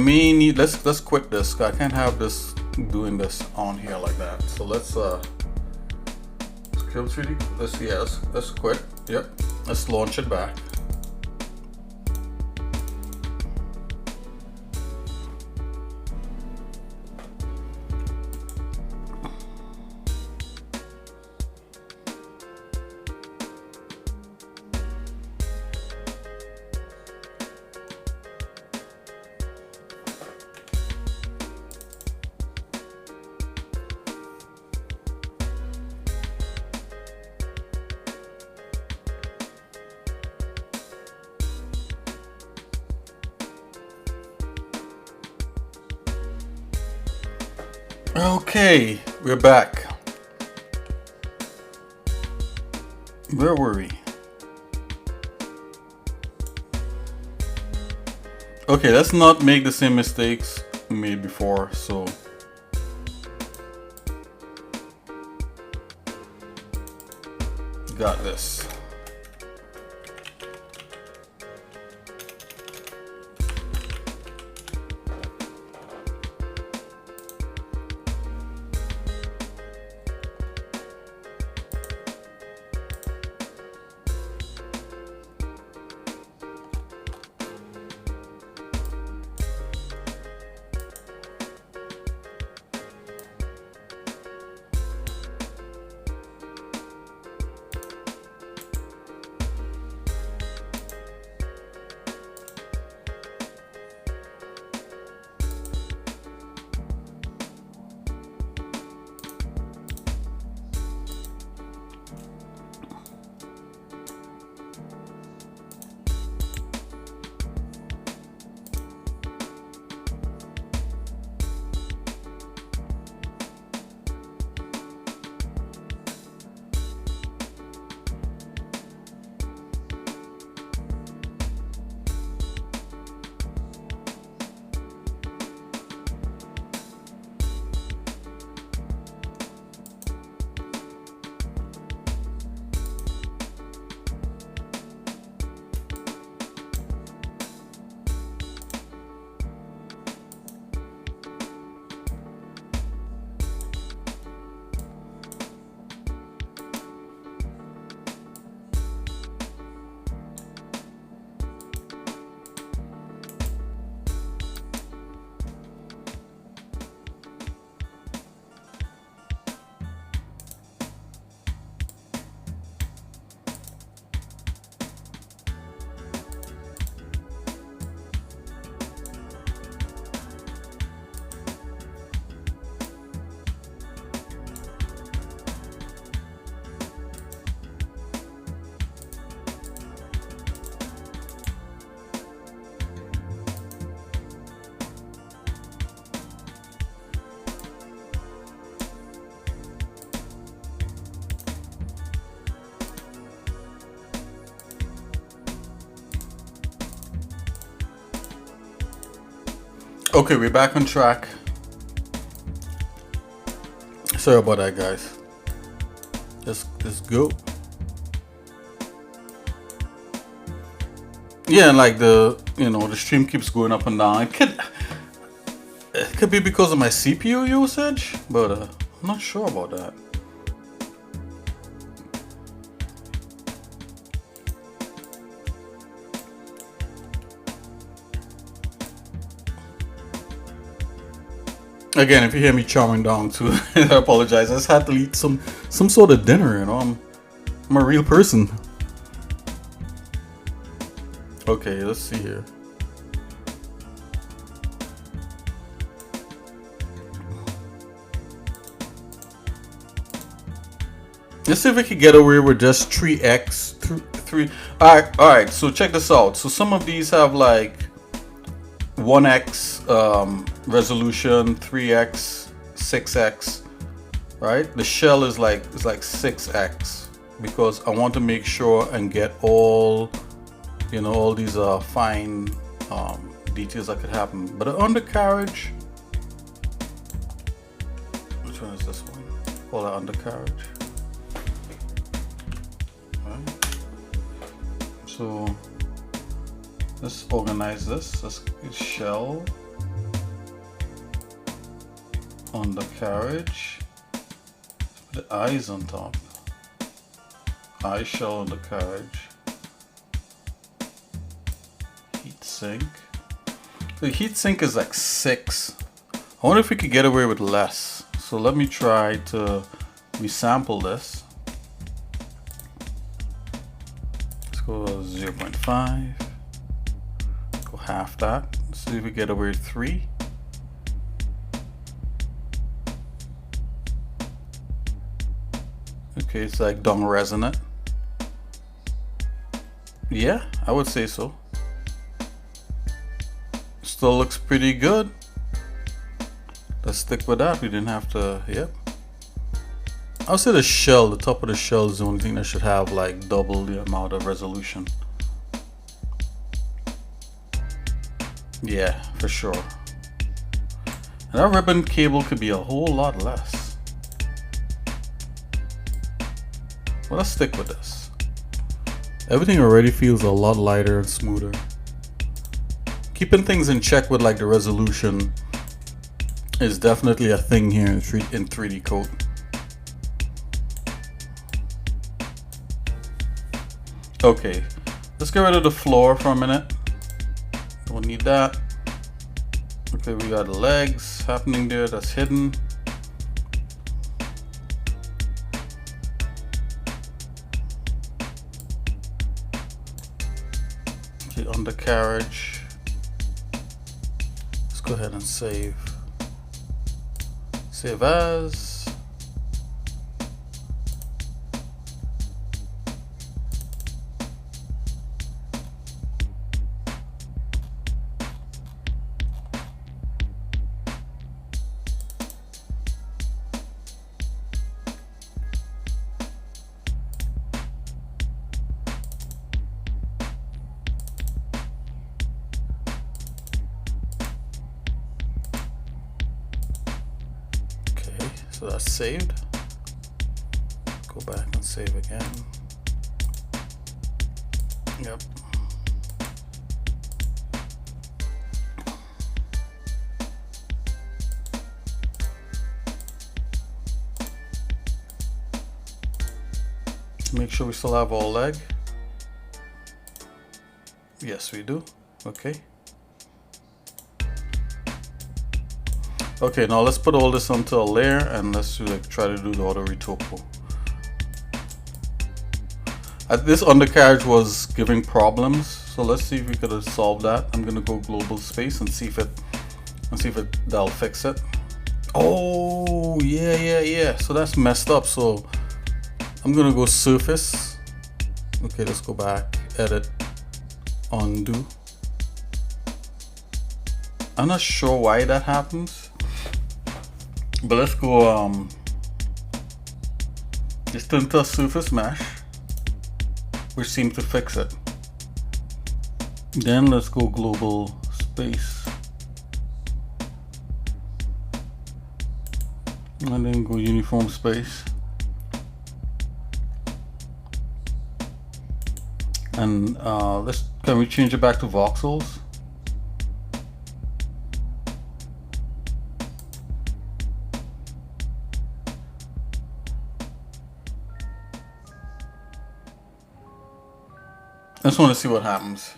let's quit this. I can't have this doing this on here like that. So let's kill 3D. Let's quit. Yep. Let's launch it back. Okay, we're back. Where were we? Okay, let's not make the same mistakes we made before, so got this. Okay, we're back on track. Sorry about that, guys. Let's go. Yeah, and like the stream keeps going up and down. It could be because of my CPU usage, but I'm not sure about that. Again, if you hear me chowing down too, I apologize. I just had to eat some sort of dinner, I'm a real person. Okay, let's see here. Let's see if we can get away with just 3x, 3. All right. So check this out. So some of these have like 1x resolution, 3x, 6x, right? The shell is like 6x because I want to make sure and get all all these fine details that could happen. But the undercarriage, which one is this one? Call it undercarriage. Right. So let's organize this. Let's get shell, undercarriage, the eyes on top, eye shell undercarriage, heat sink. The heat sink is like 6. I wonder if we could get away with less. So let me try to resample this. Let's go 0.5. Go half that. Let's see if we get away with 3. Okay, it's like dung resonant. Yeah, I would say so. Still looks pretty good. let's stick with that. We didn't have to, yep. I'll say the shell, the top of the shell is the only thing that should have like double the amount of resolution. Yeah, for sure. And that ribbon cable could be a whole lot less. Well, let's stick with this. Everything already feels a lot lighter and smoother. Keeping things in check with like the resolution is definitely a thing here in 3DCoat. Okay, let's get rid of the floor for a minute. Don't need that. Okay, we got legs happening there, that's hidden. Okay, undercarriage. Let's go ahead and save. Save as. So that's saved. Go back and save again. Yep. Make sure we still have our leg. Yes, we do. Okay. Okay, now let's put all this onto a layer and let's try to do the auto retopo. This undercarriage was giving problems, so let's see if we could solve that. I'm gonna go global space and see if that'll fix it. Oh yeah. So that's messed up. So I'm gonna go surface. Okay, let's go back, edit, undo. I'm not sure why that happens. But let's go just into a surface mesh, which seemed to fix it. Then let's go global space. And then go uniform space. And can we change it back to voxels? I just want to see what happens.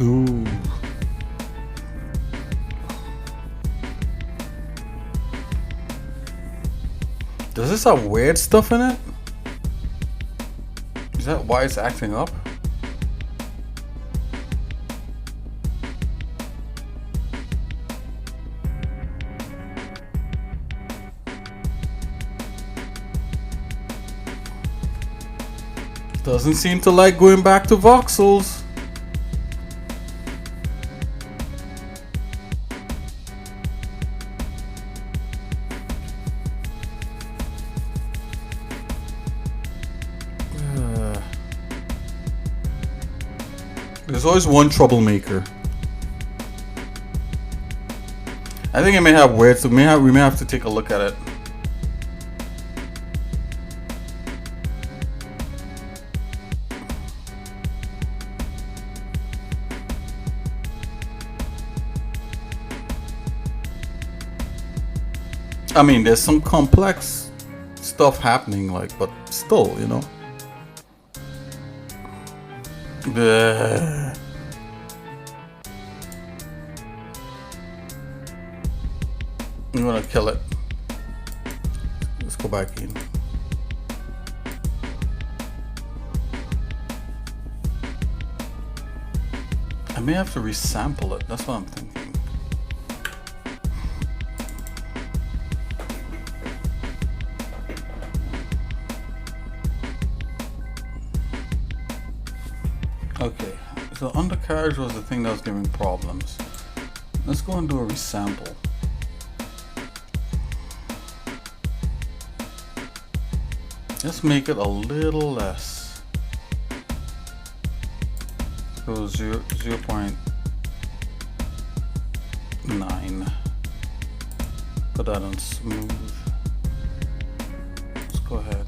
Ooh. Does this have weird stuff in it? Is that why it's acting up? Doesn't seem to like going back to voxels. There's always one troublemaker. I think it may have weird, so we may have to take a look at it. I mean, there's some complex stuff happening, like, but still, you know. Bleh. I'm gonna kill it. Let's go back in. I may have to resample it. That's what I'm thinking. Okay, so undercarriage was the thing that was giving problems. Let's go and do a resample. Let's make it a little less. So 0.9. Put that on smooth. Let's go ahead.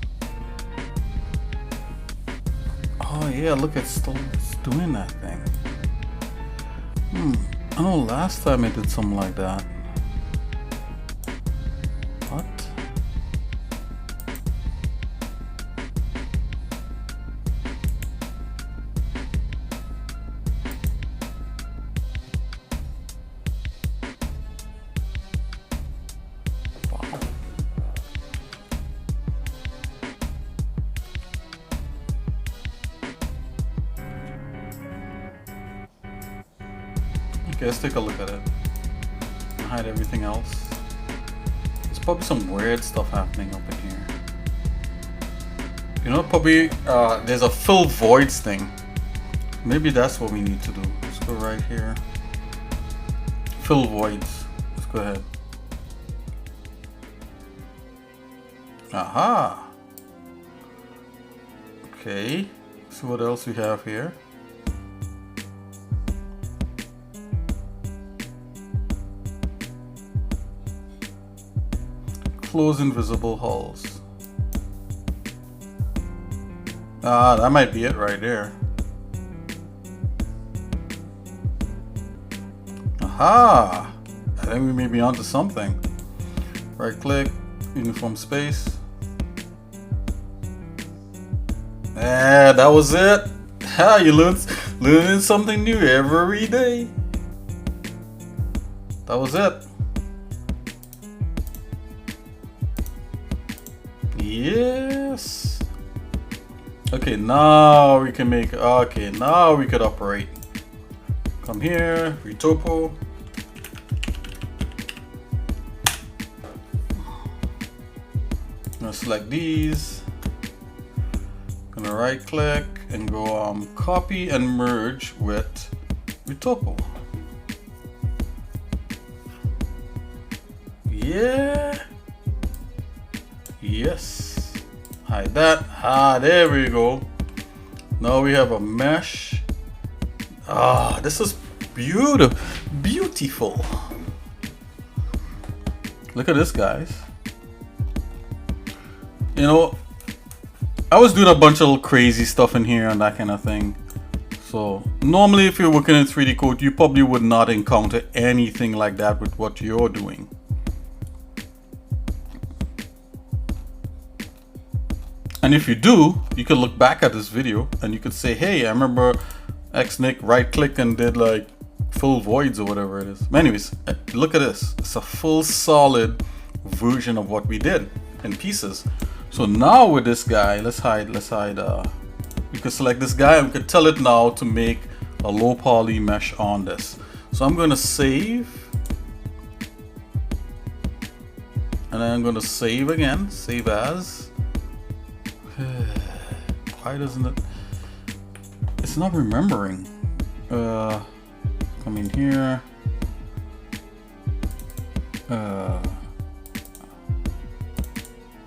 Oh yeah, look, it's still doing that thing. I know last time I did something like that. What? Wow. Okay, let's take a look at it. Hide everything else. There's probably some weird stuff happening up in here. You know, probably there's a fill voids thing. Maybe that's what we need to do. Let's go right here. Fill voids. Let's go ahead. Aha. Okay. So what else we have here? Close invisible hulls. Ah, that might be it right there. Aha! I think we may be onto something. Right click, uniform space. Ah, that was it. Ha, you learning something new every day. That was it. Yes. Okay, now we can make. Okay, now we could operate. Come here, retopo. Gonna select these. Gonna right click and go copy and merge with retopo. Yeah. Yes. Hide that. Ah, there we go. Now we have a mesh. Ah, this is beautiful. Beautiful. Look at this, guys. You know, I was doing a bunch of little crazy stuff in here and that kind of thing. So normally if you're working in 3DCoat, you probably would not encounter anything like that with what you're doing. And if you do, you can look back at this video and you could say, hey, I remember Xnick right click and did like full voids or whatever it is. But anyways, look at this. It's a full solid version of what we did in pieces. So now with this guy, let's hide, we could select this guy and we could tell it now to make a low poly mesh on this. So I'm going to save. And then I'm going to save again, save as. Why doesn't it? It's not remembering. Come in here.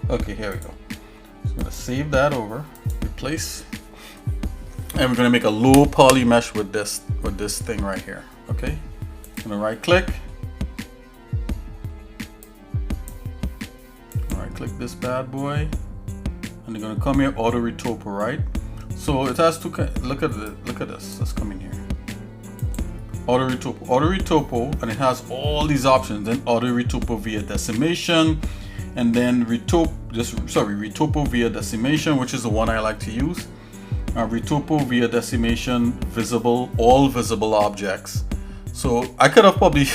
Okay, here we go. So I'm gonna save that over, replace, and we're gonna make a low poly mesh with this thing right here. Okay, I'm gonna right click. Right click this bad boy. And you're gonna come here, auto retopo, right? So it has to look at this. Let's come in here. Auto retopo, and it has all these options. Then auto retopo via decimation, and then retopo via decimation, which is the one I like to use. Retopo via decimation, visible, all visible objects. So I could have probably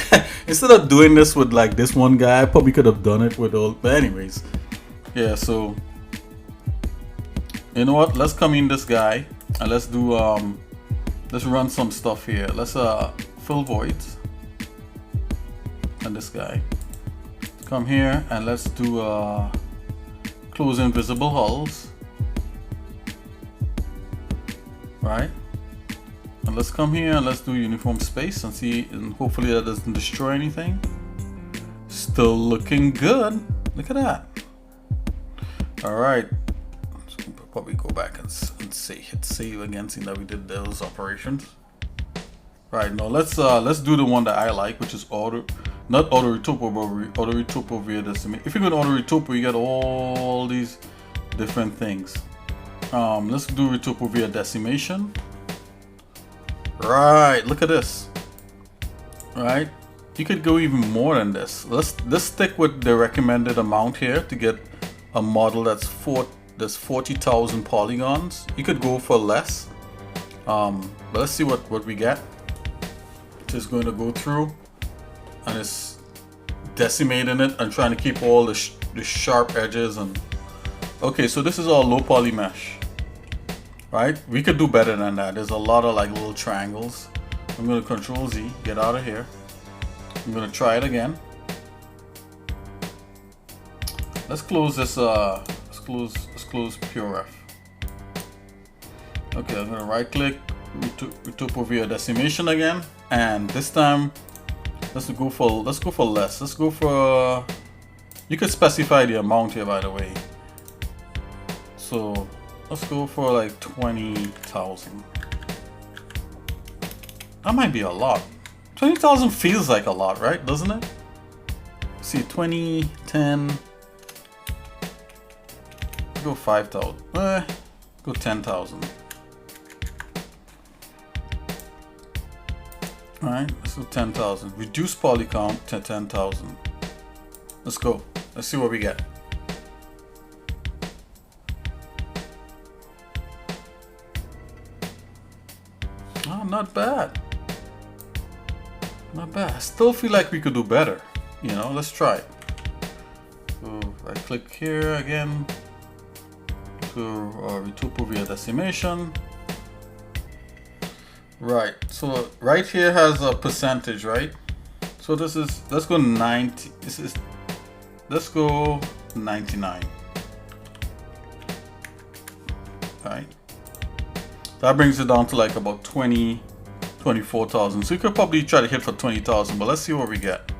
instead of doing this with like this one guy, I probably could have done it with all. But anyways, yeah. So. You know what? Let's come in this guy and let's do let's run some stuff here. Let's fill voids. And this guy. Come here and let's do close invisible hulls. Right? And let's come here and let's do uniform space and see, and hopefully that doesn't destroy anything. Still looking good. Look at that. Alright. Probably go back and hit save again, seeing that we did those operations. Right, now let's do the one that I like, which is not auto retopo, but auto retopo via decimation. If you go to auto retopo, you get all these different things. Let's do retopo via decimation. Right, look at this. Right, you could go even more than this. Let's stick with the recommended amount here to get a model that's 40,000 polygons. You could go for less, but let's see what we get. Just going to go through and it's decimating it and trying to keep all the sharp edges. And okay, so this is all low poly mesh, right? We could do better than that. There's a lot of like little triangles. I'm going to Control Z, get out of here. I'm going to try it again. Let's close this. Let's close PureRef. Okay, I'm going to right click, retopo via decimation again, and this time let's go for less. Let's go for, you could specify the amount here, by the way. So let's go for like 20,000. That might be a lot. 20,000 feels like a lot, right? Doesn't it? See, 20, 10. Go 5,000. Go 10,000. Alright, let's do 10,000. Reduce poly count to 10,000. Let's go. Let's see what we get. Oh, not bad. Not bad. I still feel like we could do better. You know, let's try it. So I click here again. So retopo via decimation. Right, so right here has a percentage, right? So this is, let's go 90, let's go 99. Right, that brings it down to like about 24,000. So you could probably try to hit for 20,000, but let's see what we get.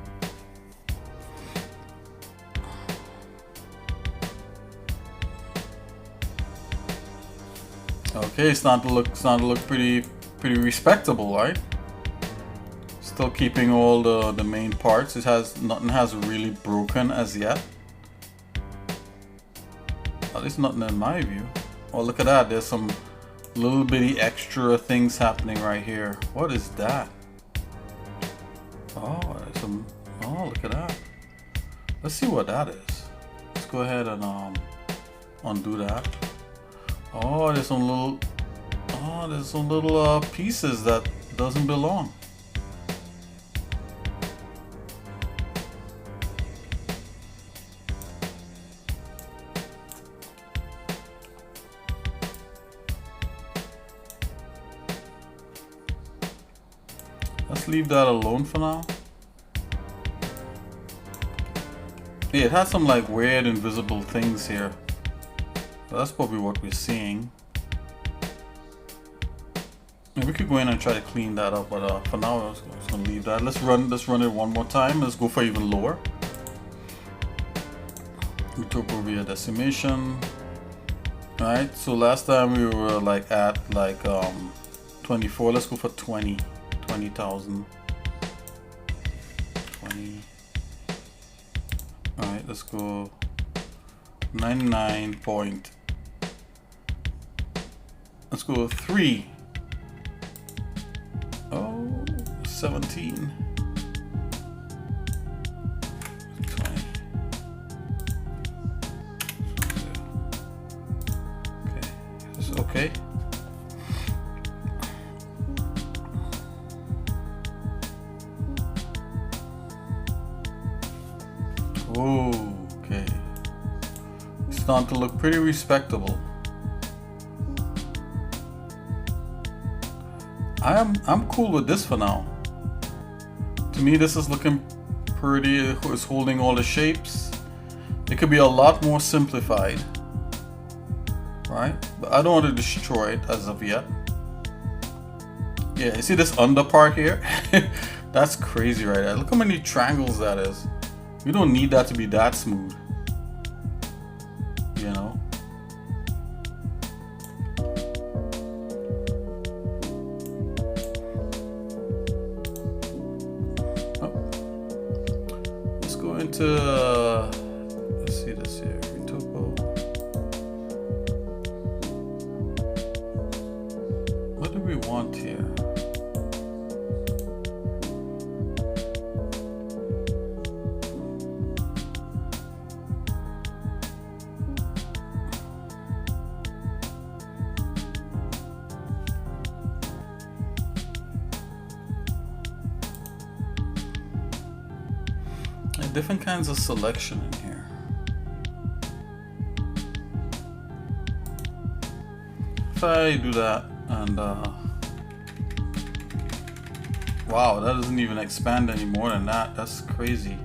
Okay, it's starting to look pretty respectable, right? Still keeping all the main parts. Nothing has really broken as yet. At least nothing in my view. Oh, look at that. There's some little bitty extra things happening right here. What is that? Oh, there's some. Oh, look at that. Let's see what that is. Let's go ahead and undo that. Oh, there's some little pieces that doesn't belong. Let's leave that alone for now. Yeah, it has some like weird invisible things here. That's probably what we're seeing. And we could go in and try to clean that up, but for now I'm just gonna leave that. Let's run it one more time. Let's go for even lower. Retopo via decimation. Alright, so last time we were like at like 24. Let's go for 20,000. 20. Alright, let's go 99 point. Let's go 3. Oh, 17. 20. Okay. This is okay. Okay. It's starting to look pretty respectable. I'm cool with this for now. To me, this is looking pretty. It's holding all the shapes. It could be a lot more simplified, right? But I don't want to destroy it as of yet. Yeah, you see this under part here? That's crazy right there. Look how many triangles that is. We don't need that to be that smooth. You know? Let's go into, let's see this here, Retopo. What do we want here? Different kinds of selection in here. If I do that and wow, that doesn't even expand any more than that. That's crazy.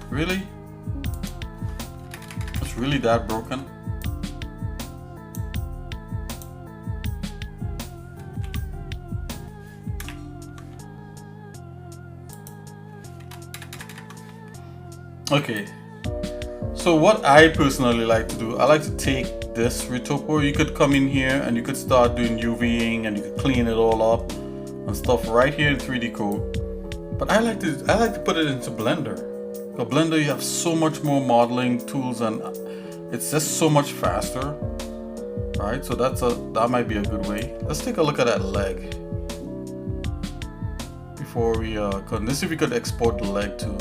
Really? It's really that broken? Okay, so what I personally like to do, I like to take this Retopo. You could come in here and you could start doing UVing and you could clean it all up and stuff right here in 3DCoat. But I like to put it into Blender. Because Blender, you have so much more modeling tools and it's just so much faster, right? So that might be a good way. Let's take a look at that leg before we let's see if we could export the leg too.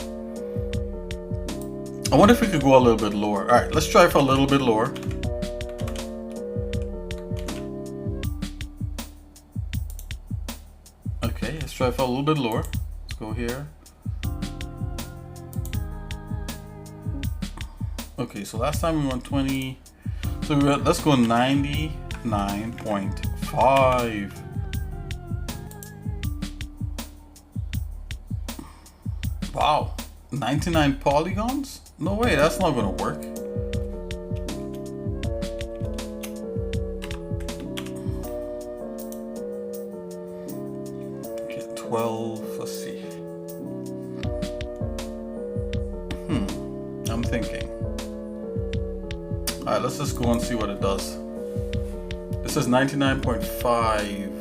I wonder if we could go a little bit lower. All right, let's try for a little bit lower. Okay, let's try for a little bit lower. Let's go here. Okay, so last time we went 20. So let's go 99.5. Wow, 99 polygons? No way, that's not gonna work. Okay, 12, let's see. I'm thinking. Alright, let's just go and see what it does. This is 99.5.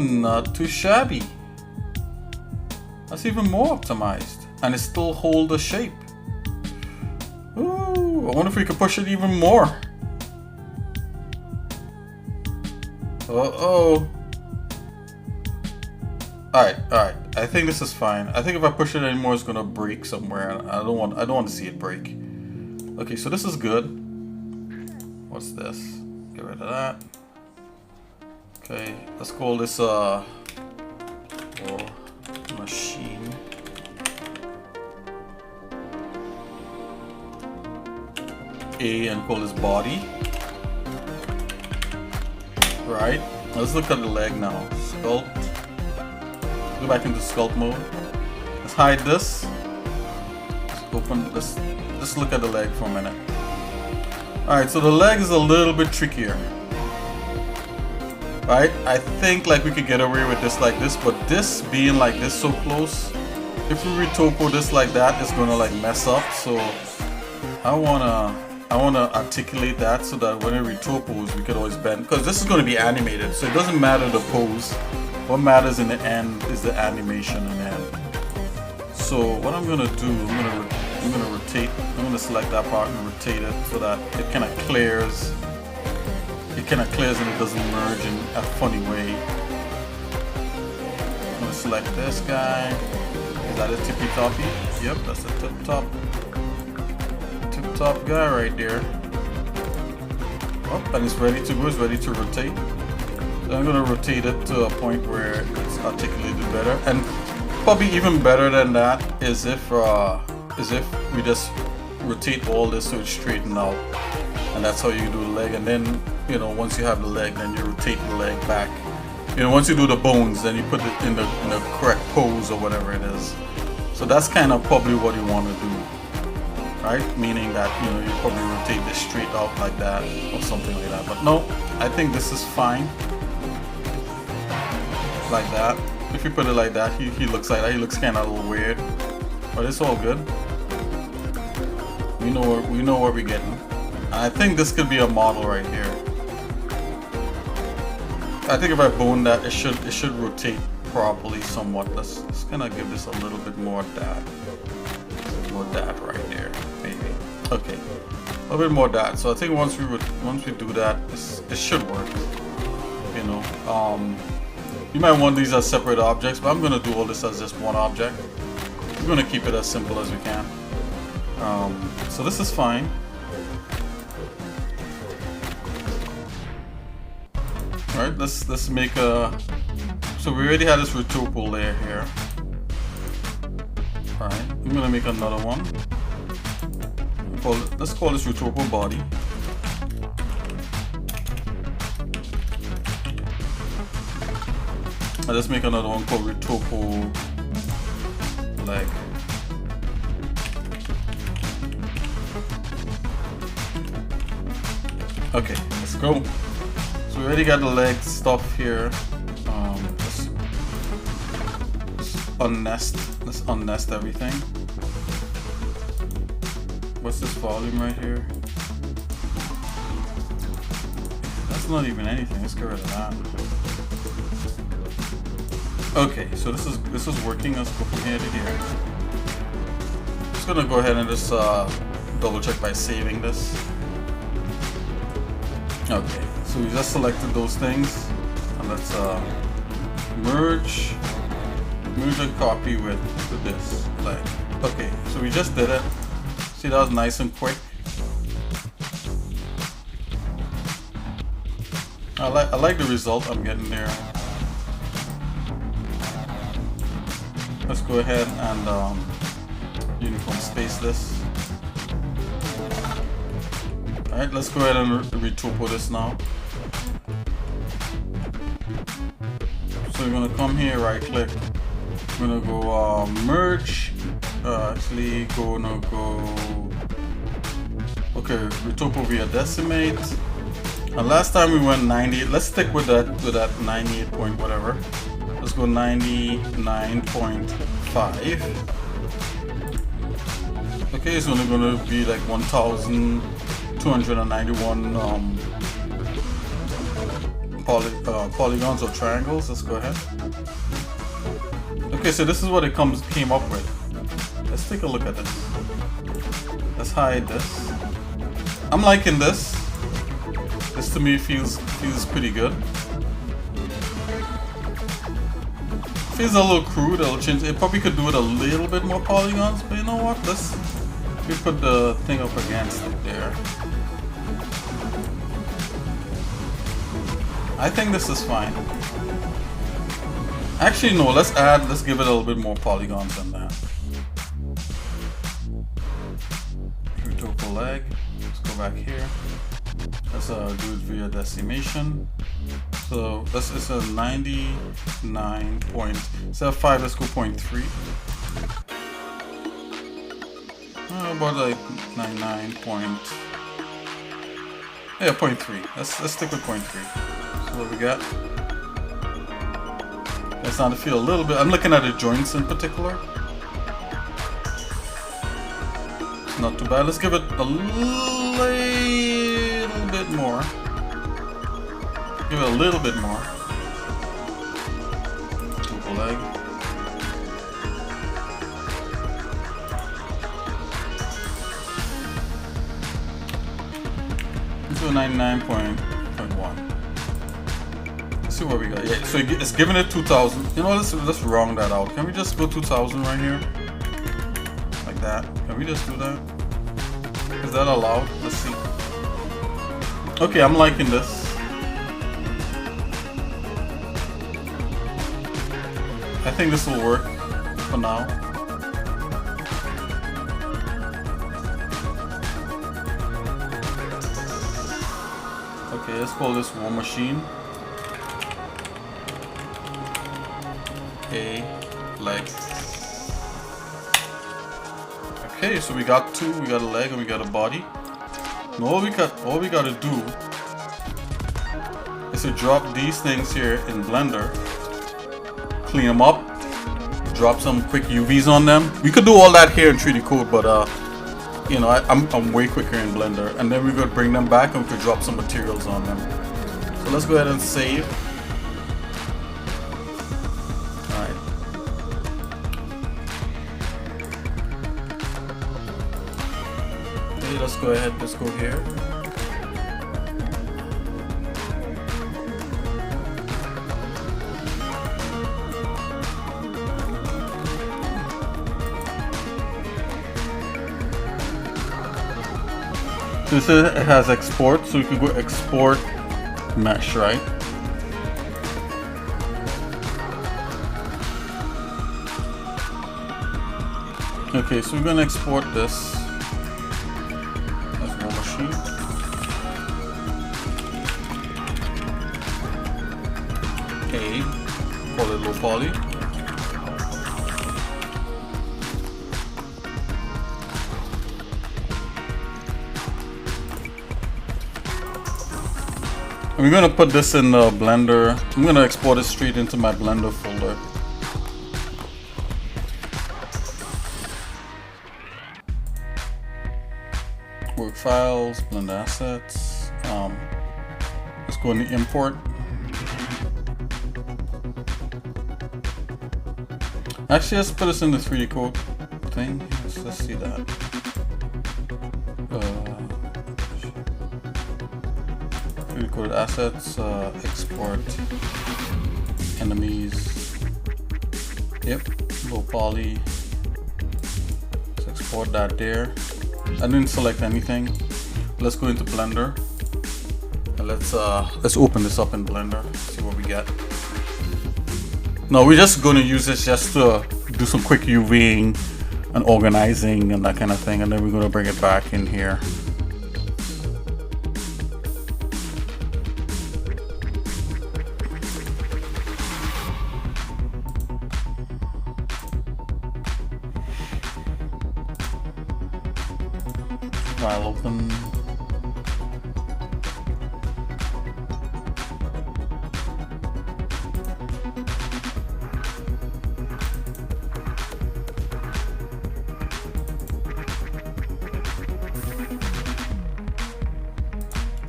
Not too shabby. That's even more optimized, and it still hold the shape. Ooh, I wonder if we could push it even more. Uh-oh. Alright. I think this is fine. I think if I push it anymore, it's gonna break somewhere. I don't want to see it break. Okay, so this is good. What's this? Get rid of that. Okay, let's call this machine. A and call this body. Right. Let's look at the leg now. Sculpt. Go back into sculpt mode. Let's hide this. Let's open this. Let's look at the leg for a minute. Alright, so the leg is a little bit trickier. Right? I think like we could get away with this like this, but this being like this so close, if we retopo this like that, it's gonna like mess up. So I wanna articulate that so that when it retopos, we could always bend, because this is gonna be animated, so it doesn't matter the pose. What matters in the end is the animation in the end. So what I'm gonna do, I'm gonna rotate. I'm gonna select that part and rotate it so that it kind of clears. It kind of clears and it doesn't merge in a funny way. I'm gonna select this guy. Is that a tippy toppy? Yep, that's the tip top guy right there. Oh, and it's ready to go. It's ready to rotate. So I'm gonna rotate it to a point where it's articulated better. And probably even better than that is if is if we just rotate all this so it's straightened out, and that's how you do the leg. And then, you know, once you have the leg, then you rotate the leg back. You know, once you do the bones, then you put it in the correct pose or whatever it is. So that's kind of probably what you want to do, right? Meaning that, you know, you probably rotate this straight out like that or something like that. But no, I think this is fine like that. If you put it like that, he looks like that. He looks kind of a little weird, but it's all good. We know what we're getting. And I think this could be a model right here. I think if I bone that, it should rotate properly somewhat. Let's kind of give this a little bit more that right there, maybe. Okay, a little bit more that. So I think once we do that, it should work. You know, you might want these as separate objects, but I'm gonna do all this as just one object. We're gonna keep it as simple as we can. So this is fine. Alright, let's make a... So we already had this retopol layer here. Alright, I'm gonna make another one. Let's call this retopol body. And let's make another one called retopol leg. Okay, let's go. So we already got the leg stuff here. Let's unnest everything. What's this volume right here? That's not even anything. Let's get rid of that. Okay, so this is working. Let's go from here to here. Just gonna go ahead and just double check by saving this. Okay, so we just selected those things, and let's merge and copy with this leg. Okay, so we just did it. See, that was nice and quick. I like the result I'm getting there. Let's go ahead and uniform space this. Alright, let's go ahead and retopo this now. So we're gonna come here, right click. We're gonna go merge. Actually, gonna go. Okay, retopo via decimate. And last time we went 98. Let's stick with that 98 point whatever. Let's go 99.5. Okay, it's only gonna be like 1,291 polygons or triangles. Let's go ahead. Okay, so this is what it came up with. Let's take a look at this. Let's hide this. I'm liking this. This to me feels pretty good. Feels a little crude. It'll change. It probably could do with a little bit more polygons, but you know what? We put the thing up against it there. I think this is fine. Actually, no. Let's give it a little bit more polygons than that. Retopol leg. Let's go back here. Let's do it via decimation. So this is a 99 point. Instead of 5, let's go 0.3. About like 99 point. Yeah, 0.3. Let's stick with 0.3. So what we got? It's starting to feel a little bit. I'm looking at the joints in particular. It's not too bad. Let's give it a little bit more. Give it a little bit more. Double leg. Let's do 99.1. Let's see what we got. Yeah, so it's giving it 2,000. You know, let's round that out. Can we just go 2,000 right here? Like that. Can we just do that? Is that allowed? Let's see. Okay, I'm liking this. I think this will work for now. Okay, let's call this War Machine. A leg. Okay, so we got two. We got a leg and we got a body. Now all we got to do is to drop these things here in Blender, clean them up, drop some quick UVs on them. We could do all that here in 3DCoat, but you know, I'm way quicker in Blender. And then we could bring them back and we could drop some materials on them. So let's go ahead and save. Alright. Okay, let's go ahead, let's go here. This it has export, so you can go export mesh, right? Okay, so we're gonna export this as War Machine. Okay, call it low poly. And we're gonna put this in the Blender. I'm gonna export it straight into my Blender folder. Work files, Blender assets. Let's go into import. Actually, let's put this in the 3DCoat thing. Let's see that. 3DCoat assets, export enemies. Yep, low poly. Let's export that there. I didn't select anything. Let's go into Blender and let's open this up in Blender. See what we get. No, we're just going to use this just to do some quick UVing and organizing and that kind of thing, and then we're going to bring it back in here. File open.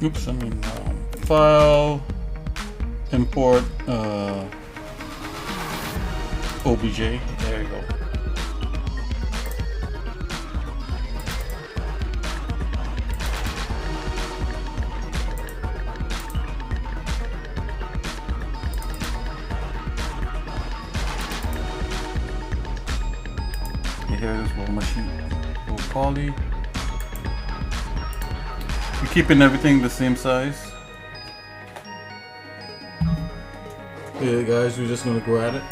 Oops, I mean file, import OBJ. There you go. Here is War Machine, low poly. We're keeping everything the same size. Okay guys, we're just gonna go at it.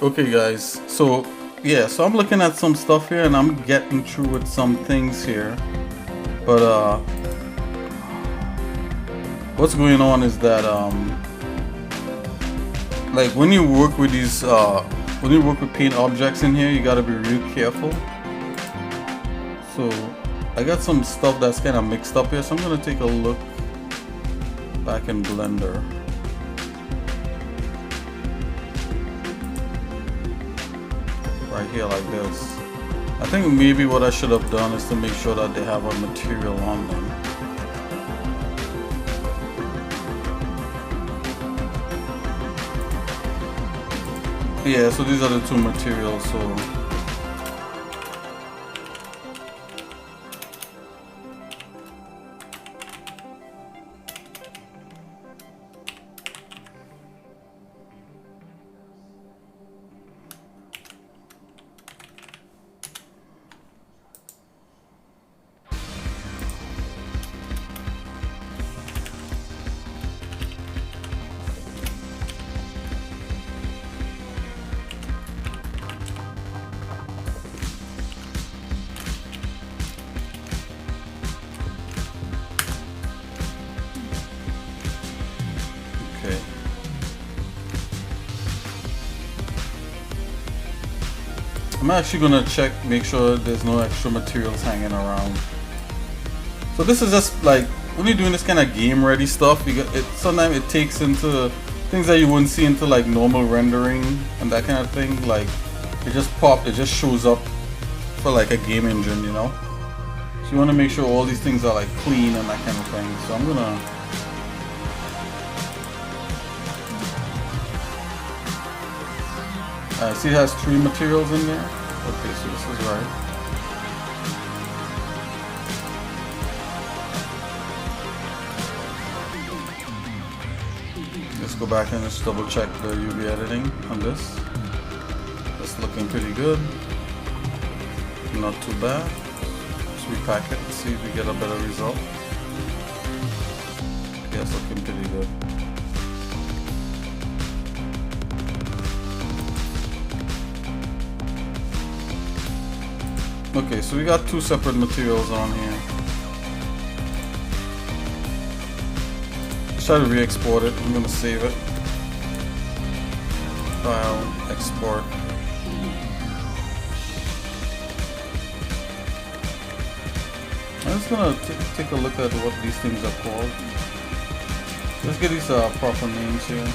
Okay guys, so yeah, so I'm looking at some stuff here and I'm getting through with some things here, but what's going on is that like when you work with these when you work with paint objects in here, you got to be real careful. So I got some stuff that's kind of mixed up here, so I'm gonna take a look back in Blender. Right here like this. I think maybe what I should have done is to make sure that they have a material on them. Yeah, so these are the two materials, so okay. I'm actually gonna check, make sure there's no extra materials hanging around. So this is just like when you're doing this kind of game ready stuff, you got it. Sometimes it takes into things that you wouldn't see into like normal rendering and that kind of thing. Like it just shows up for like a game engine, you know. So you want to make sure all these things are like clean and that kind of thing. So I'm gonna. See, it has 3 materials in there. Okay, so this is right. Let's go back and just double check the UV editing on this. It's looking pretty good. Not too bad. Let's repack it and see if we get a better result. Yeah, it's looking pretty good. Okay, so we got 2 separate materials on here. Let's try to re-export it. I'm gonna save it. File, export. I'm just gonna take a look at what these things are called. Let's get these proper names here.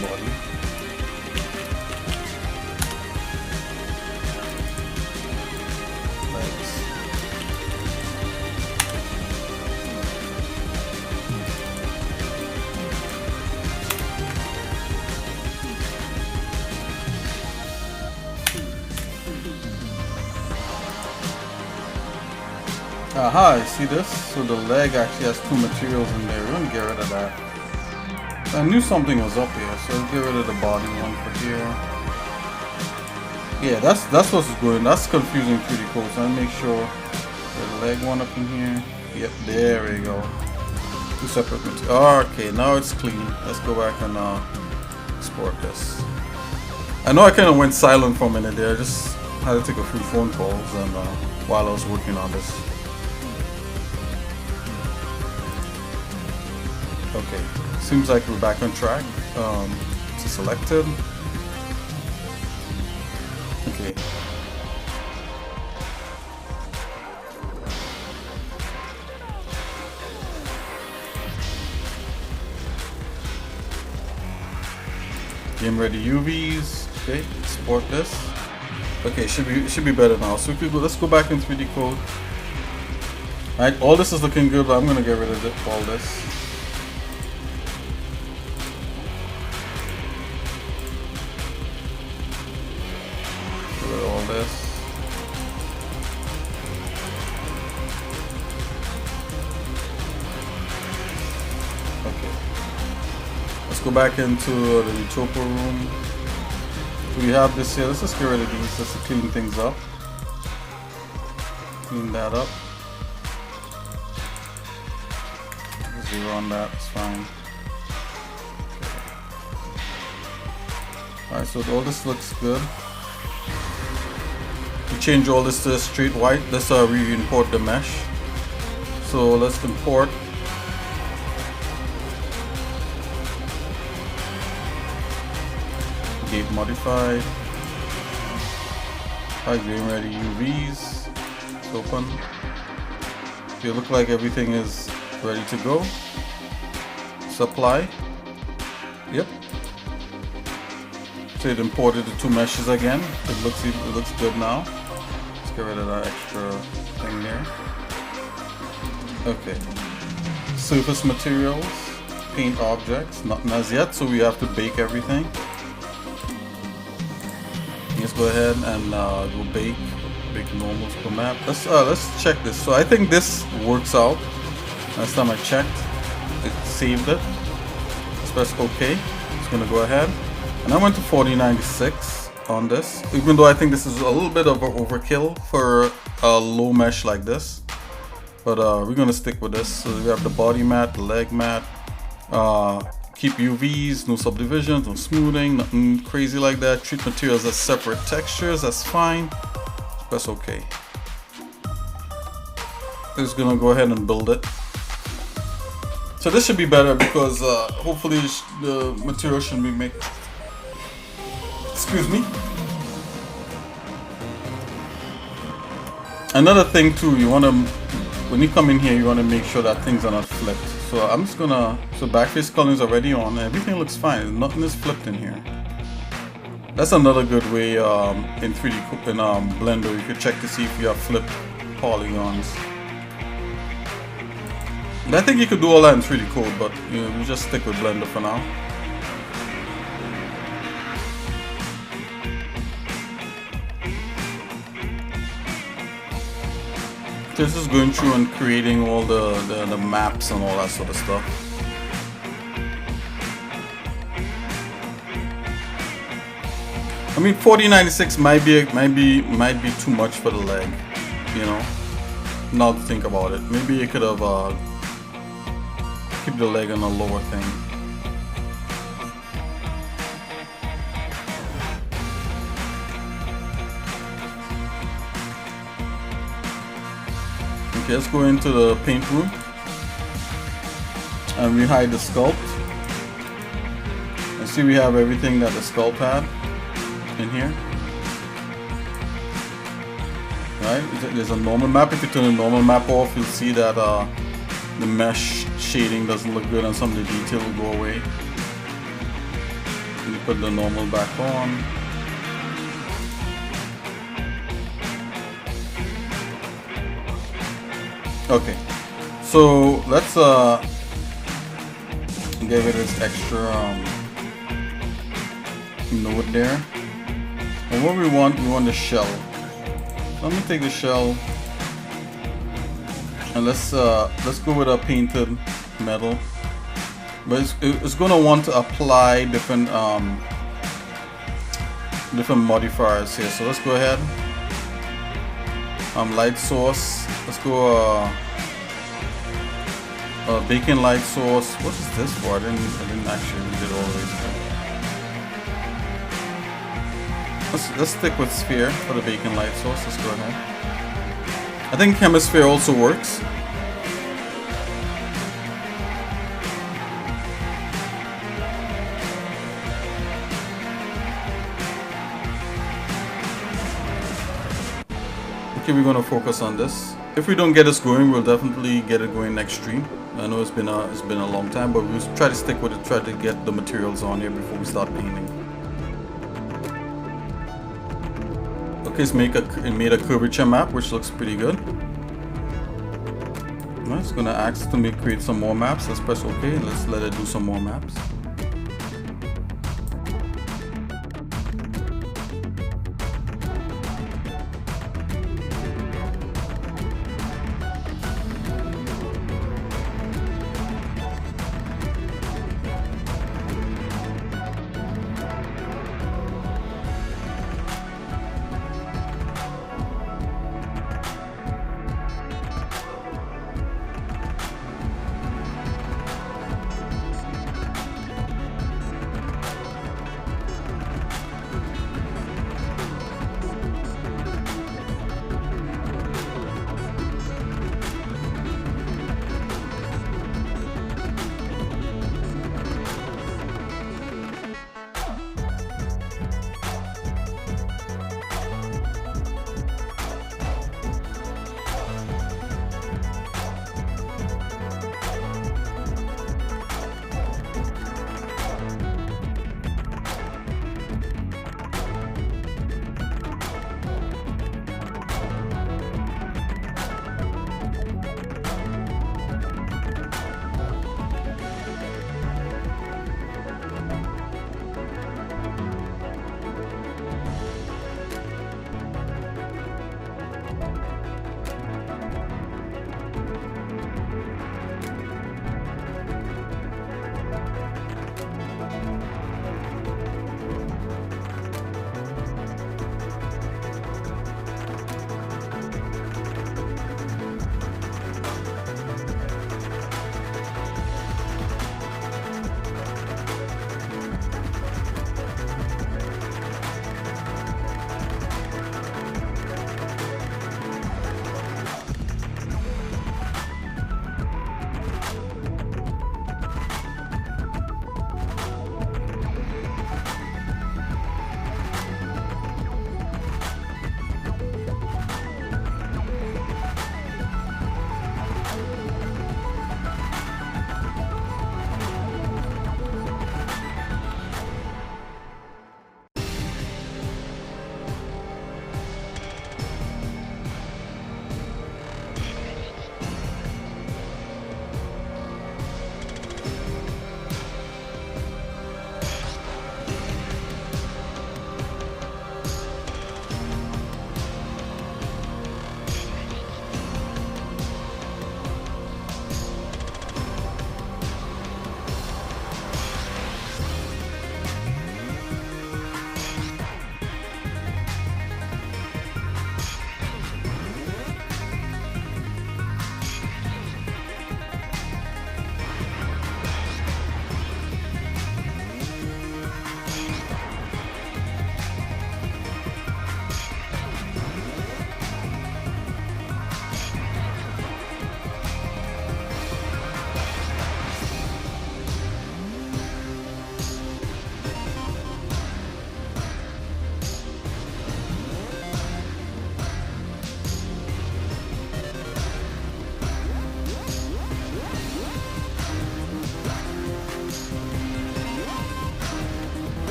Body. Aha, see this? So the leg actually has 2 materials in there. We're gonna get rid of that. I knew something was up here, so let's get rid of the body one for here. Yeah, that's what's going. That's confusing 3DCoat. So I make sure the leg one up in here. Yep, there we go. 2 separate materials. Okay, now it's clean. Let's go back and export this. I know I kind of went silent for a minute there. I just had to take a few phone calls and while I was working on this. Okay, seems like we're back on track. It's selected. Okay. Game ready UVs. Okay, export this. Okay, should be better now. So we could go, let's go back in 3DCoat. Alright, all this is looking good, but I'm gonna get rid of all this. Go back into the Utopia room. We have this here. Let's just get rid of these just to clean things up. Clean that up. 0 on that, it's fine. Alright, so all this looks good. To change all this to straight white, let's re-import the mesh. So let's import Gate modified. Alright, getting ready UVs. It's open. Okay, look like everything is ready to go. Supply. Yep. So it imported the two meshes again. It looks good now. Let's get rid of that extra thing there. Okay. Surface materials, paint objects, nothing as yet, so we have to bake everything. Let's go ahead and go bake normals per map. Let's check this. So I think this works out. Last time I checked, it saved it. Let's press OK. It's gonna go ahead. And I went to 4096 on this, even though I think this is a little bit of an overkill for a low mesh like this. But we're gonna stick with this. So we have the body mat, the leg mat. Keep UVs, no subdivisions, no smoothing, nothing crazy like that. Treat materials as separate textures, that's fine. Press OK. Just gonna go ahead and build it. So this should be better because hopefully the material shouldn't be mixed. Excuse me. Another thing too, you wanna, when you come in here, you wanna make sure that things are not flipped. So I'm just gonna, so backface coloring is already on, everything looks fine, nothing is flipped in here. That's another good way in 3D in Blender, you can check to see if you have flipped polygons. And I think you could do all that in 3DCoat, but you know, we just stick with Blender for now. This is going through and creating all the maps and all that sort of stuff. I mean, 4096 might be too much for the leg, you know. Now to think about it, maybe you could have keep the leg on a lower thing. Okay, let's go into the paint room and we hide the sculpt. And see, we have everything that the sculpt had in here. Right? There's a normal map. If you turn the normal map off, you'll see that the mesh shading doesn't look good and some of the detail will go away. You put the normal back on. Okay, so let's get rid of this extra node there. And what we want the shell. So let me take the shell and let's go with a painted metal. But it's gonna want to apply different different modifiers here. So let's go ahead. Light source. Let's go bacon light source. What is this for? I didn't actually read it all the way through. Let's stick with sphere for the bacon light source. Let's go ahead. I think hemisphere also works. Okay, we're going to focus on this. If we don't get this going, we'll definitely get it going next stream. I know it's been a long time, but we'll try to stick with it, try to get the materials on here before we start painting. Okay, it made a curvature map, which looks pretty good. Right, it's going to ask to create some more maps. Let's press OK. Let's let it do some more maps.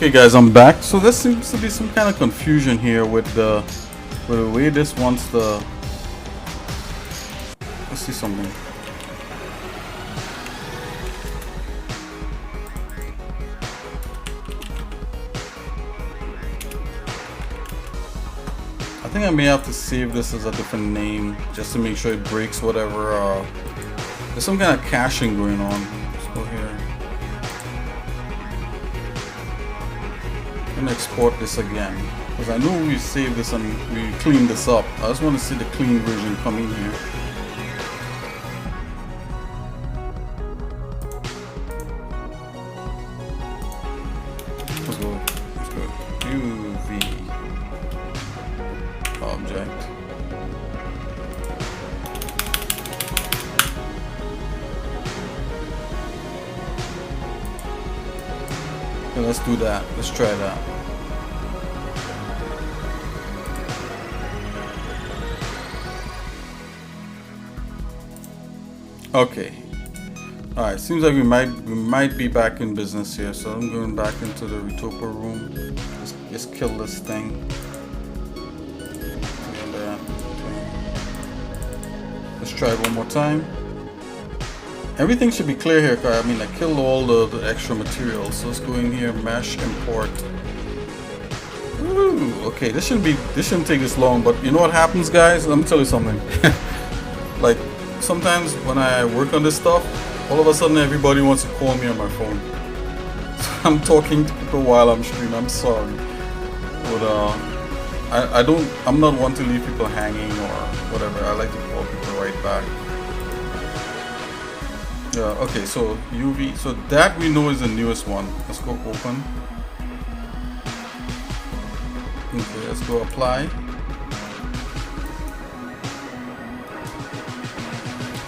Okay guys, I'm back. So there seems to be some kind of confusion here with the way this wants the... Let's see something. I think I may have to save this as a different name just to make sure it breaks whatever. There's some kind of caching going on. Let's go here. I'm gonna export this again because I know we saved this and we cleaned this up. I just want to see the clean version come in here. Let's go UV object. Okay, let's do that. Let's try that. Okay. All right. Seems like we might be back in business here. So I'm going back into the Retopo room. Let's kill this thing. Let's try it one more time. Everything should be clear here. I mean, I killed all the extra materials. So let's go in here, mesh import. Ooh, okay, this shouldn't take this long. But you know what happens, guys? Let me tell you something. Like sometimes when I work on this stuff, all of a sudden everybody wants to call me on my phone. So I'm talking to people while I'm streaming. I'm sorry, but I'm not one to leave people hanging or whatever. I like to call people right back. Yeah, okay, so UV, so that we know is the newest one. Let's go open. Okay, let's go apply.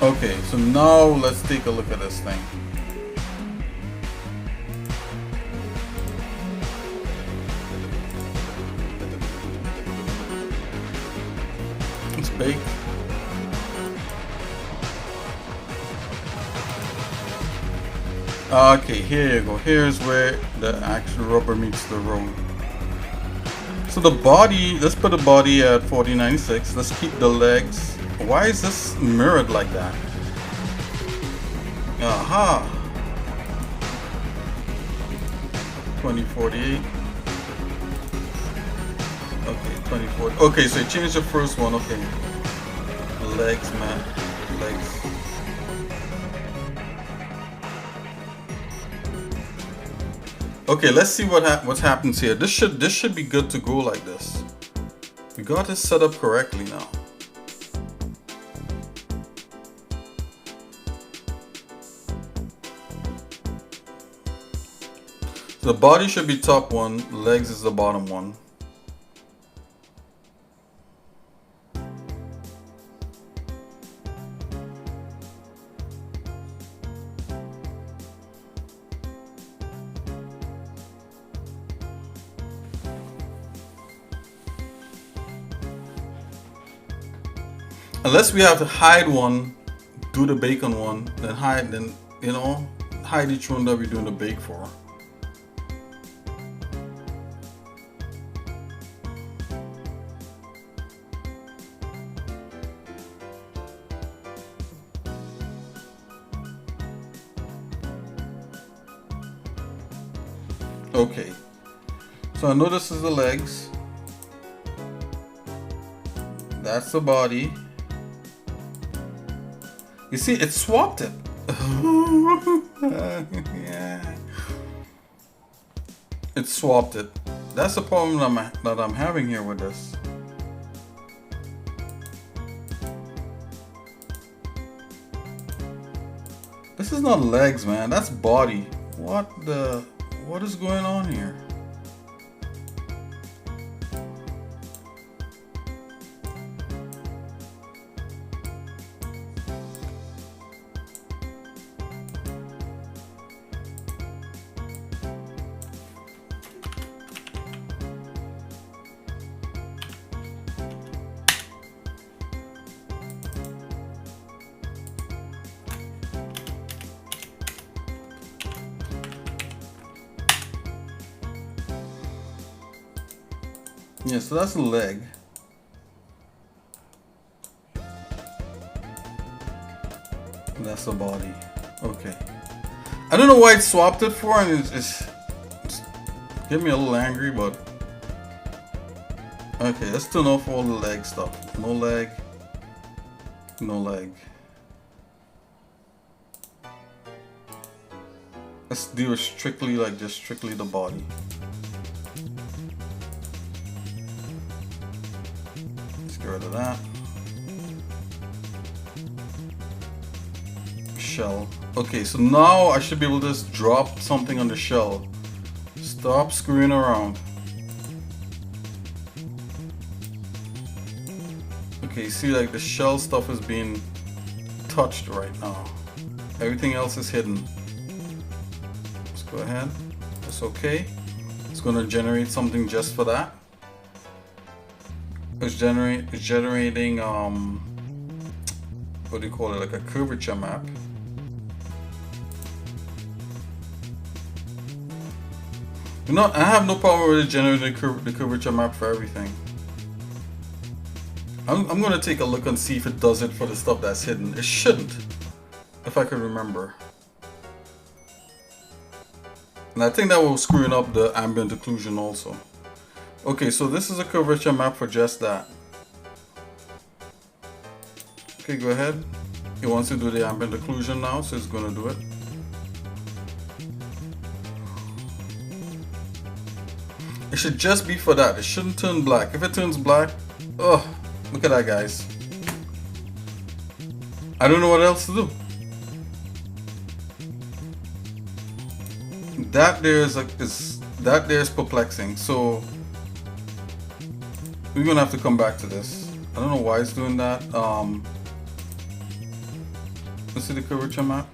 Okay, so now let's take a look at this thing. Let's bake. Okay, here you go. Here's where the actual rubber meets the road. So the body, let's put the body at 4096. Let's keep the legs. Why is this mirrored like that? Aha. 2048. Okay, 2040. Okay, so you changed the first one. Okay. Legs, man. Legs. Okay, let's see what happens here. This should be good to go like this. We got this set up correctly now. The body should be top one, legs is the bottom one. Unless we have to hide one, do the bacon one, then hide each one that we're doing the bake for. Okay, so I know this is the legs. That's the body. You see, it swapped it. Yeah. It swapped it. That's the problem that I'm having here with this. This is not legs, man. That's body. What is going on here? Yeah, so that's the leg. That's the body. Okay. I don't know why it swapped it for, and it's get me a little angry, but okay, let's turn off all the leg stuff. No leg. No leg. Let's do it strictly like just strictly the body. Let's get rid of that. Shell. Okay, so now I should be able to just drop something on the shell. Stop screwing around. Okay, see, like the shell stuff is being touched right now. Everything else is hidden. Let's go ahead. That's okay. It's gonna generate something just for that. It's generating what do you call it? Like a curvature map. You know, I have no problem with it generating the curvature map for everything. I'm gonna take a look and see if it does it for the stuff that's hidden. It shouldn't, if I can remember. And I think that will screwing up the ambient occlusion also. Okay, so this is a curvature map for just that. Okay, go ahead. It wants to do the ambient occlusion now, so it's gonna do it. It should just be for that. It shouldn't turn black. If it turns black, oh, look at that, guys. I don't know what else to do. That there is perplexing. So we're gonna have to come back to this. I don't know why it's doing that. Let's see the curvature map.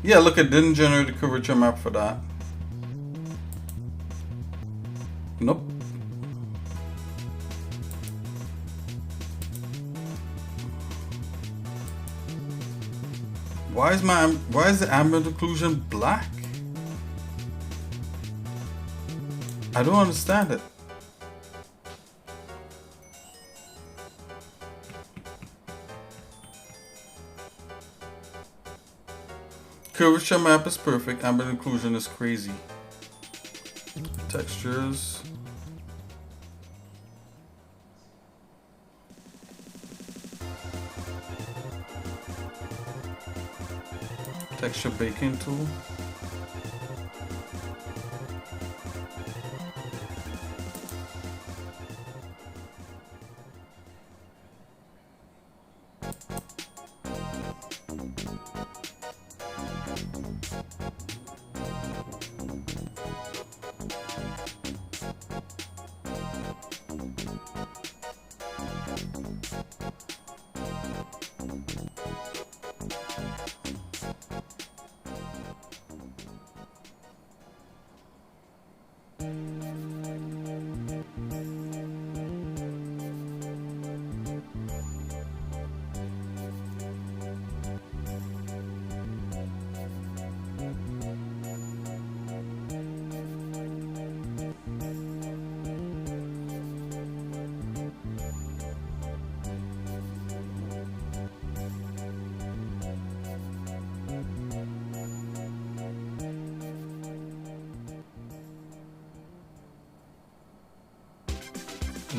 Yeah, look, it didn't generate the curvature map for that. Nope. Why is the ambient occlusion black? I don't understand it. Curvature map is perfect, ambient occlusion is crazy. Textures. Texture baking tool.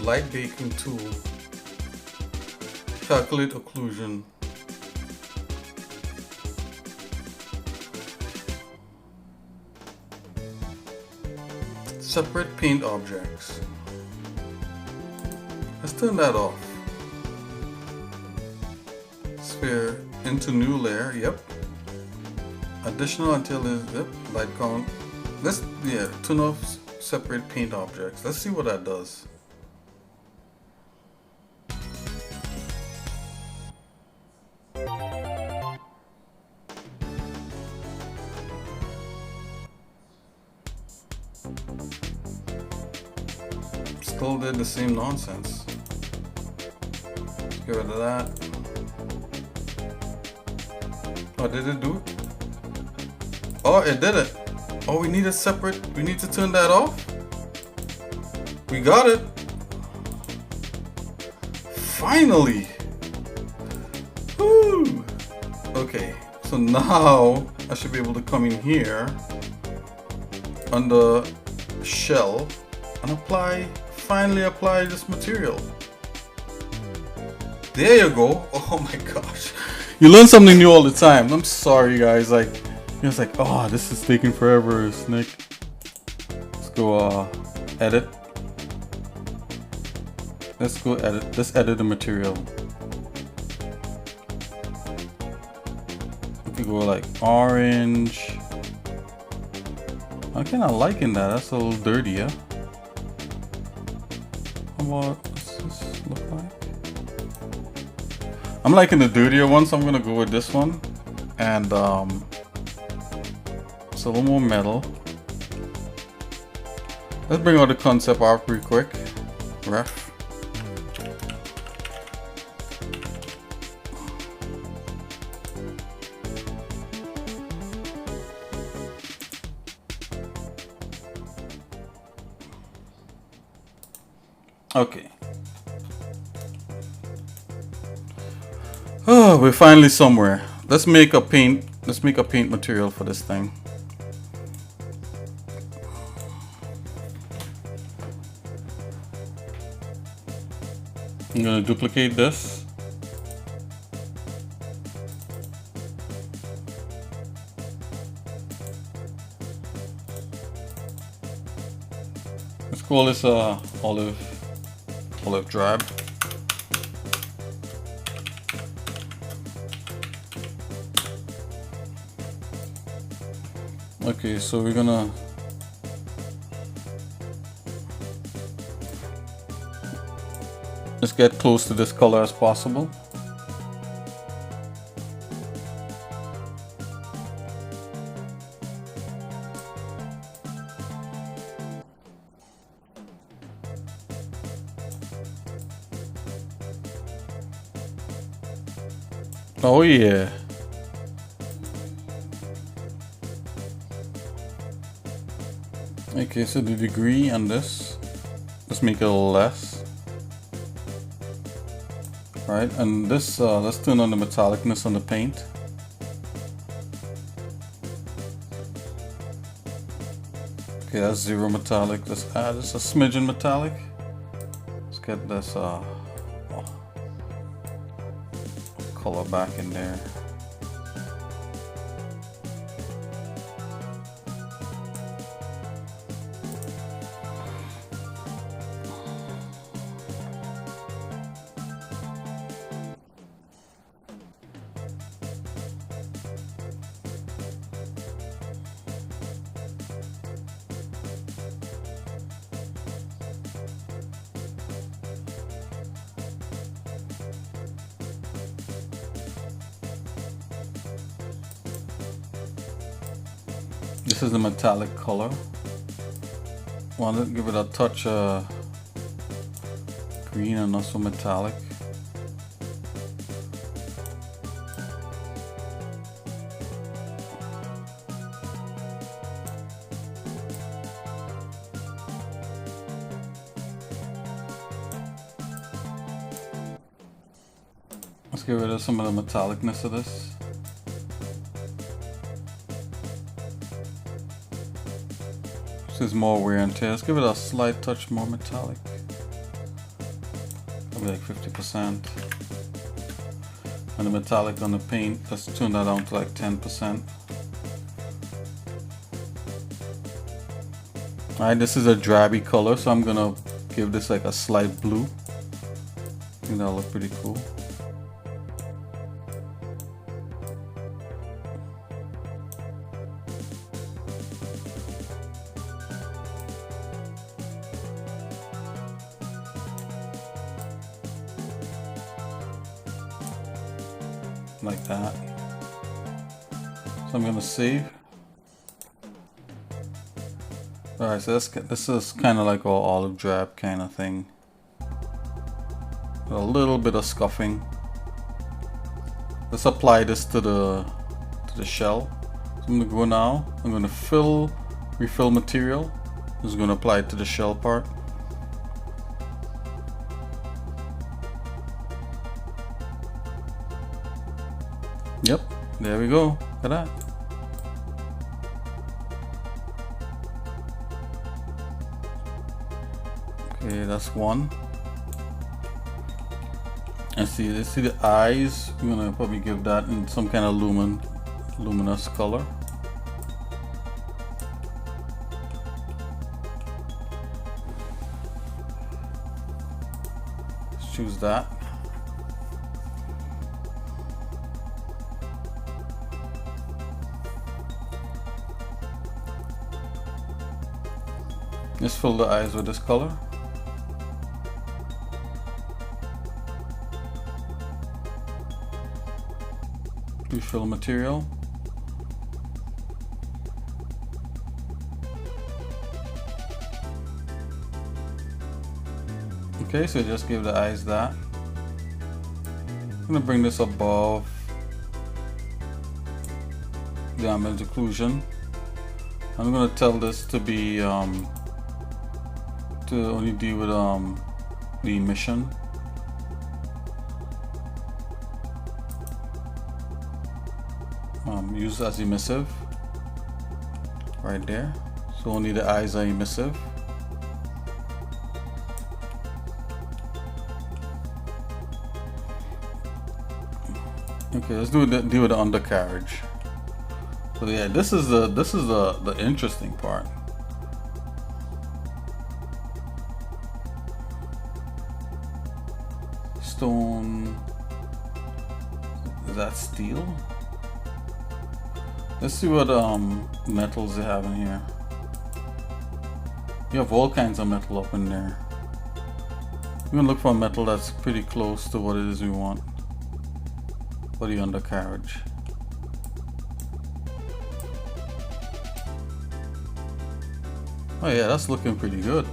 Light baking tool. Calculate occlusion. Separate paint objects. Let's turn that off. Sphere into new layer. Yep. Additional until is yep. Light count. Let's turn off separate paint objects. Let's see what that does. Still did the same nonsense. Let's get rid of that. Oh, did it do it? Oh, it did it. Oh, we need a separate, we need to turn that off? We got it. Finally. Woo. Okay, so now I should be able to come in here on the shell and finally apply this material. There you go. Oh my gosh. You learn something new all the time. I'm sorry guys, like it's like, oh, this is taking forever, Snake. Let's go edit. Let's go edit. Let's edit the material. We go like orange. I'm kind of liking that. That's a little dirty, yeah. What does this look like? I'm liking the dirtier one, so I'm gonna go with this one. And it's a little more metal. Let's bring out the concept art real quick. Ref. Okay. Oh, we're finally somewhere. Let's make a paint. Let's make a paint material for this thing. I'm gonna duplicate this. Let's call this olive drab. Okay, so we're gonna just get close to this color as possible. Oh yeah. Okay, so the degree on this, let's make it a little less. Right, and this, let's turn on the metallicness on the paint. Okay, that's 0 metallic. Let's add just a smidgen metallic. Let's get this color back in there. This is the metallic color. Want to give it a touch green and also metallic. Let's get rid of some of the metallicness of this. This is more wear and tear. Let's give it a slight touch more metallic. Probably like 50%. And the metallic on the paint, let's tune that down to like 10%. Alright, this is a drabby color, so I'm gonna give this like a slight blue. I think that'll look pretty cool. Like that. So I'm gonna save. Alright, so this is kind of like an olive drab kind of thing. A little bit of scuffing. Let's apply this to the shell. So I'm gonna go now. I'm gonna refill material. I'm just gonna apply it to the shell part. Yep, there we go. Look at that. Okay, that's one. And see, let's see the eyes. We're gonna probably give that in some kind of luminous color. Let's choose that. Let's fill the eyes with this color. Refill material. Okay, so just give the eyes that. I'm gonna bring this above the ambient occlusion. I'm gonna tell this to be to only deal with the emission. Use as emissive right there, so only the eyes are emissive. Okay, let's deal with the undercarriage. So yeah, this is the interesting part. Stone, is that steel? Let's see what metals they have in here. You have all kinds of metal up in there. We're gonna look for a metal that's pretty close to what it is we want for the undercarriage. Oh yeah, that's looking pretty good.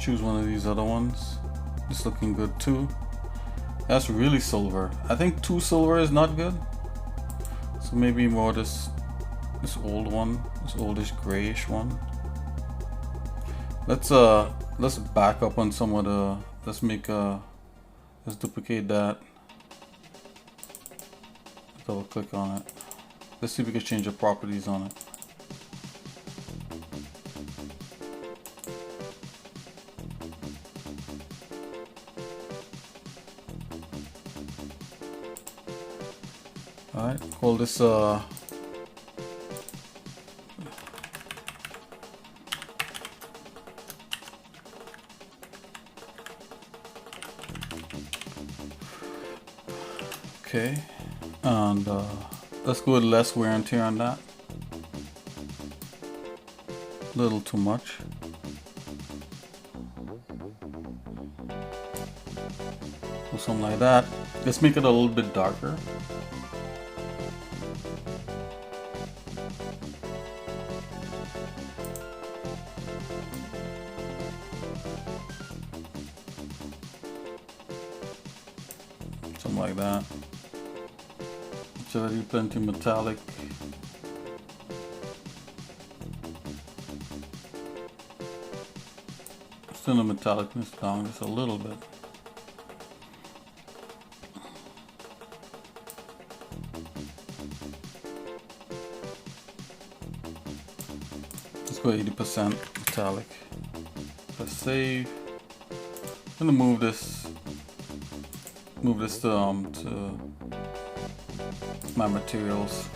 Choose one of these other ones. It's looking good too. That's really silver. I think 2 silver is not good. So maybe more this old one, this oldish grayish one. Let's back up on some of the. Let's duplicate that. Double click on it. Let's see if we can change the properties on it. Alright, call this okay, and let's go with less wear and tear on that. A little too much. Do something like that. Let's make it a little bit darker. Something like that. It's already plenty metallic. Still the metallicness down just a little bit. Let's go 80% metallic. Let's save. I'm gonna move this to my materials.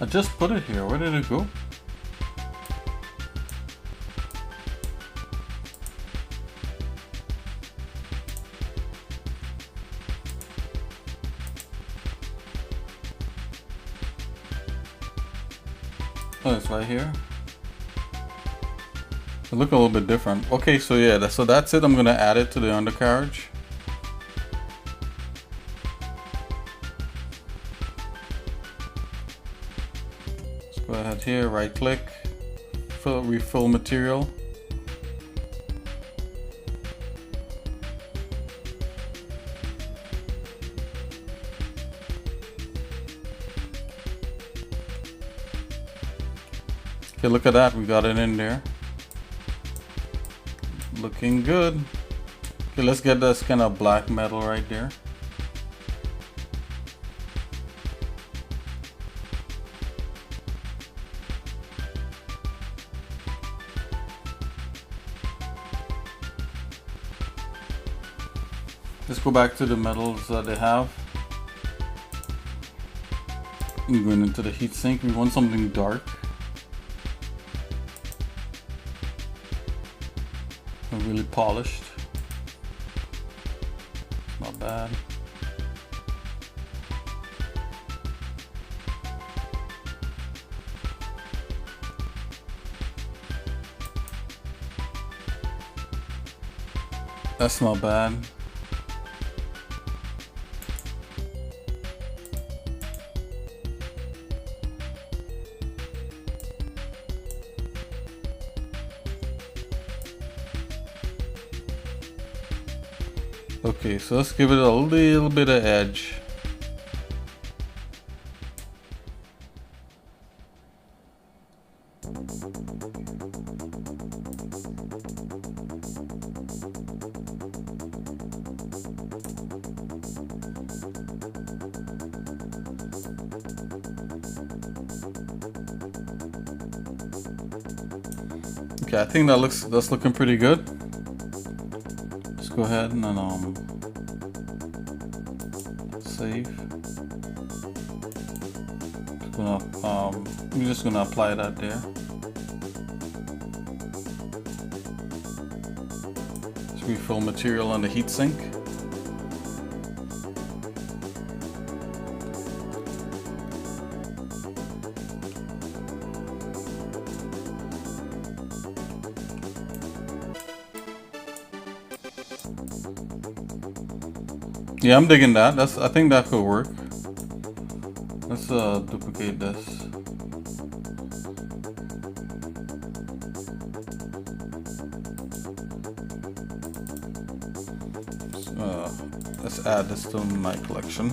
I just put it here. Where did it go? Oh, it's right here. It look a little bit different. Okay, so yeah, so that's it. I'm gonna add it to the undercarriage. Let's go ahead here, right click, refill material. Okay, look at that, we got it in there. Looking good. Okay, let's get this kind of black metal right there. Let's go back to the metals that they have. I'm going into the heatsink. We want something dark. Really polished. Not bad. That's not bad. Okay, so let's give it a little bit of edge. Okay, I think that's looking pretty good. Let's go ahead and save. I'm just gonna apply that there. Let's refill material on the heatsink. Yeah, I'm digging that. I think that could work. Let's duplicate this. Let's add this to my collection.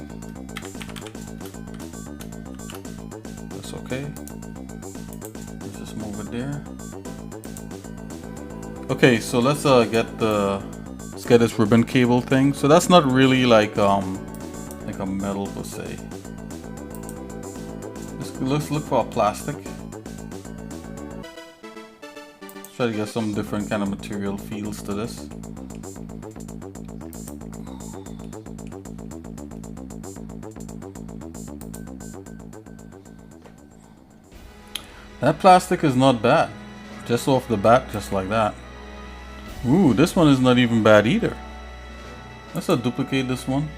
That's okay. Let's just move it there. Okay, so let's get this ribbon cable thing. So that's not really like a metal per se. Let's look for a plastic. Let's try to get some different kind of material feels to this. That plastic is not bad. Just off the bat, just like that. Ooh, this one is not even bad either. Let's duplicate this one.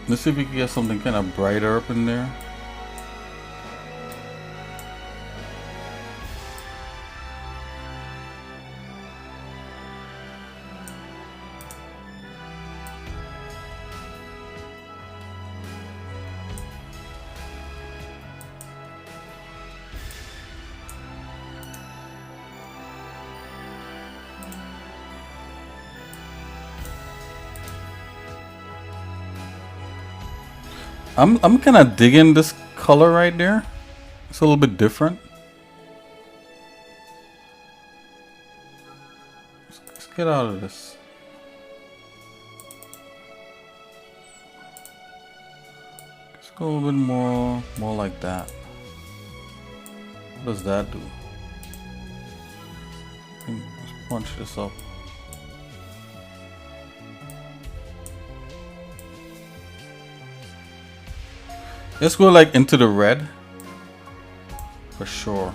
Let's see if we can get something kind of brighter up in there. I'm kind of digging this color right there. It's a little bit different. Let's get out of this. Let's go a little bit more like that. What does that do? Let's punch this up. Let's go like into the red. For sure.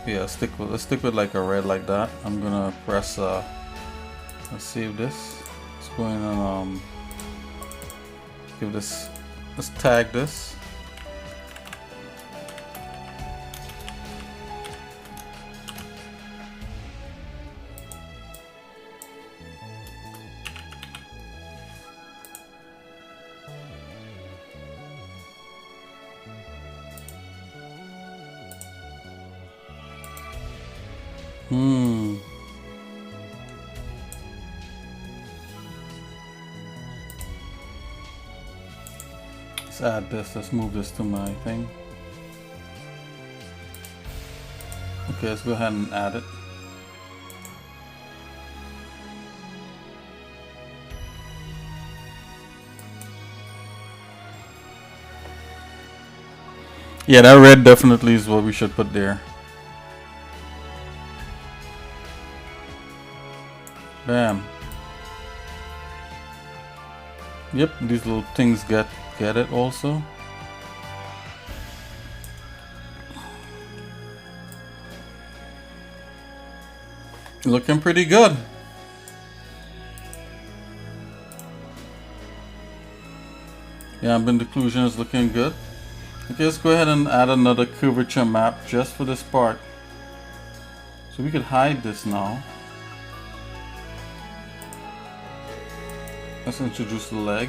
Yeah, let's stick with like a red like that. I'm gonna press let's save this. Let's go in and give this, let's tag this. Let's add this. Let's move this to my thing. Okay, let's go ahead and add it. Yeah, that red definitely is what we should put there. Bam. Yep, these little things get it also. Looking pretty good. Yeah, ambient occlusion is looking good. Okay, let's go ahead and add another curvature map just for this part. So we could hide this now. Let's introduce the leg.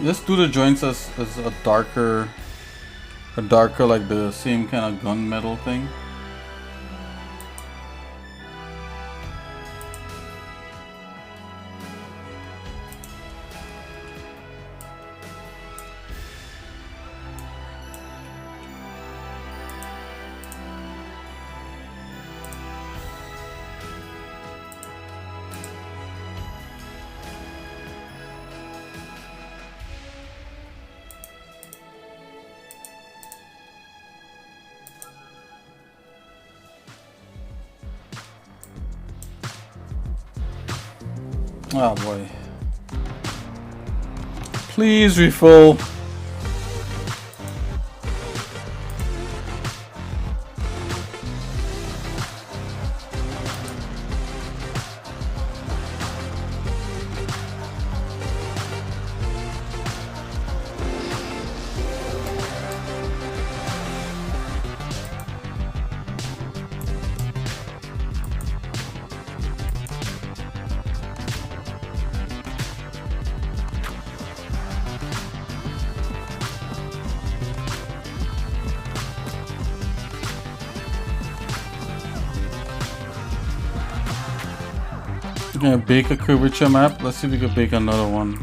Let's do the joints as a darker like the same kind of gunmetal thing. Oh boy. Please refill. We're gonna bake a curvature map. Let's see if we can bake another one.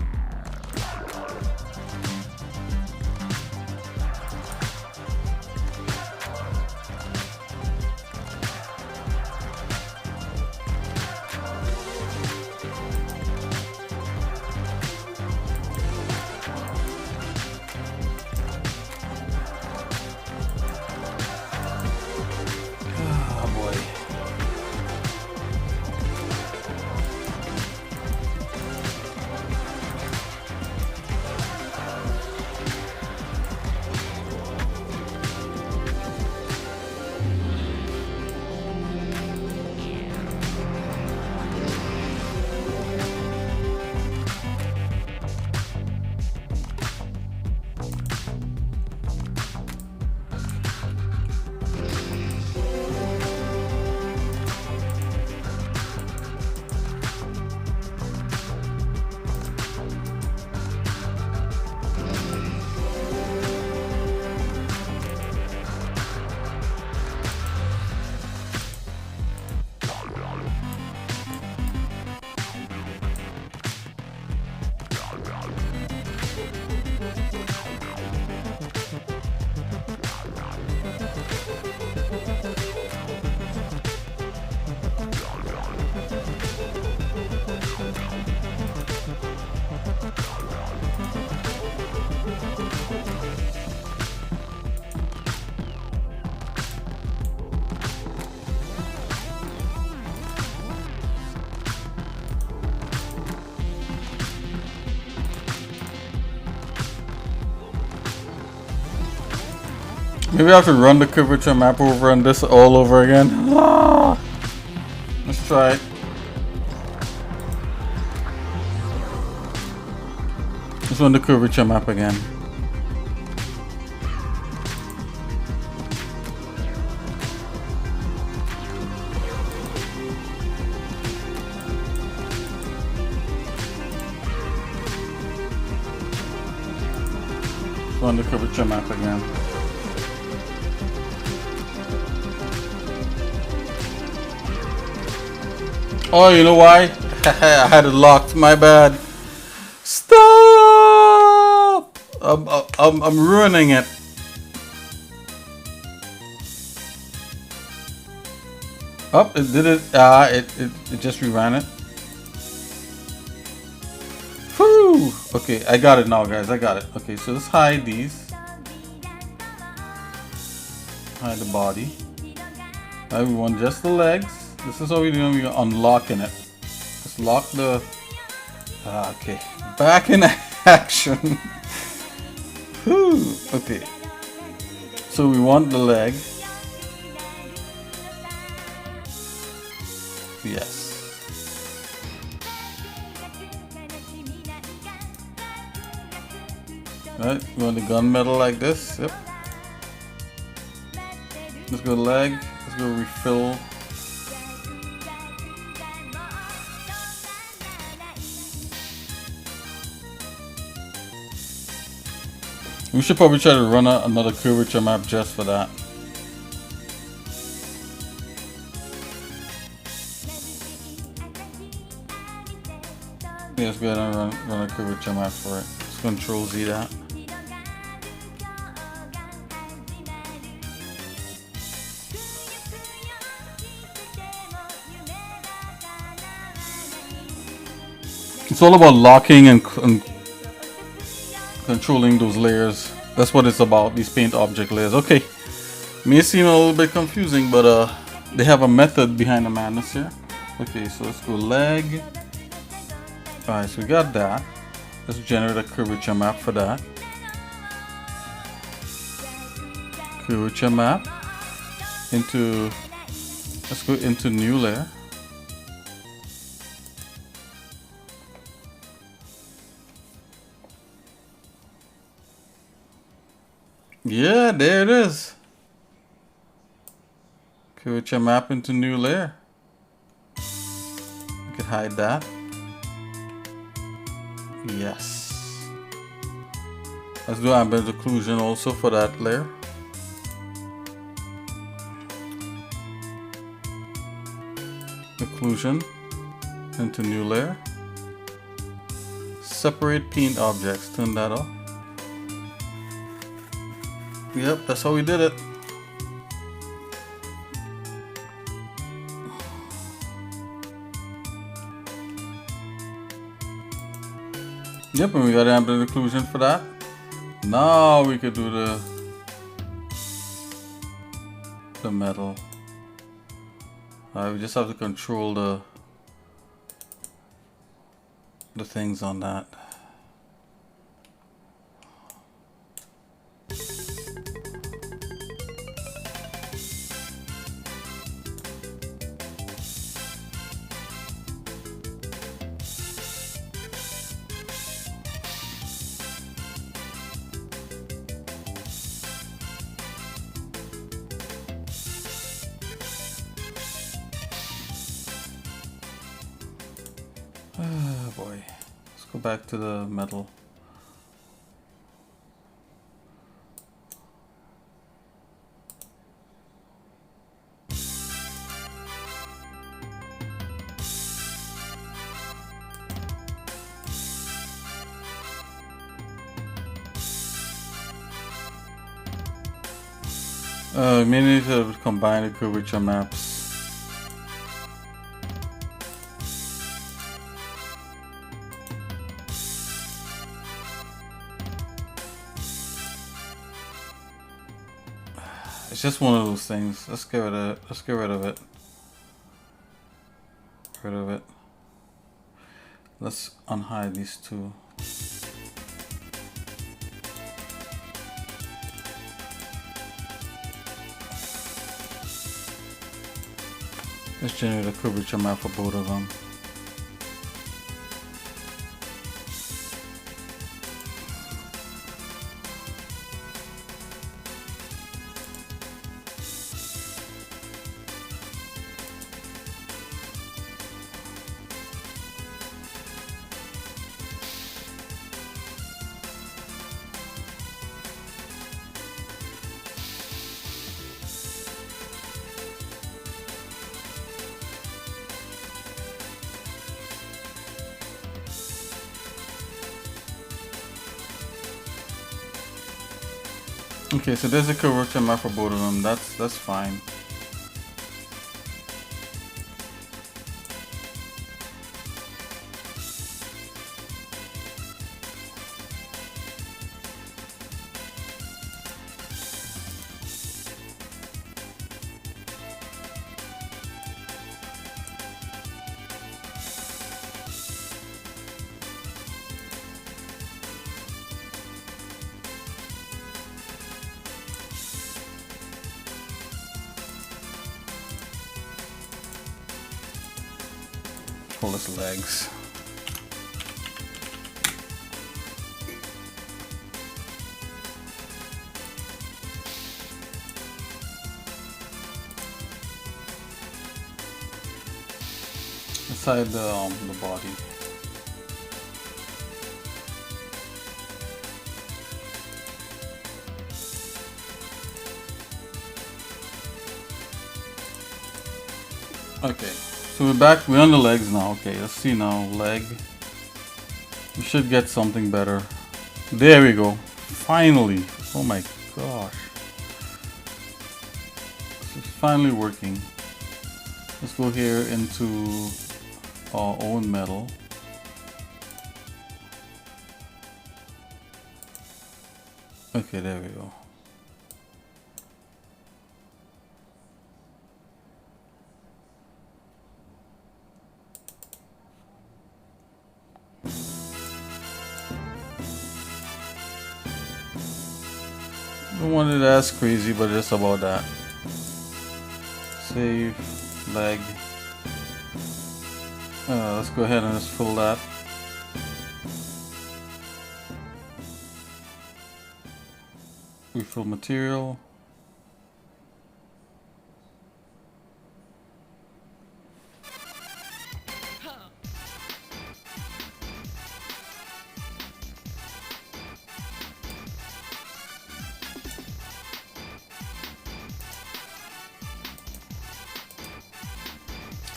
Maybe I have to run the curvature map over and this all over again. Ah, let's try it. Let's run the curvature map again. Let's run the curvature map again. Oh, you know why? I had it locked. My bad. Stop! I'm ruining it. Oh, it did it. It just reran it. Whew. Okay, I got it now, guys. I got it. Okay, so let's hide these. Hide the body. Now we want just the legs. This is how we're doing. We're unlocking it. Just lock the. Okay, back in action. Whew. Okay, so we want the leg. Yes. Right, we want the gunmetal like this. Yep. Let's go leg. Let's go refill. We should probably try to run another curvature map just for that. Yeah, let's go ahead and run a curvature map for it. Let's Control Z that. It's all about locking and controlling those layers. That's what it's about, these paint object layers. Okay, may seem a little bit confusing, but they have a method behind the madness here. Okay, so let's go leg. Alright, so we got that. Let's generate a curvature map for that. Curvature map into, let's go into new layer. Yeah, there it is. Curvature map into new layer. You could hide that. Yes. Let's do ambient occlusion also for that layer. Occlusion into new layer. Separate paint objects. Turn that off. Yep, that's how we did it. Yep, and we got ambient occlusion for that. Now we could do the metal. We just have to control the things on that. Oh boy, let's go back to the metal. We may need to combine the curvature maps. It's just one of those things. Let's get rid of it. Let's get rid of it. Get rid of it. Let's unhide these two. Let's generate a curvature map for both of them. Okay, so there's a curvature map for both of them. That's fine. Pull his legs. Inside the body. Okay. So we're back, we're on the legs now. Okay, let's see now, leg. We should get something better. There we go. Finally. Oh my gosh. This is finally working. Let's go here into our own metal. Okay, there we go. Don't want it as crazy, but just about that. Save, leg. Let's go ahead and just fill that. Refill material.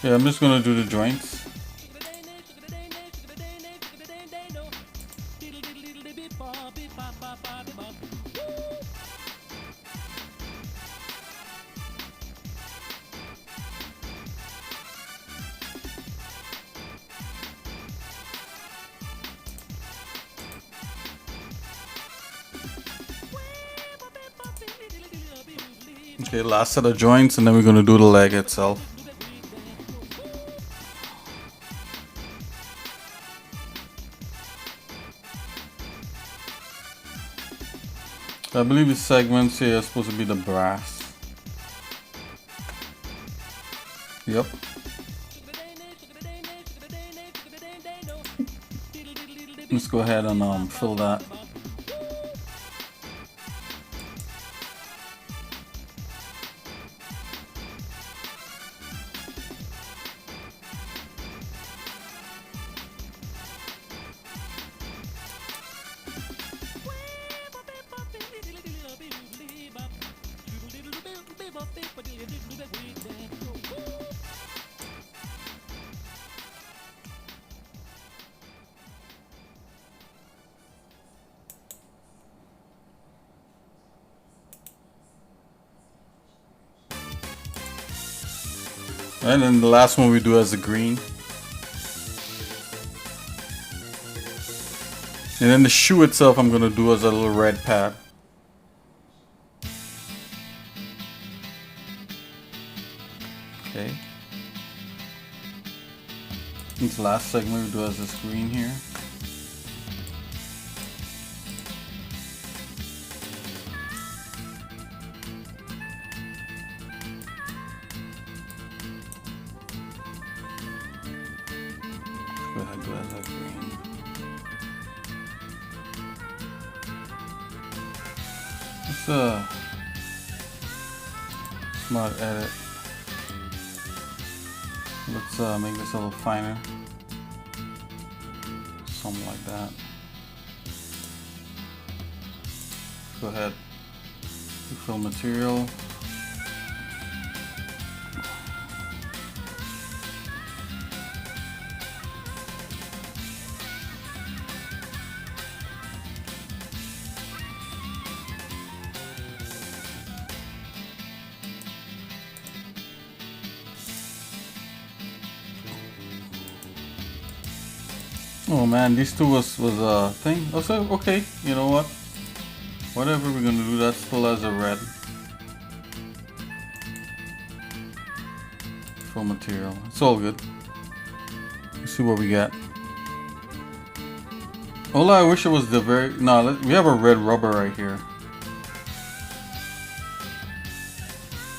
Yeah, I'm just gonna do the joints. Okay, last set of joints, and then we're gonna do the leg itself. I believe the segments here are supposed to be the brass. Yep. Let's go ahead and fill that. And then the last one we do as the green. And then the shoe itself I'm gonna do as a little red pad. Okay. This last segment we do as this green here. go ahead and do that green. Let's smart edit. Let's make this a little finer. Something like that. Go ahead. Fill material. Oh man, these two was a thing. Also, okay, you know what? Whatever we're gonna do, that still has a red. Full material. It's all good. Let's see what we got. All I wish it was the very... No, we have a red rubber right here.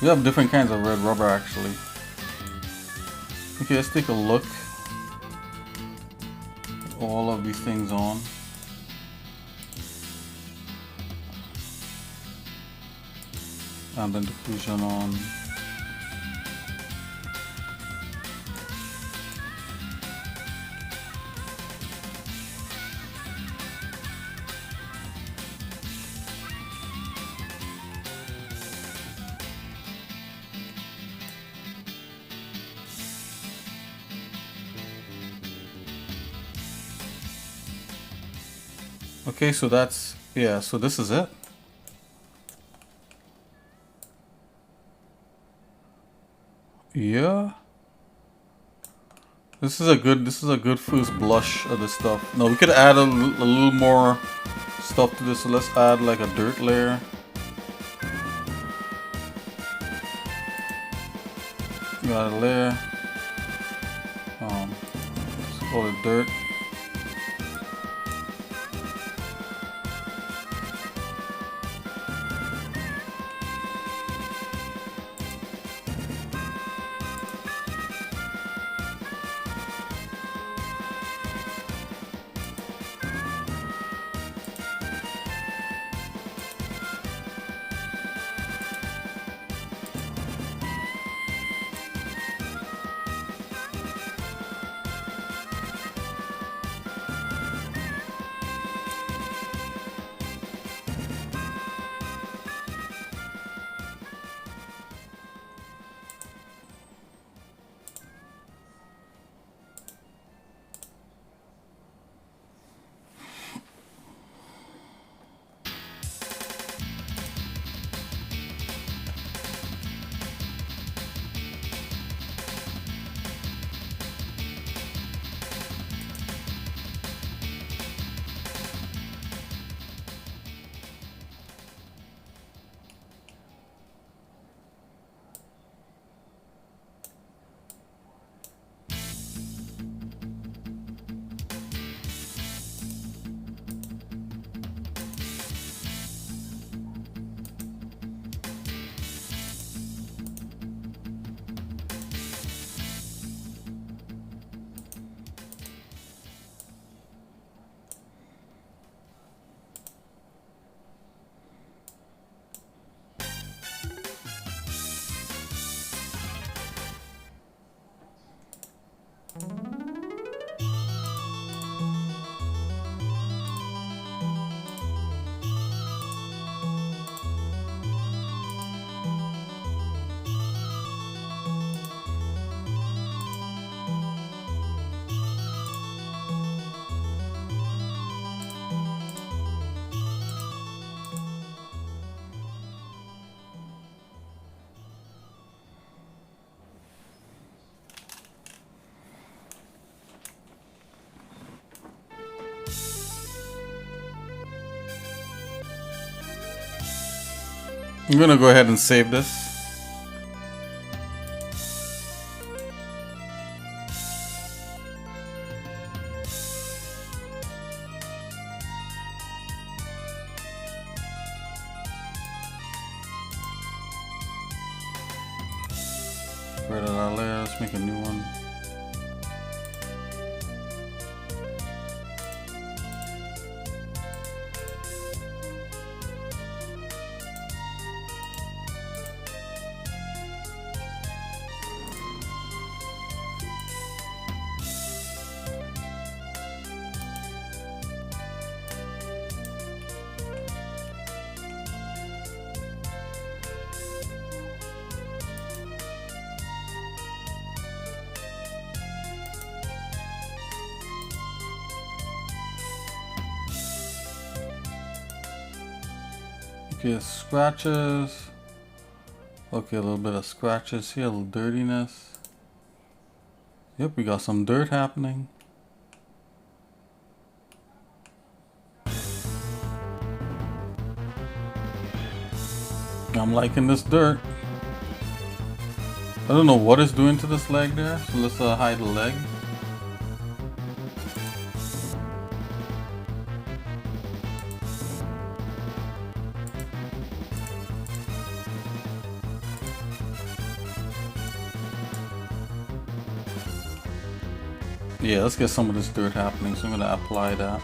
We have different kinds of red rubber actually. Okay, let's take a look. All of these things on. And then diffusion on. Okay, so that's, yeah, so this is it. Yeah. This is a good first blush of the stuff. Now we could add a little more stuff to this, so let's add like a dirt layer. Got a layer. Let's call it dirt. I'm gonna go ahead and save this. Rid of that layer, let's make a new one. Okay, scratches. Okay, a little bit of scratches here, a little dirtiness. Yep, we got some dirt happening. I'm liking this dirt. I don't know what it's doing to this leg there, so let's hide the leg. Yeah, let's get some of this dirt happening, so I'm gonna apply that.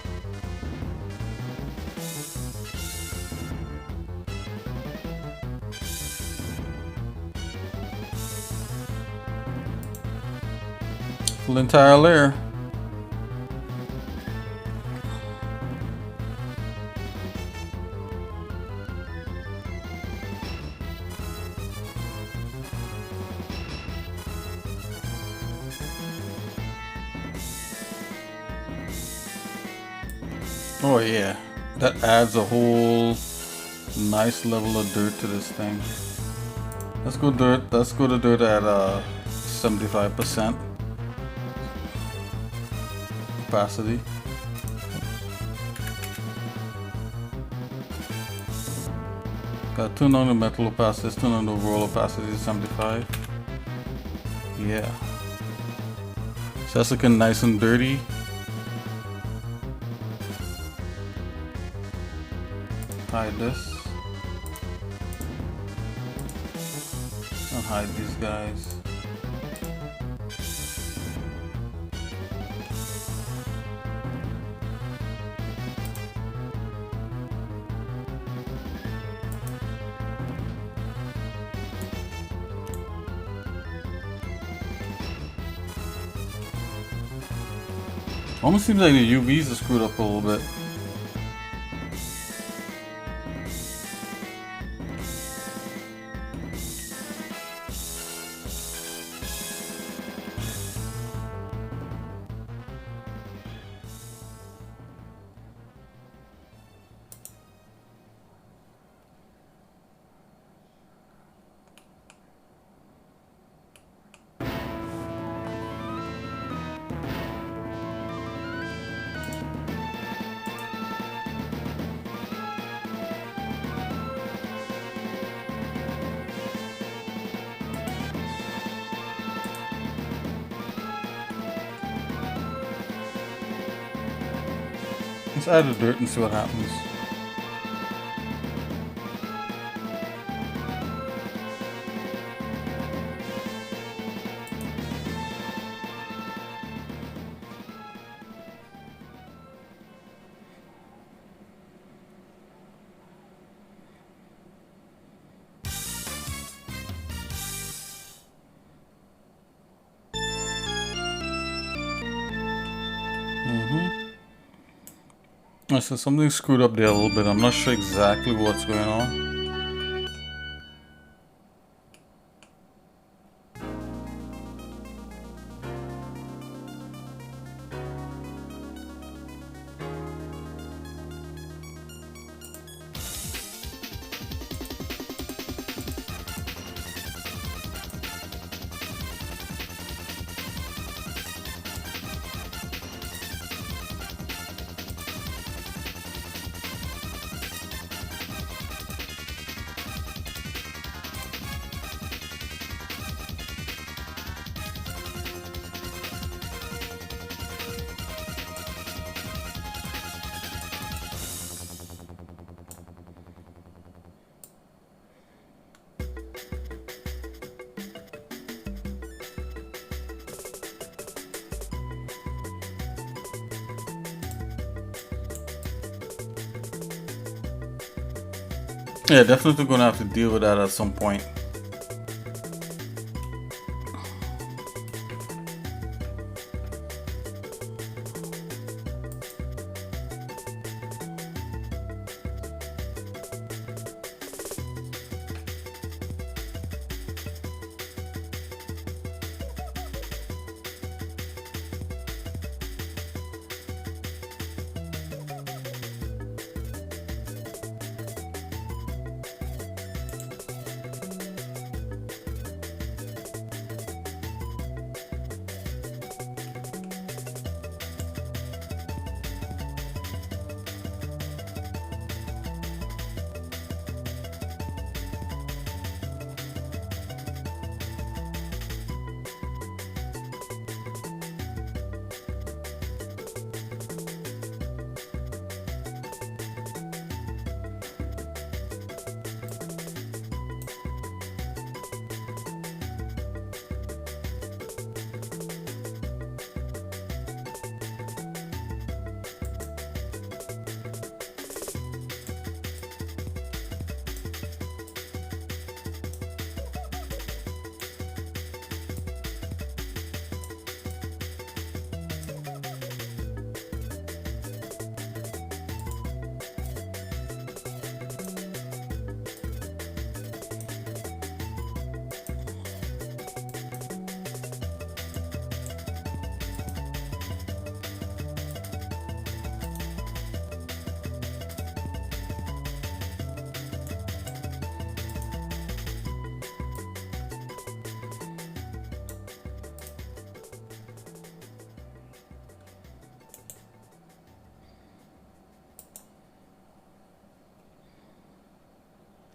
Full entire layer. Oh yeah, that adds a whole nice level of dirt to this thing. Let's go dirt. Let's go to dirt at 75% opacity. Got tune on the metal opacity, tune on the overall opacity to 75. Yeah. So that's looking nice and dirty. Hide this. I'll hide these guys. Almost seems like the UVs are screwed up a little bit. Let's add the dirt and see what happens. So something screwed up there a little bit. I'm not sure exactly what's going on. Yeah, definitely gonna have to deal with that at some point.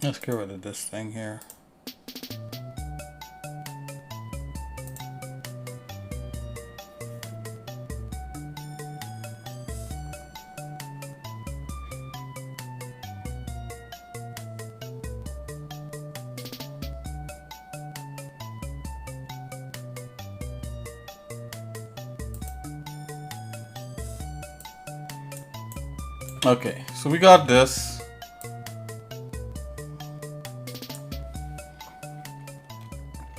Let's get rid of this thing here. Okay, so we got this.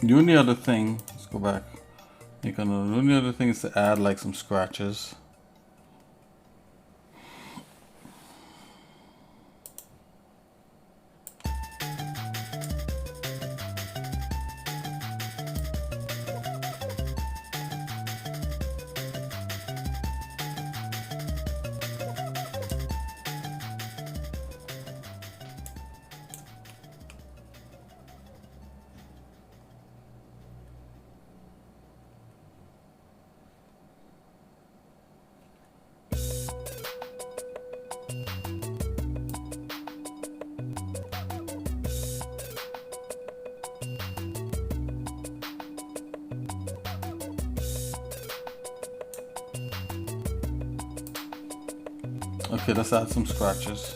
The only other thing, let's go back. The only other thing is to add like some scratches. Okay, let's add some scratches.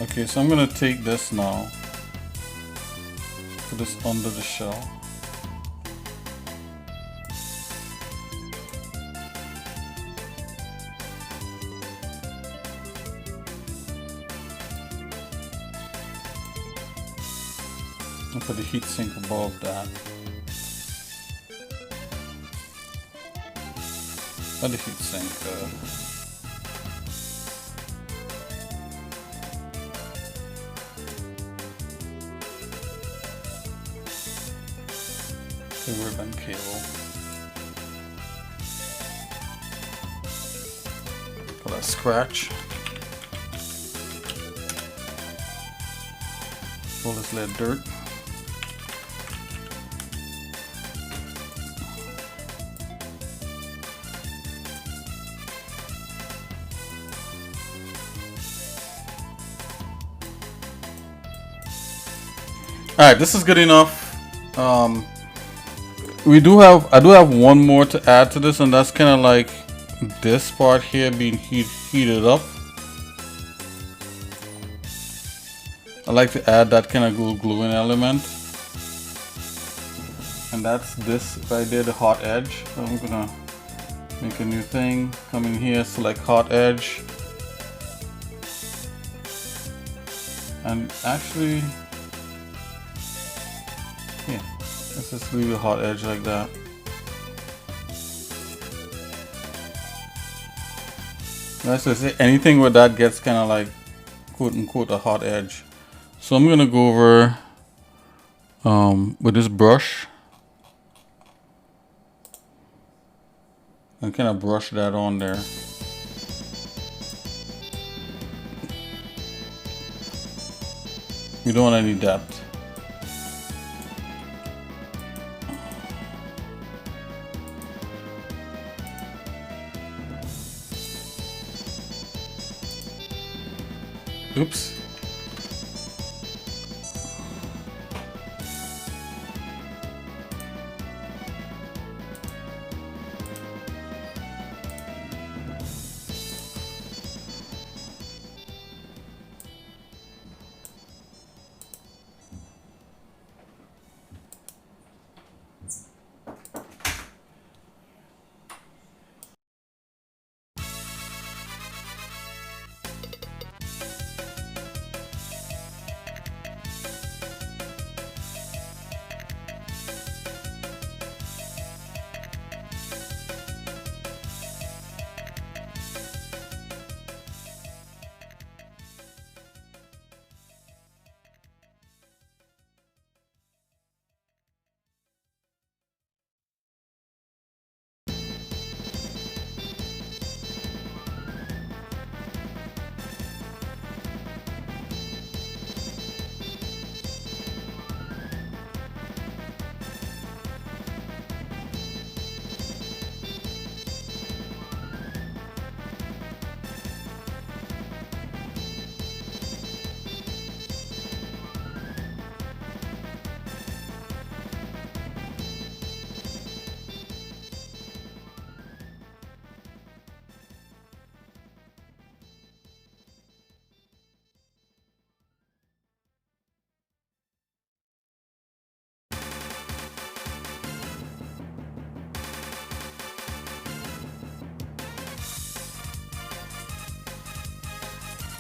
Okay, so I'm gonna take this now, put this under the shell. And put the heat sink above that. Put the heat sink. The ribbon cable. Put a scratch. Pull this little dirt. Alright, this is good enough. I do have one more to add to this, and that's kind of like this part here being heated up. I like to add that kind of gluing element, and that's this right there, the hot edge. So I'm gonna make a new thing, come in here, select hot edge, and actually, yeah, let's just leave a hot edge like that. That's to say, anything where that gets kind of like quote unquote a hot edge. So I'm gonna go over with this brush and kind of brush that on there. We don't want any depth. Oops.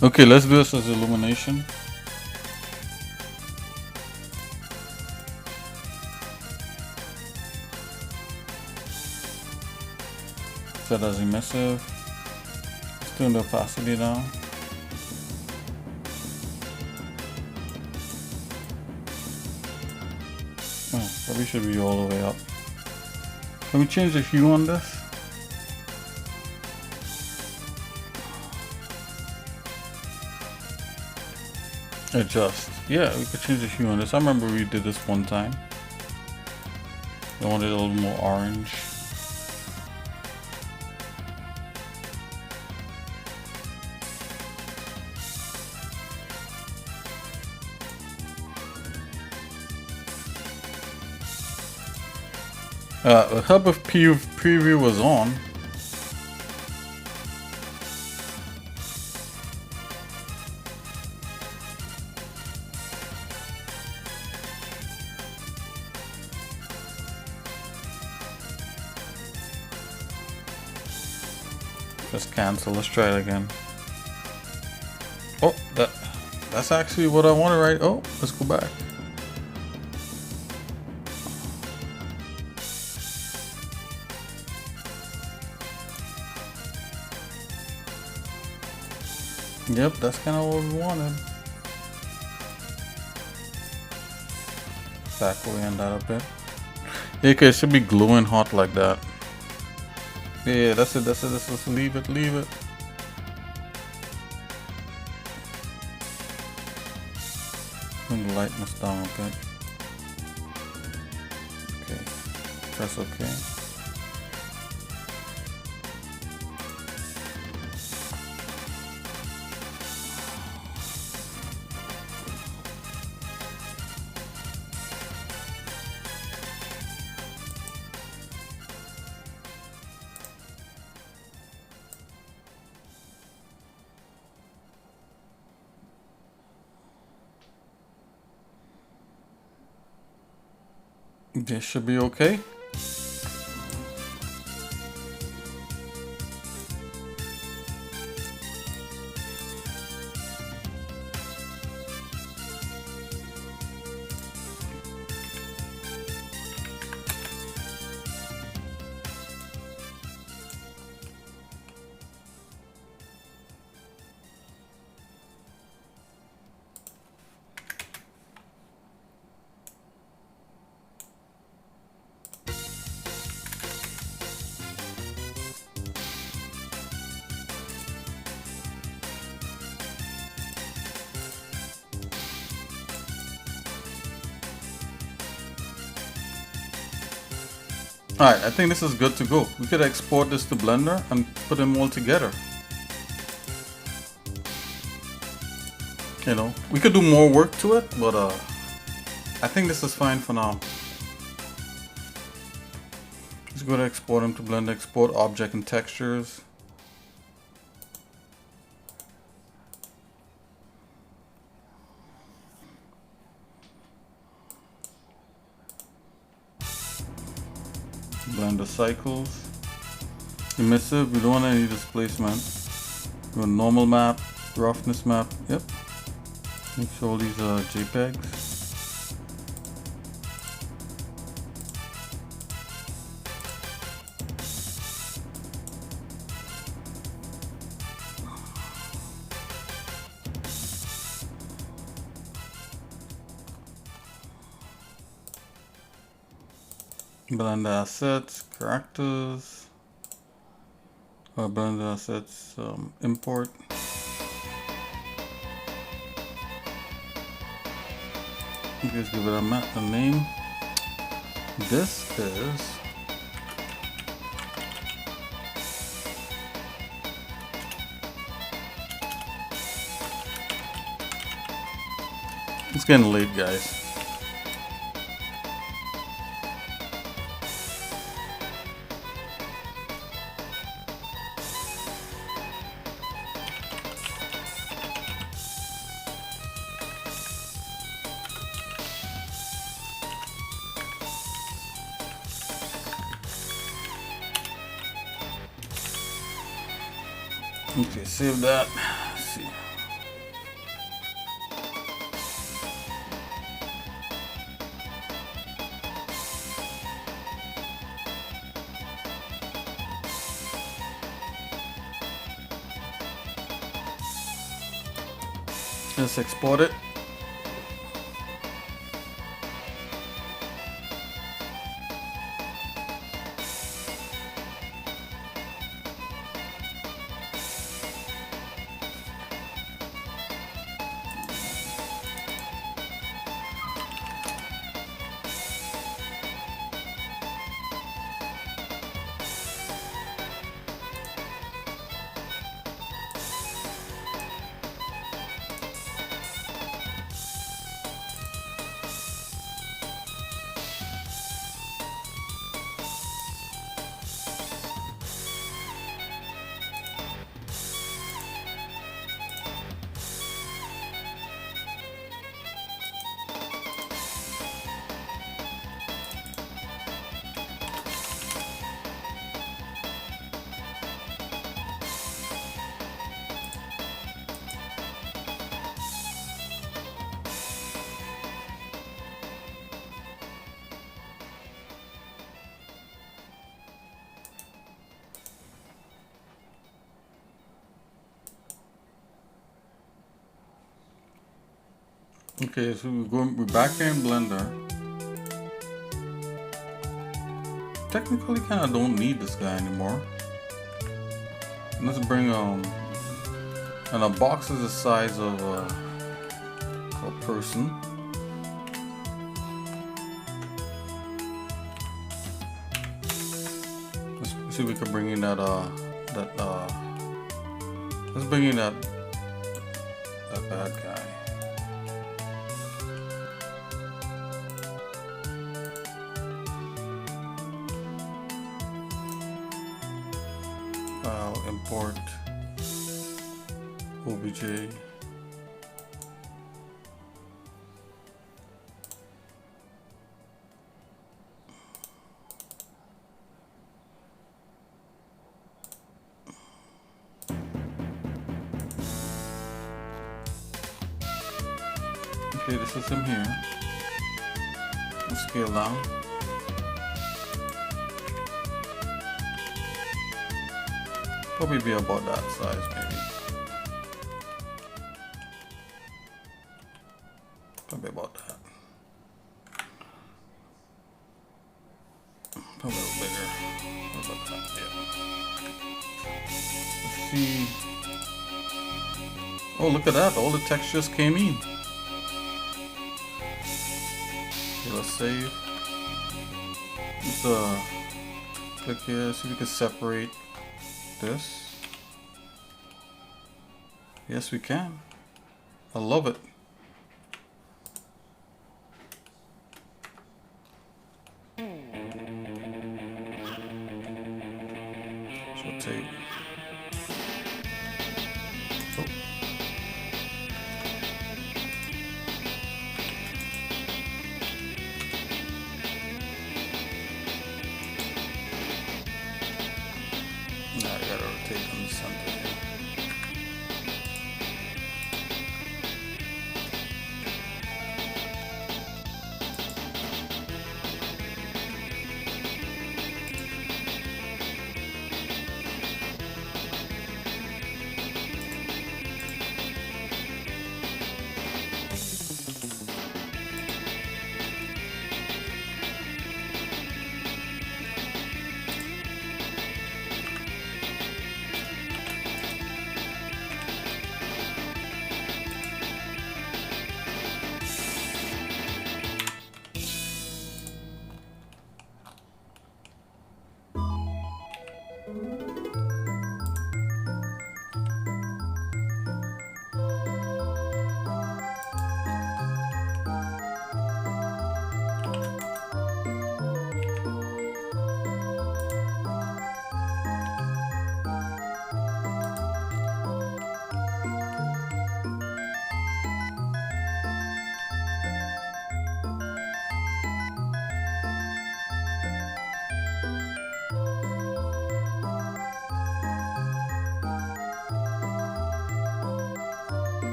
Okay, let's do this as illumination. Set as emissive. Let's turn the opacity down. Oh, probably should be all the way up. Can we change the hue on this? Adjust. Yeah, we could change the hue on this. I remember we did this one time. I wanted a little more orange. The hub of preview was on. Let's cancel. Let's try it again. Oh, that's actually what I wanted, right? Oh, let's go back. Yep, that's kind of what we wanted. Back away on that a bit. Yeah, okay, it should be glowing hot like that. Yeah, that's it. Let's leave it. Bring the lightness down a bit. Okay, press OK. This should be okay. Alright, I think this is good to go. We could export this to Blender and put them all together. You know, we could do more work to it, but I think this is fine for now. Let's go to export them to Blender, export object and textures. Blender cycles. Emissive, we don't want any displacement. Do a normal map, roughness map, yep. Make sure all these are JPEGs. Blender assets, characters, Blender assets, import. Just give it a map, a name. This is it's getting late, guys. Okay, save that. Let's see. Let's export it. Okay, so we're back here in Blender. Technically, kind of don't need this guy anymore. Let's bring and a box is the size of a person. Let's see if we can bring in that let's bring in that bad guy. Import OBJ. Okay, this is him here. Let's scale down. Probably be about that size, maybe. Probably about that. Probably a little bigger. What about that? Yeah. Let's see. Oh, look at that. All the text just came in. Okay, let's save. Let's click here, see if we can separate this. Yes, we can. I love it. Let's rotate. Oh. Now I gotta rotate on the center here.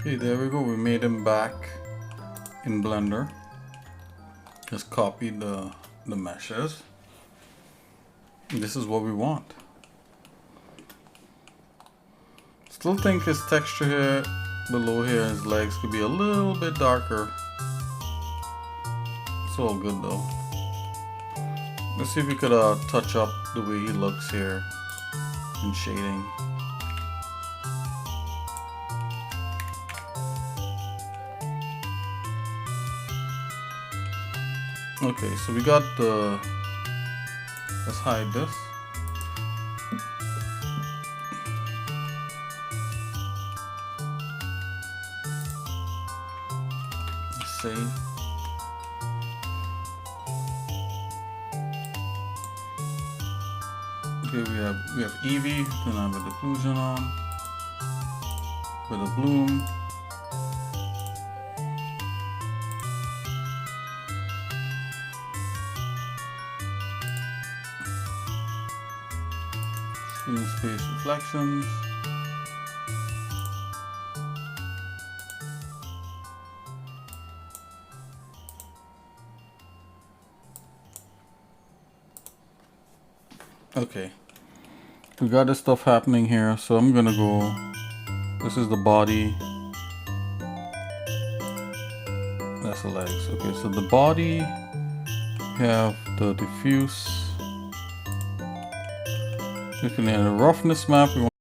Okay, there we go. We made him back in Blender. Just copy the meshes. This is what we want. Still think his texture here below here, his legs could be a little bit darker. It's all good though. Let's see if we could touch up the way he looks here in shading. Okay, so we got the, let's hide this. Let's save. Okay, we have Eevee, then I have the occlusion on with a bloom. Screen space reflections. Okay, we got this stuff happening here, so I'm gonna go, this is the body, that's the legs. Okay, so the body, we have the diffuse, looking at a roughness map, we want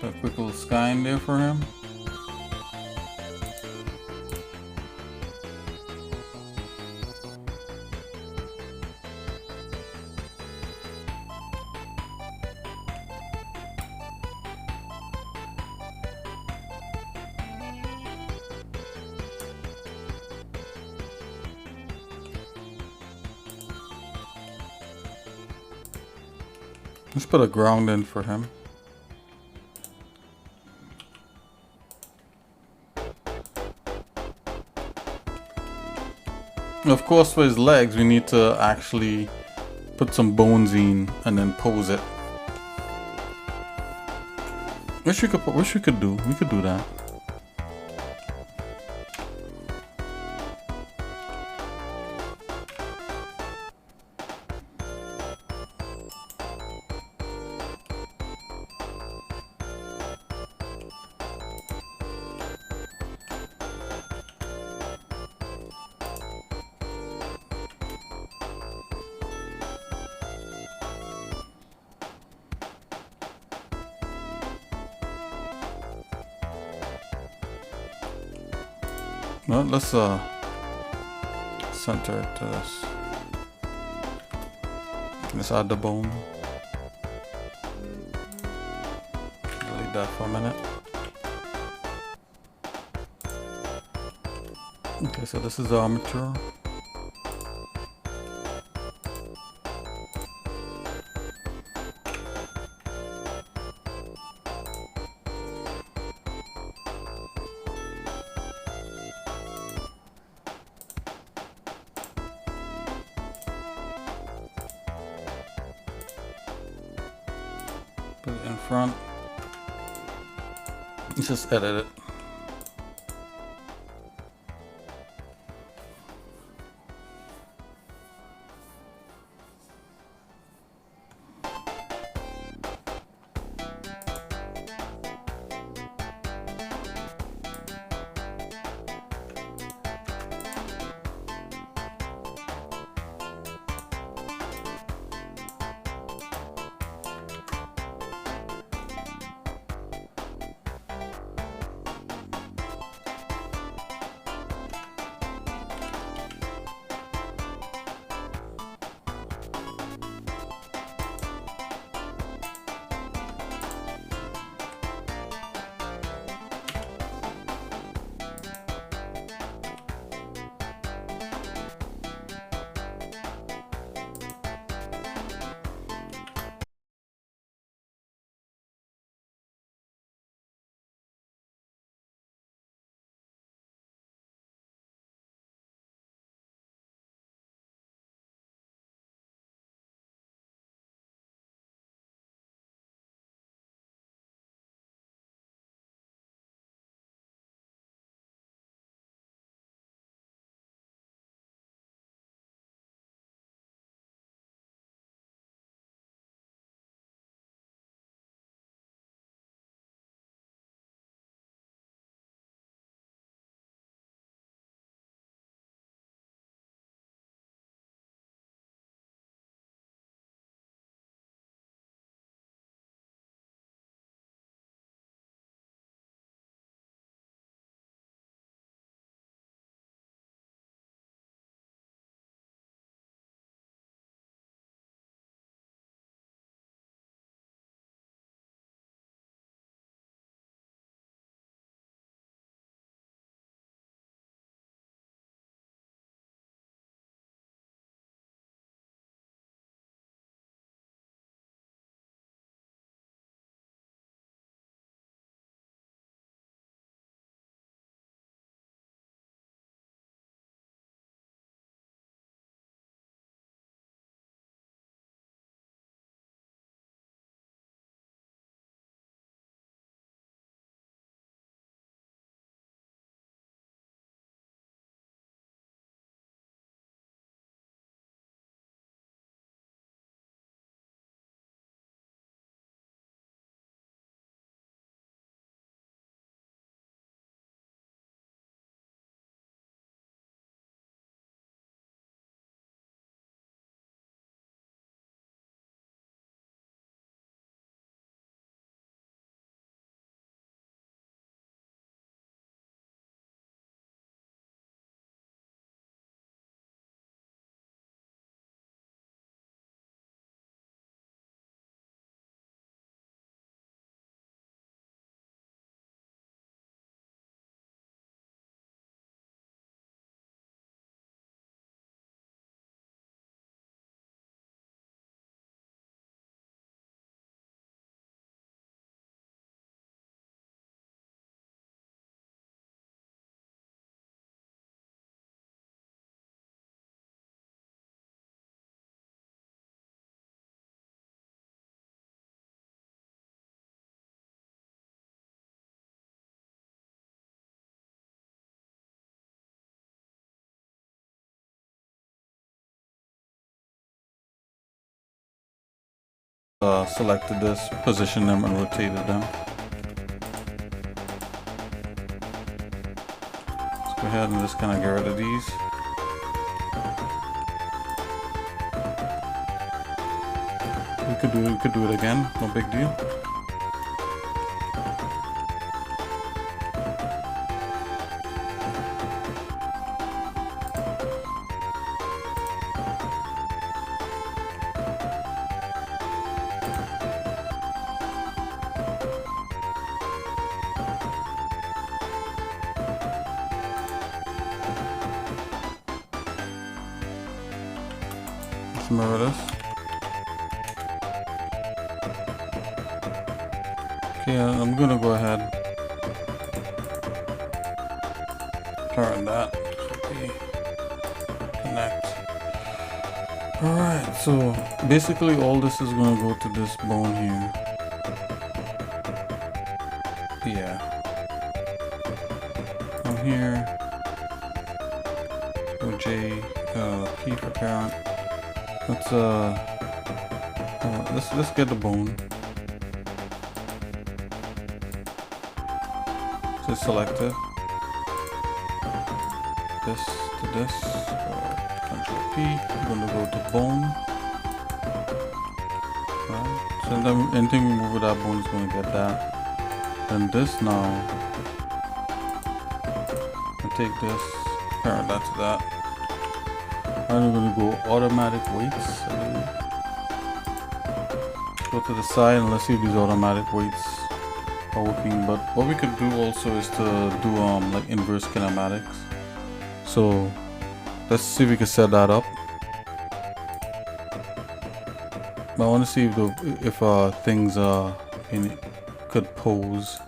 a quick little sky in there for him. Let's put a ground in for him. Of course, for his legs, we need to actually put some bones in and then pose it. Wish we could do. We could do that. Well, let's center it to this. Let's add the bone. Delete that for a minute. Okay, so this is the armature. Put it in front. Let's just edit it. selected this, positioned them, and rotated them. Let's go ahead and just kind of get rid of these. We could do it again, no big deal. Let's mirror this. Okay, I'm gonna go ahead, turn that. Okay. Connect. Alright, so basically all this is gonna go to this bone here. Yeah. From here. Go J, P for parent. Let's get the bone. So select it. This to this. Control P. I'm gonna go to bone. Right. So then anything we move with that bone is gonna get that. Then this now. I take this, parent that to that. And we're gonna go automatic weights. Go to the side and let's see if these automatic weights are working. But what we could do also is to do like inverse kinematics. So let's see if we can set that up. But I want to see if things could pose.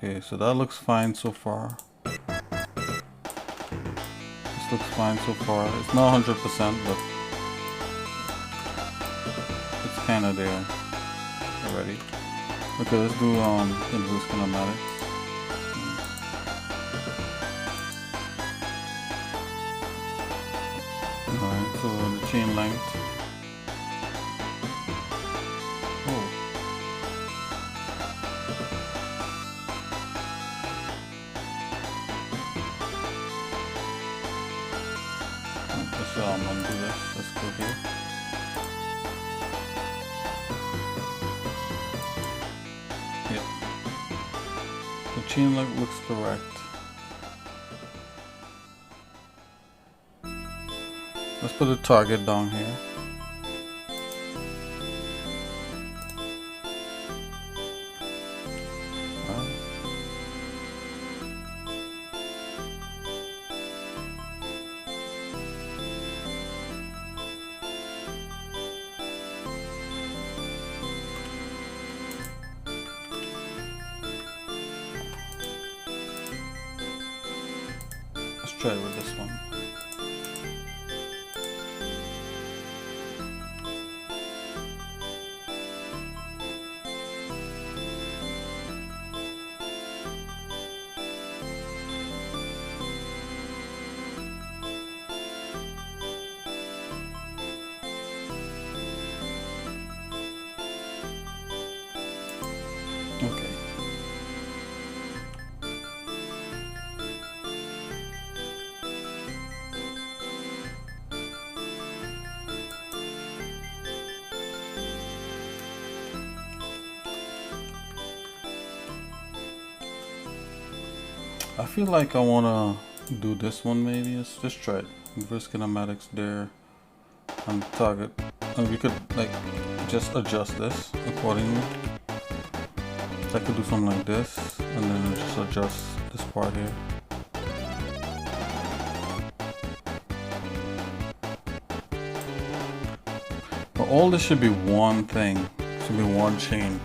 Okay, so that looks fine so far. This looks fine so far. It's not 100%, but it's kind of there already. Okay, let's do inverse kinematics. Alright, so the chain length. Oh. Let's undo this. Let's go here. Yep. The chain length looks correct. Let's put a target down here. Let's try with this one. Okay. I feel like I wanna do this one maybe. Let's just try it. Inverse kinematics there and target. And we could like just adjust this accordingly. I could do something like this and then just adjust this part here. But all this should be one thing. Should be one chain.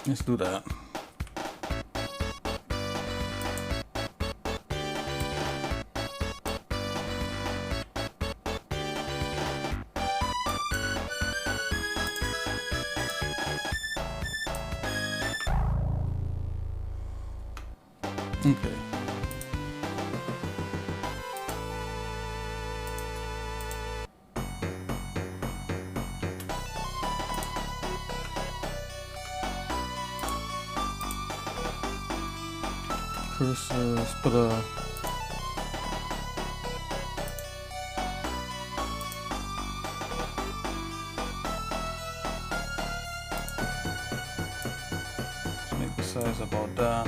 Let's do that. Okay. First, let's put a let's make the size about that.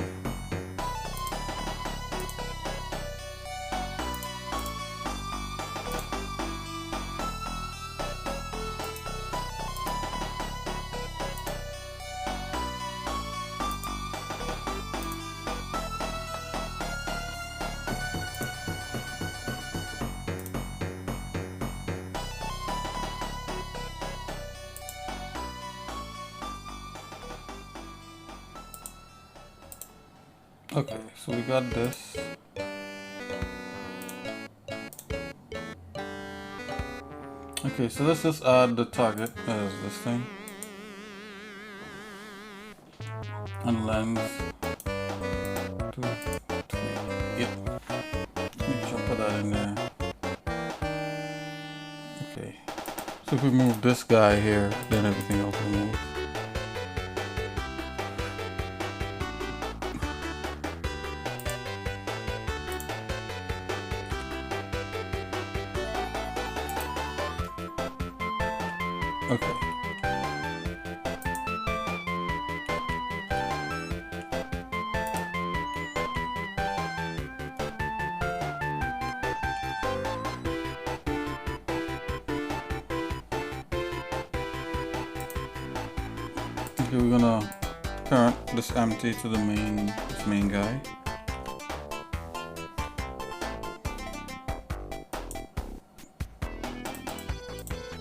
Okay, so we got this. Okay, so let's just add the target as this thing. And lens. 2, 3. Yep. Make sure I put that in there. Okay. So if we move this guy here, then everything else will move. Okay. Okay, we're gonna current this empty to the main guy.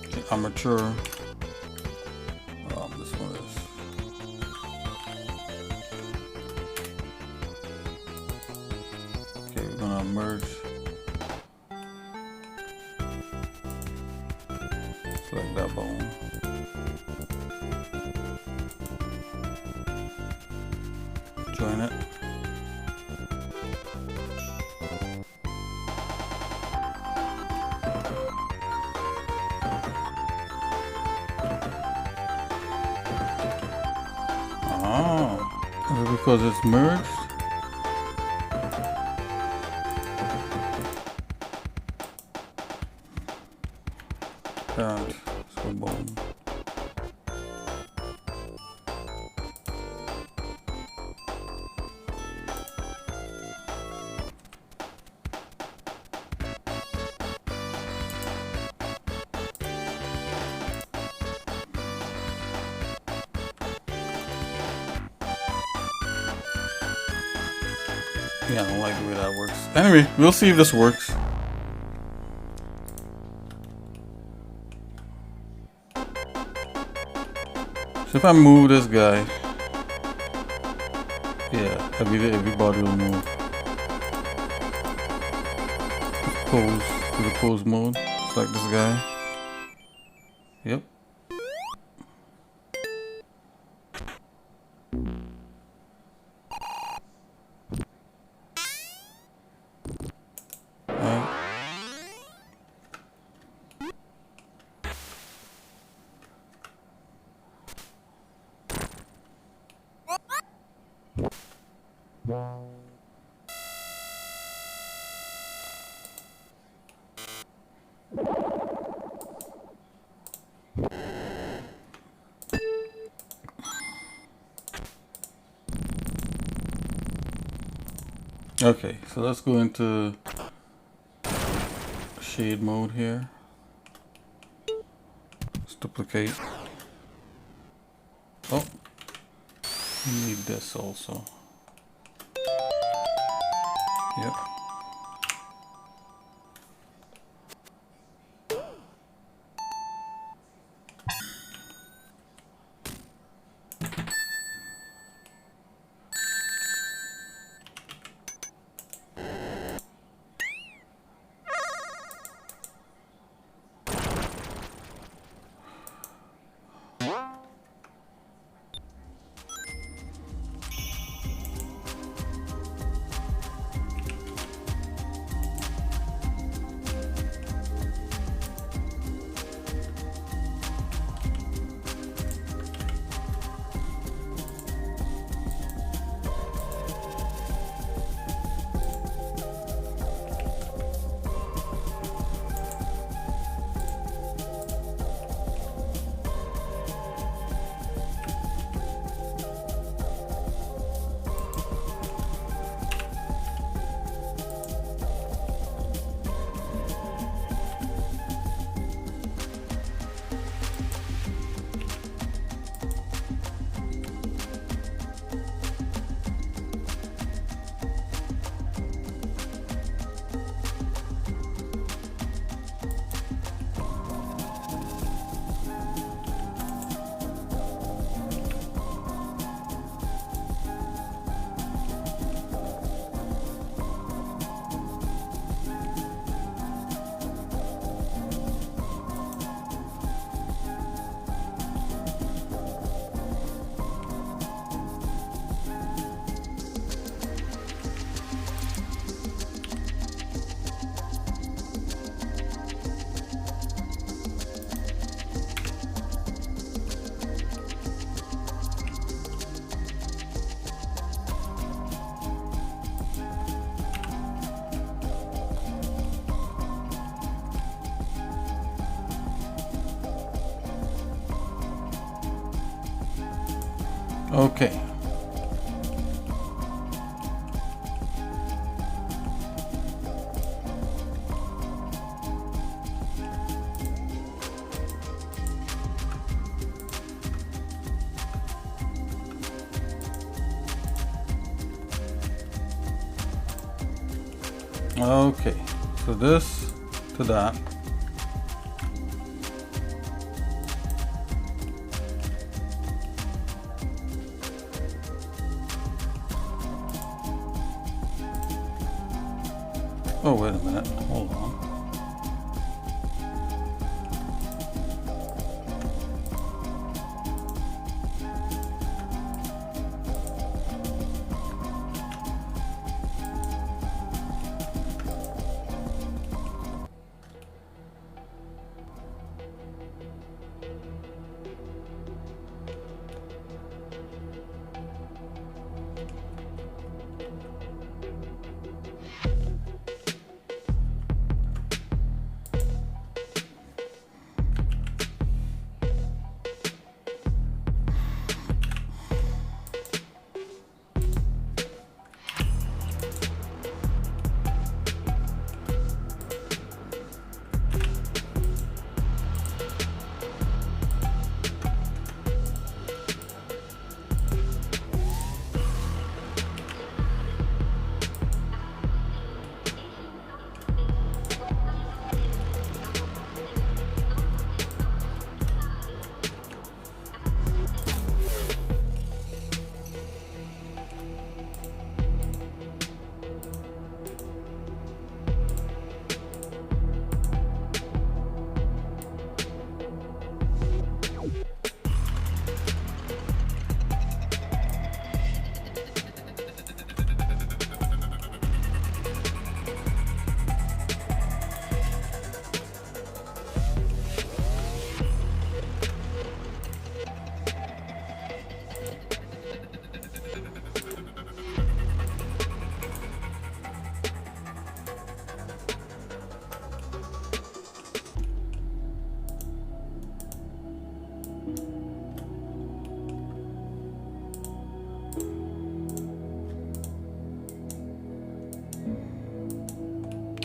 Okay, armature. This one is. Okay, we're gonna merge. Select that bone. Join it. Oh, because it's merged. Parent, so bone. Yeah, I don't like the way that works. Anyway, we'll see if this works. So if I move this guy, yeah, everybody will move. Pose, do the pose mode, select this guy. Yep. Okay, so let's go into shade mode here. Let's duplicate. Oh, we need this also. Yep. Okay. Okay, so this to that. Oh, wait a minute, hold on.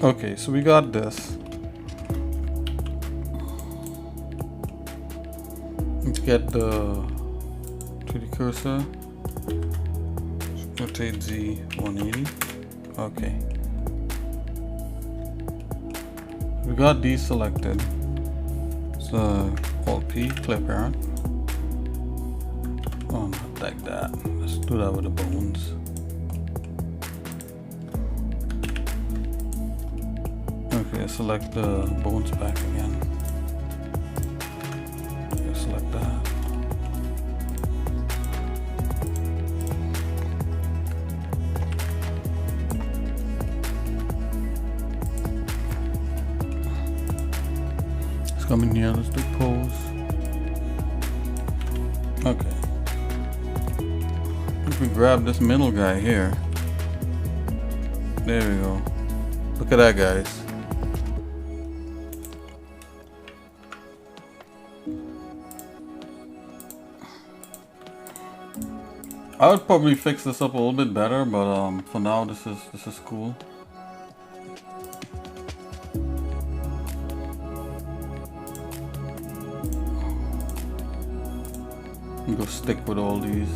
Okay, so we got this. Let's get the 3D cursor. Rotate Z 180. Okay. We got these selected. So Alt P, clip parent. Oh, not like that. Let's do that with the bones. Okay, select the bones back again. Okay, select that. Let's come in here, let's do pose. Okay. If we grab this middle guy here. There we go. Look at that, guys. I would probably fix this up a little bit better, but for now this is cool. I'm gonna stick with all these.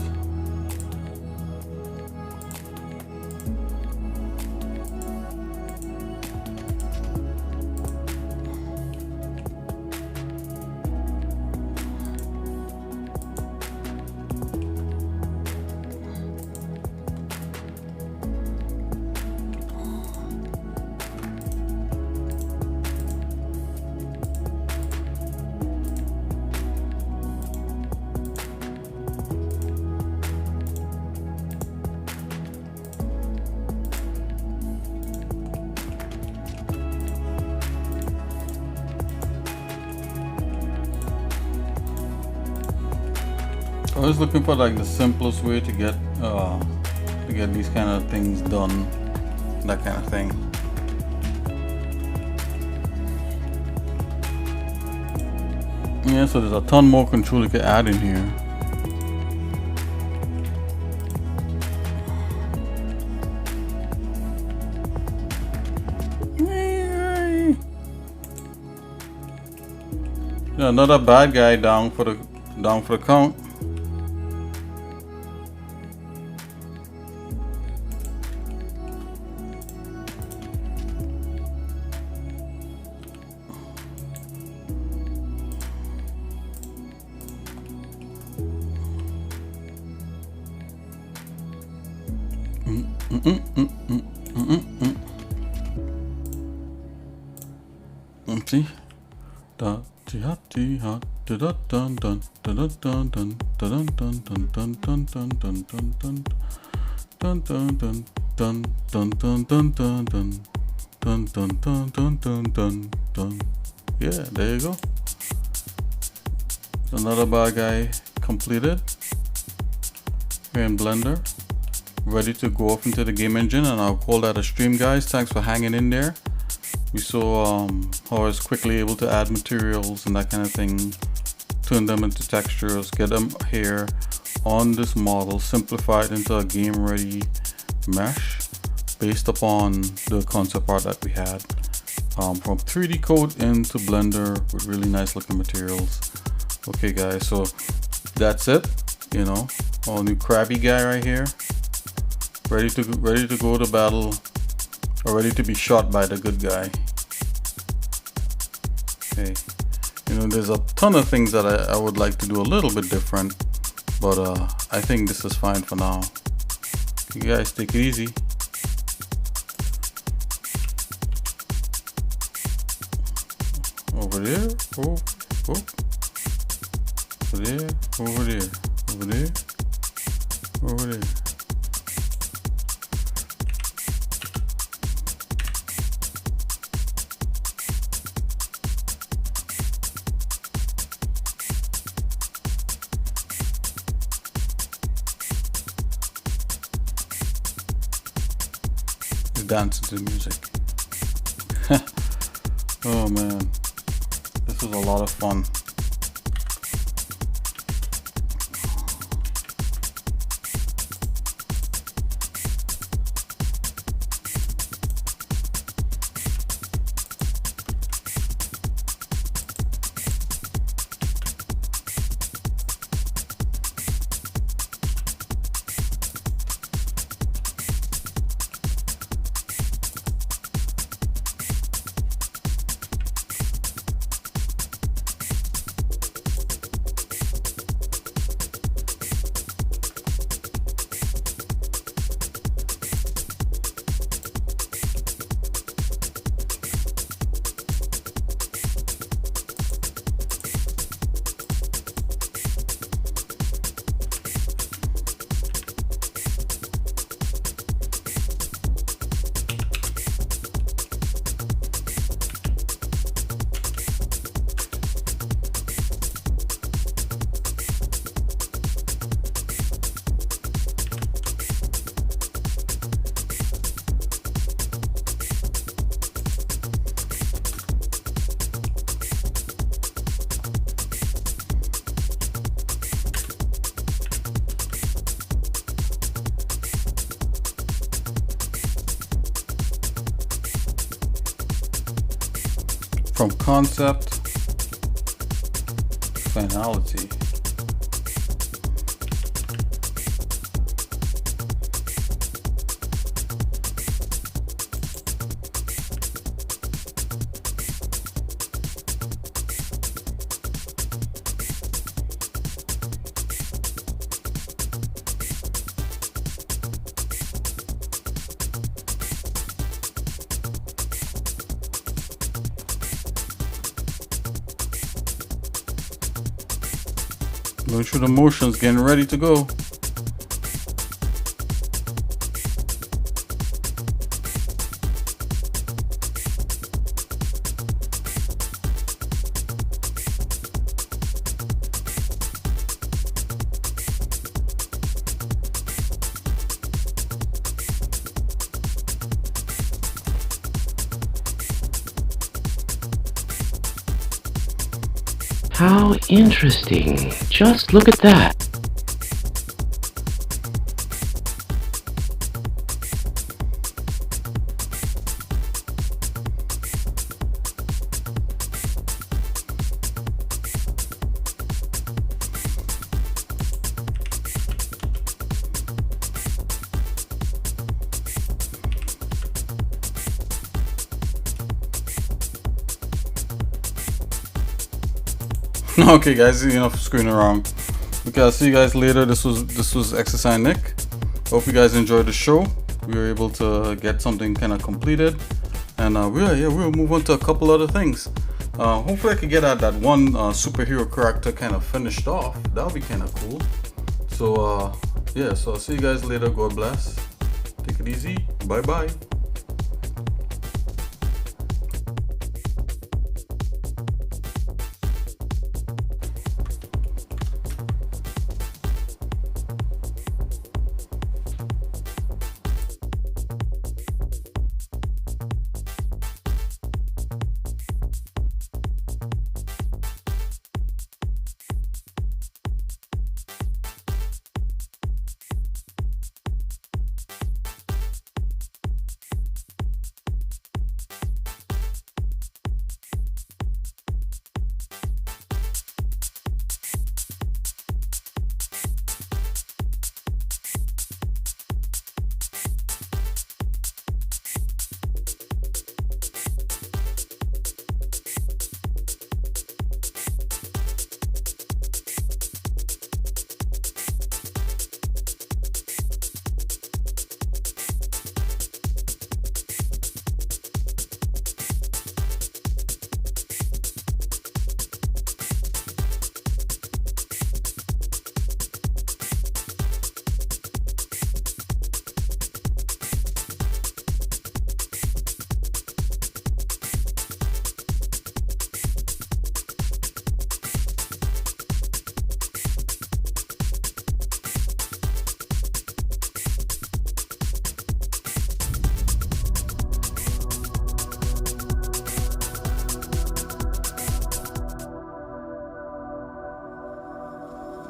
I was looking for like the simplest way to get these kind of things done, that kind of thing. Yeah, so there's a ton more control you can add in here. Another bad guy down for the count. Let's see. Yeah, there you go. Another bad guy completed here in Blender, ready to go off into the game engine, and I'll call that a stream, guys. Thanks for hanging in there. We saw how I was quickly able to add materials and that kind of thing, turn them into textures, get them here on this model, simplified into a game ready mesh based upon the concept art that we had from 3DCoat into Blender with really nice looking materials. Okay guys, so that's it. You know, our new crabby guy right here, ready to go to battle, or ready to be shot by the good guy. Okay, you know, there's a ton of things that I would like to do a little bit different, but I think this is fine for now. You guys take it easy. Over there, over there, over there, over there, over there. Dance to the music. Oh man, this was a lot of fun. From concept to finality. Going through the motions, getting ready to go. How interesting. Just look at that. Okay, guys, enough screwing around. Okay, I'll see you guys later. This was Exercise Nick. Hope you guys enjoyed the show. We were able to get something kind of completed, and we'll move on to a couple other things. Hopefully I could get that one superhero character kind of finished off. That would be kind of cool. So so I'll see you guys later. God bless. Take it easy. Bye bye.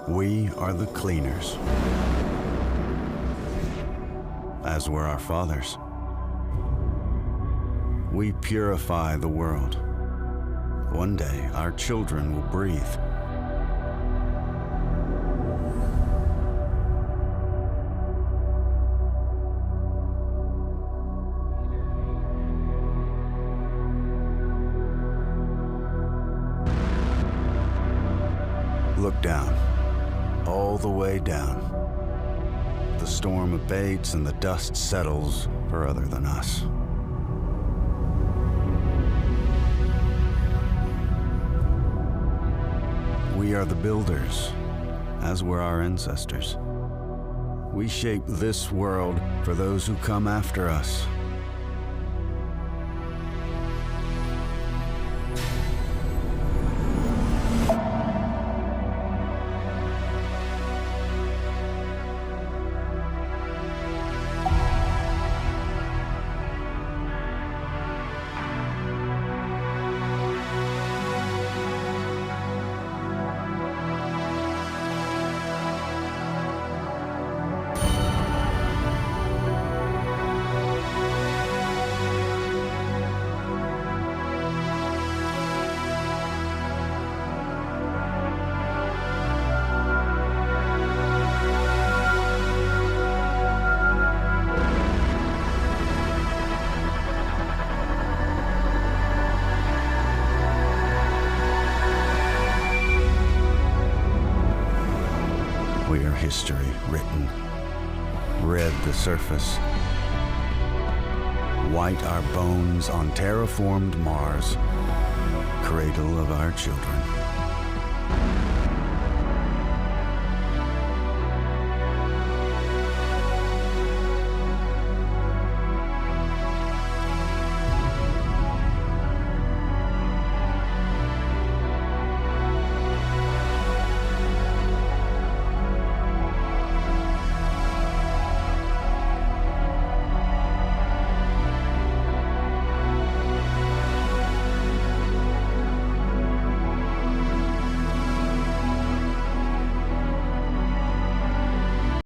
We are the cleaners, as were our fathers. We purify the world. One day, our children will breathe. Look down. All the way down. The storm abates and the dust settles for other than us. We are the builders, as were our ancestors. We shape this world for those who come after us. We are history written, red the surface, white our bones on terraformed Mars, cradle of our children.